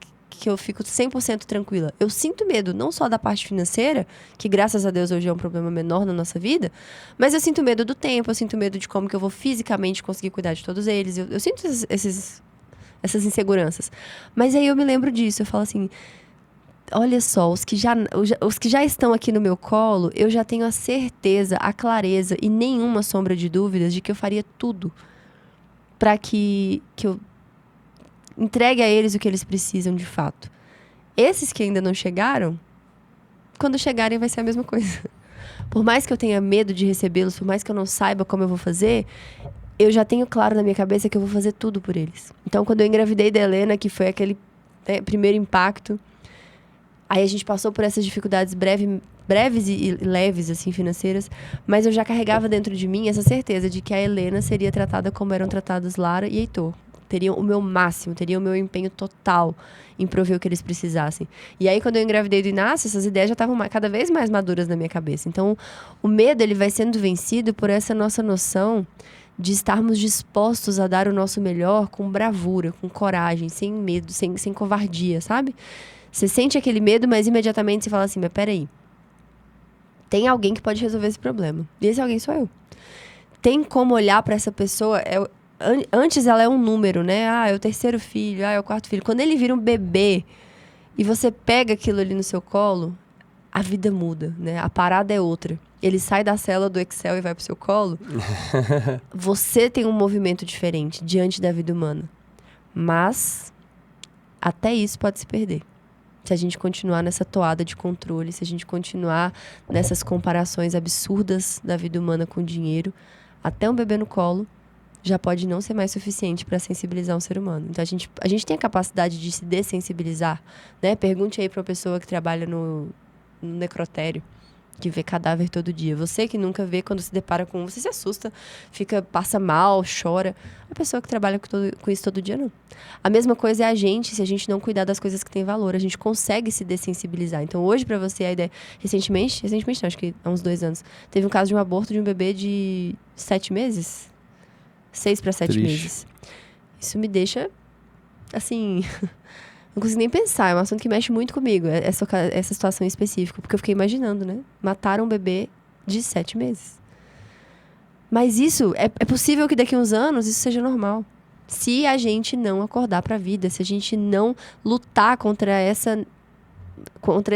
eu fico 100% tranquila. Eu sinto medo, não só da parte financeira, que graças a Deus hoje é um problema menor na nossa vida, mas eu sinto medo do tempo, eu sinto medo de como que eu vou fisicamente conseguir cuidar de todos eles. Eu sinto essas inseguranças. Mas aí eu me lembro disso, eu falo assim, olha só, os que já estão aqui no meu colo, eu já tenho a certeza, a clareza e nenhuma sombra de dúvidas de que eu faria tudo para que eu entregue a eles o que eles precisam de fato. Esses que ainda não chegaram, quando chegarem vai ser a mesma coisa. Por mais que eu tenha medo de recebê-los, por mais que eu não saiba como eu vou fazer, eu já tenho claro na minha cabeça que eu vou fazer tudo por eles. Então, quando eu engravidei da Helena, que foi aquele primeiro impacto, aí a gente passou por essas dificuldades breves e leves, assim, financeiras, mas eu já carregava dentro de mim essa certeza de que a Helena seria tratada como eram tratados Lara e Heitor. Teriam o meu máximo, teriam o meu empenho total em prover o que eles precisassem. E aí, quando eu engravidei do Inácio, essas ideias já estavam cada vez mais maduras na minha cabeça. Então, o medo, ele vai sendo vencido por essa nossa noção de estarmos dispostos a dar o nosso melhor com bravura, com coragem, sem medo, sem covardia, sabe? Você sente aquele medo, mas imediatamente você fala assim, mas peraí, tem alguém que pode resolver esse problema. E esse alguém sou eu. Tem como olhar para essa pessoa... Antes ela é um número, né? É o 3º filho, é o 4º filho. Quando ele vira um bebê e você pega aquilo ali no seu colo, a vida muda, né? A parada é outra. Ele sai da cela do Excel e vai pro seu colo. Você tem um movimento diferente diante da vida humana. Mas até isso pode se perder. Se a gente continuar nessa toada de controle, se a gente continuar nessas comparações absurdas da vida humana com o dinheiro, até um bebê no colo já pode não ser mais suficiente para sensibilizar um ser humano. Então, a gente tem a capacidade de se dessensibilizar, né? Pergunte aí para uma pessoa que trabalha no necrotério, que vê cadáver todo dia. Você que nunca vê, quando se depara com um, você se assusta, passa mal, chora. A pessoa que trabalha com isso todo dia, não. A mesma coisa é a gente, se a gente não cuidar das coisas que têm valor, a gente consegue se dessensibilizar. Então, hoje, para você, a ideia... Recentemente não, acho que há uns 2 anos, teve um caso de um aborto de um bebê de 7 meses. 6 para 7 meses. Isso me deixa, assim... Não consigo nem pensar. É um assunto que mexe muito comigo, essa situação em específico. Porque eu fiquei imaginando, né? Mataram um bebê de 7 meses. Mas isso, é possível que daqui a uns anos isso seja normal. Se a gente não acordar para a vida, se a gente não lutar contra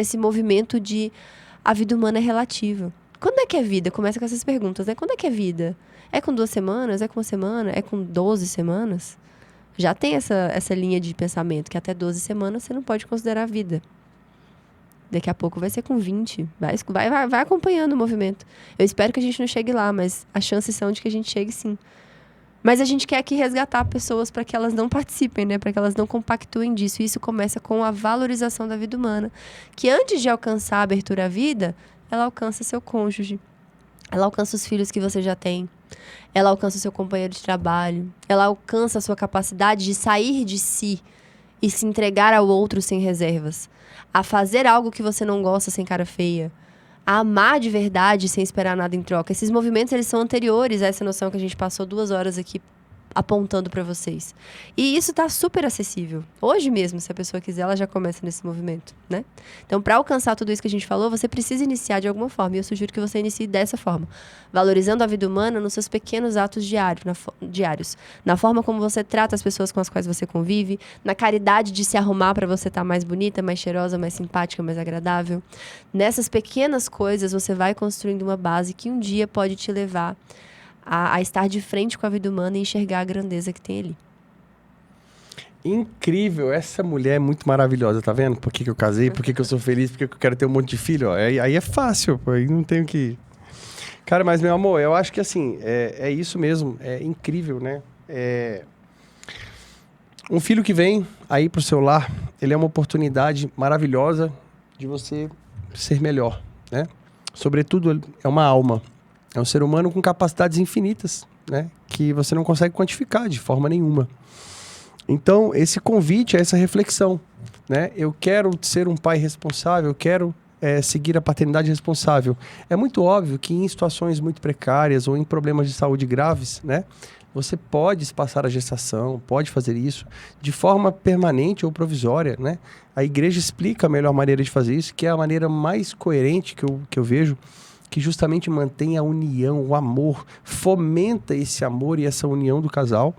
esse movimento de a vida humana é relativa. Quando é que é vida? Começa com essas perguntas, né? Quando é que é vida? É com 2 semanas? É com 1 semana? É com 12 semanas? Já tem essa linha de pensamento, que até 12 semanas você não pode considerar vida. Daqui a pouco vai ser com 20. Vai acompanhando o movimento. Eu espero que a gente não chegue lá, mas as chances são de que a gente chegue sim. Mas a gente quer aqui resgatar pessoas para que elas não participem, né? Para que elas não compactuem disso. E isso começa com a valorização da vida humana. Que antes de alcançar a abertura à vida, ela alcança seu cônjuge. Ela alcança os filhos que você já tem. Ela alcança o seu companheiro de trabalho. Ela alcança a sua capacidade de sair de si e se entregar ao outro sem reservas. A fazer algo que você não gosta sem cara feia. A amar de verdade sem esperar nada em troca. Esses movimentos, eles são anteriores a essa noção que a gente passou 2 horas aqui apontando para vocês. E isso tá super acessível. Hoje mesmo, se a pessoa quiser, ela já começa nesse movimento, né? Então, para alcançar tudo isso que a gente falou, você precisa iniciar de alguma forma. E eu sugiro que você inicie dessa forma. Valorizando a vida humana nos seus pequenos atos diários. Na forma como você trata as pessoas com as quais você convive. Na caridade de se arrumar para você estar mais bonita, mais cheirosa, mais simpática, mais agradável. Nessas pequenas coisas, você vai construindo uma base que um dia pode te levar a estar de frente com a vida humana e enxergar a grandeza que tem ali. Incrível, essa mulher é muito maravilhosa, tá vendo? Por que eu casei, por que eu sou feliz, por que eu quero ter um monte de filho, ó. Aí é fácil, pô, aí não tenho que... Cara, mas meu amor, eu acho que assim, é isso mesmo, é incrível, né? Um filho que vem aí pro seu lar, ele é uma oportunidade maravilhosa de você ser melhor, né? Sobretudo, é uma alma. É um ser humano com capacidades infinitas, né? Que você não consegue quantificar de forma nenhuma. Então, esse convite é essa reflexão, né? Eu quero ser um pai responsável, eu quero seguir a paternidade responsável. É muito óbvio que em situações muito precárias ou em problemas de saúde graves, né? Você pode espaçar a gestação, pode fazer isso de forma permanente ou provisória, né? A igreja explica a melhor maneira de fazer isso, que é a maneira mais coerente que eu vejo, que justamente mantém a união, o amor, fomenta esse amor e essa união do casal.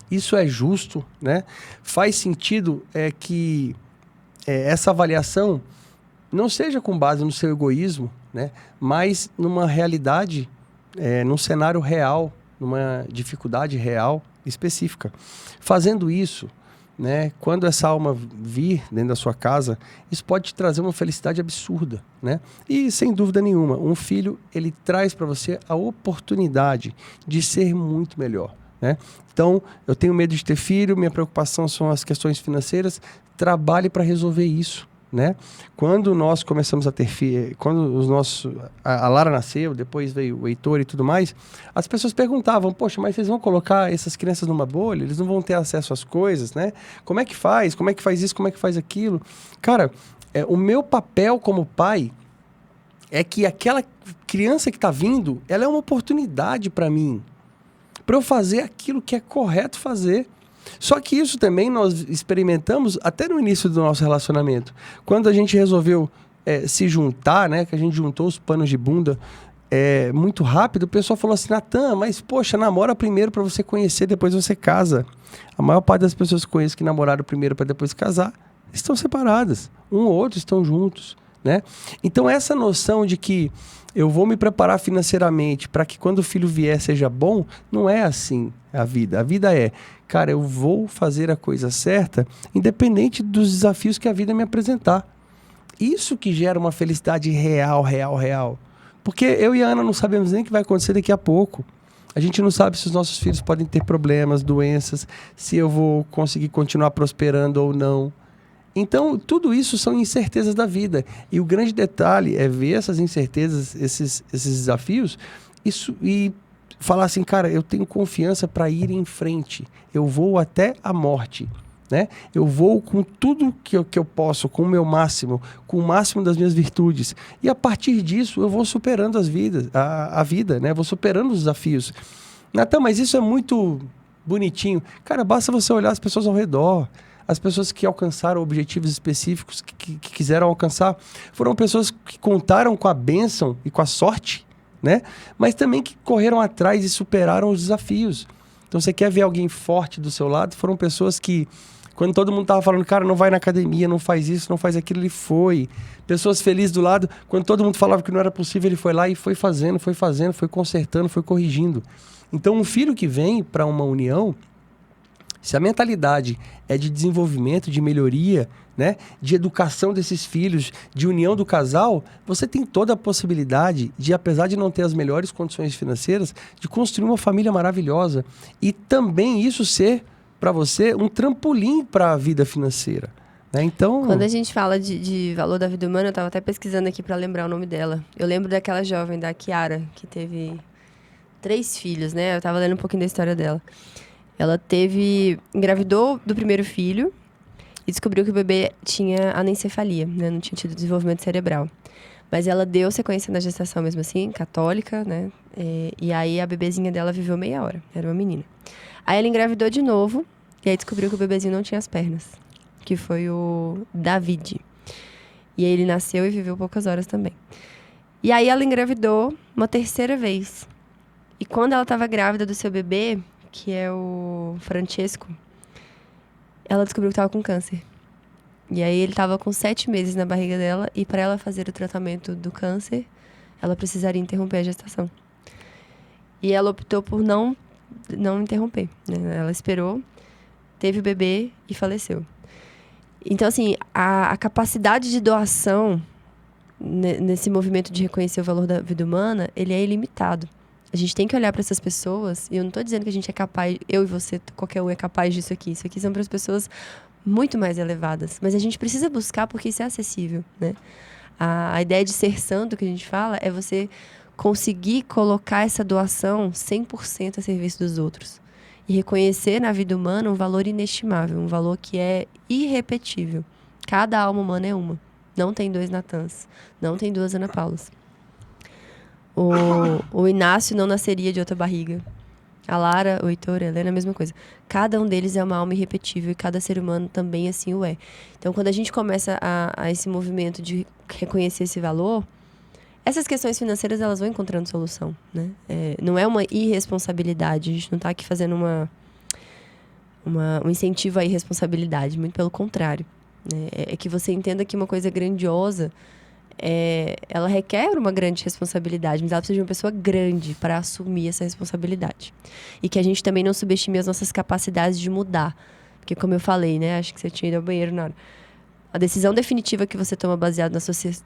Isso é justo, né? Faz sentido que essa avaliação não seja com base no seu egoísmo, né? Mas numa realidade, num cenário real, numa dificuldade real específica. Fazendo isso, né, quando essa alma vir dentro da sua casa, isso pode te trazer uma felicidade absurda, né? E sem dúvida nenhuma, um filho, ele traz para você a oportunidade de ser muito melhor, né? Então, eu tenho medo de ter filho, minha preocupação são as questões financeiras, trabalhe para resolver isso, né? Quando nós começamos a ter filho, quando a Lara nasceu, depois veio o Heitor e tudo mais, as pessoas perguntavam, poxa, mas vocês vão colocar essas crianças numa bolha? Eles não vão ter acesso às coisas, né? Como é que faz? Como é que faz isso? Como é que faz aquilo? Cara, o meu papel como pai é que aquela criança que está vindo, ela é uma oportunidade para mim, para eu fazer aquilo que é correto fazer. Só que isso também nós experimentamos até no início do nosso relacionamento. Quando a gente resolveu se juntar, né? Que a gente juntou os panos de bunda muito rápido, o pessoal falou assim, Natan, mas poxa, namora primeiro para você conhecer, depois você casa. A maior parte das pessoas que conheço que namoraram primeiro para depois casar, estão separadas. Um ou outro estão juntos, né? Então essa noção de que eu vou me preparar financeiramente para que quando o filho vier seja bom, não é assim a vida. A vida cara, eu vou fazer a coisa certa independente dos desafios que a vida me apresentar. Isso que gera uma felicidade real. Porque eu e a Ana não sabemos nem o que vai acontecer daqui a pouco. A gente não sabe se os nossos filhos podem ter problemas, doenças, se eu vou conseguir continuar prosperando ou não. Então, tudo isso são incertezas da vida. E o grande detalhe é ver essas incertezas, esses desafios, e falar assim, cara, eu tenho confiança para ir em frente. Eu vou até a morte, né? Eu vou com tudo que eu posso, com o meu máximo, com o máximo das minhas virtudes. E a partir disso, eu vou superando a vida, né? Vou superando os desafios. Natan, mas isso é muito bonitinho. Cara, basta você olhar as pessoas ao redor. As pessoas que alcançaram objetivos específicos, que quiseram alcançar, foram pessoas que contaram com a bênção e com a sorte, né? Mas também que correram atrás e superaram os desafios. Então, você quer ver alguém forte do seu lado? Foram pessoas que Quando todo mundo tava falando, cara, não vai na academia, não faz isso, não faz aquilo, ele foi. Pessoas felizes do lado. Quando todo mundo falava que não era possível, ele foi lá e foi fazendo, foi consertando, foi corrigindo. Então, um filho que vem para uma união, se a mentalidade é de desenvolvimento, de melhoria, né, de educação desses filhos, de união do casal, você tem toda a possibilidade de, apesar de não ter as melhores condições financeiras, de construir uma família maravilhosa. E também isso ser, para você, um trampolim para a vida financeira. Né? Então... Quando a gente fala de valor da vida humana, eu estava até pesquisando aqui para lembrar o nome dela. Eu lembro daquela jovem, da Kiara, que teve 3 filhos, né? Eu estava lendo um pouquinho da história dela. Ela engravidou do primeiro filho e descobriu que o bebê tinha anencefalia, né? Não tinha tido desenvolvimento cerebral. Mas ela deu sequência na gestação mesmo assim, católica, né? E aí a bebezinha dela viveu meia hora, era uma menina. Aí ela engravidou de novo e aí descobriu que o bebezinho não tinha as pernas, que foi o David. E aí ele nasceu e viveu poucas horas também. E aí ela engravidou uma terceira vez. E quando ela estava grávida do seu bebê, que é o Francesco, ela descobriu que estava com câncer. E aí ele estava com 7 meses na barriga dela e para ela fazer o tratamento do câncer, ela precisaria interromper a gestação. E ela optou por não interromper, né? Ela esperou, teve o bebê e faleceu. Então, assim, a capacidade de doação nesse movimento de reconhecer o valor da vida humana, ele é ilimitado. A gente tem que olhar para essas pessoas, e eu não estou dizendo que a gente é capaz, eu e você, qualquer um é capaz disso aqui. Isso aqui são para as pessoas muito mais elevadas. Mas a gente precisa buscar porque isso é acessível, né? A ideia de ser santo que a gente fala é você conseguir colocar essa doação 100% a serviço dos outros. E reconhecer na vida humana um valor inestimável, um valor que é irrepetível. Cada alma humana é uma. Não tem 2 Natãs, não tem 2 Ana Paulas. O Inácio não nasceria de outra barriga. A Lara, o Heitor, a Helena, a mesma coisa. Cada um deles é uma alma irrepetível e cada ser humano também assim o é. Então, quando a gente começa a esse movimento de reconhecer esse valor, essas questões financeiras, elas vão encontrando solução, né? Não é uma irresponsabilidade. A gente não está aqui fazendo um incentivo à irresponsabilidade. Muito pelo contrário. Né? É que você entenda que uma coisa grandiosa... ela requer uma grande responsabilidade, mas ela precisa de uma pessoa grande para assumir essa responsabilidade. E que a gente também não subestime as nossas capacidades de mudar. Porque, como eu falei, né? Acho que você tinha ido ao banheiro na hora. A decisão definitiva que você toma baseada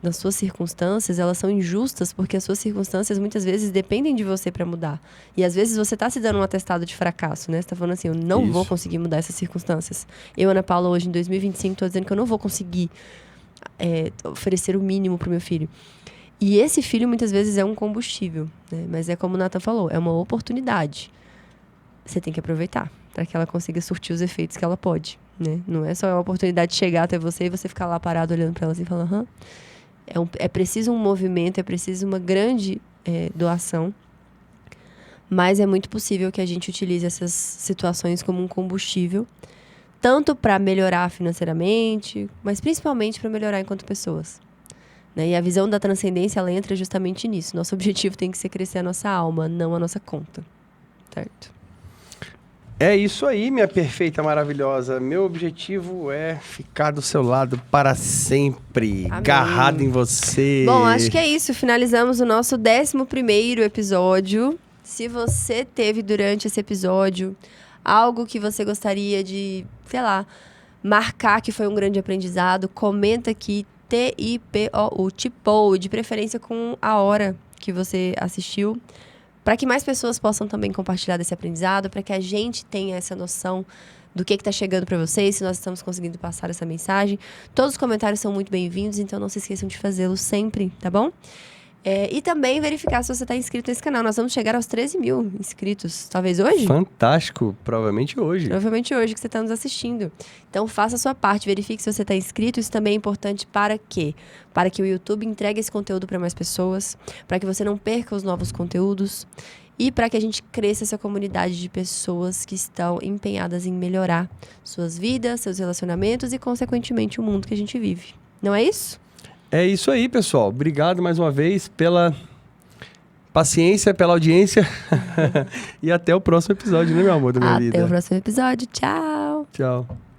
nas suas circunstâncias, elas são injustas porque as suas circunstâncias muitas vezes dependem de você para mudar. E às vezes você está se dando um atestado de fracasso, né? Você está falando assim, eu não vou conseguir mudar essas circunstâncias. Eu, Ana Paula, hoje em 2025, estou dizendo que eu não vou conseguir oferecer o mínimo para o meu filho. E esse filho muitas vezes é um combustível, né? Mas é como o Nathan falou, é uma oportunidade. Você tem que aproveitar para que ela consiga surtir os efeitos que ela pode, né? Não é só uma oportunidade de chegar até você e você ficar lá parado olhando para ela assim e falando, é preciso um movimento, é preciso uma grande doação, mas é muito possível que a gente utilize essas situações como um combustível, tanto para melhorar financeiramente, mas principalmente para melhorar enquanto pessoas. Né? E a visão da transcendência, ela entra justamente nisso. Nosso objetivo tem que ser crescer a nossa alma, não a nossa conta. Certo? É isso aí, minha perfeita, maravilhosa. Meu objetivo é ficar do seu lado para sempre, agarrado em você. Bom, acho que é isso. Finalizamos o nosso 11º episódio. Se você teve durante esse episódio algo que você gostaria de, sei lá, marcar que foi um grande aprendizado, comenta aqui, TIPOU, TIPOU, de preferência com a hora que você assistiu, para que mais pessoas possam também compartilhar desse aprendizado, para que a gente tenha essa noção do que está chegando para vocês, se nós estamos conseguindo passar essa mensagem. Todos os comentários são muito bem-vindos, então não se esqueçam de fazê-los sempre, tá bom? E também verificar se você está inscrito nesse canal. Nós vamos chegar aos 13 mil inscritos, talvez hoje? Fantástico, provavelmente hoje. Provavelmente hoje que você está nos assistindo. Então faça a sua parte, verifique se você está inscrito. Isso também é importante para quê? Para que o YouTube entregue esse conteúdo para mais pessoas, para que você não perca os novos conteúdos e para que a gente cresça essa comunidade de pessoas que estão empenhadas em melhorar suas vidas, seus relacionamentos e, consequentemente, o mundo que a gente vive. Não é isso? É isso aí, pessoal. Obrigado mais uma vez pela paciência, pela audiência. E até o próximo episódio, né, meu amor, da minha vida. Até o próximo episódio. Tchau. Tchau.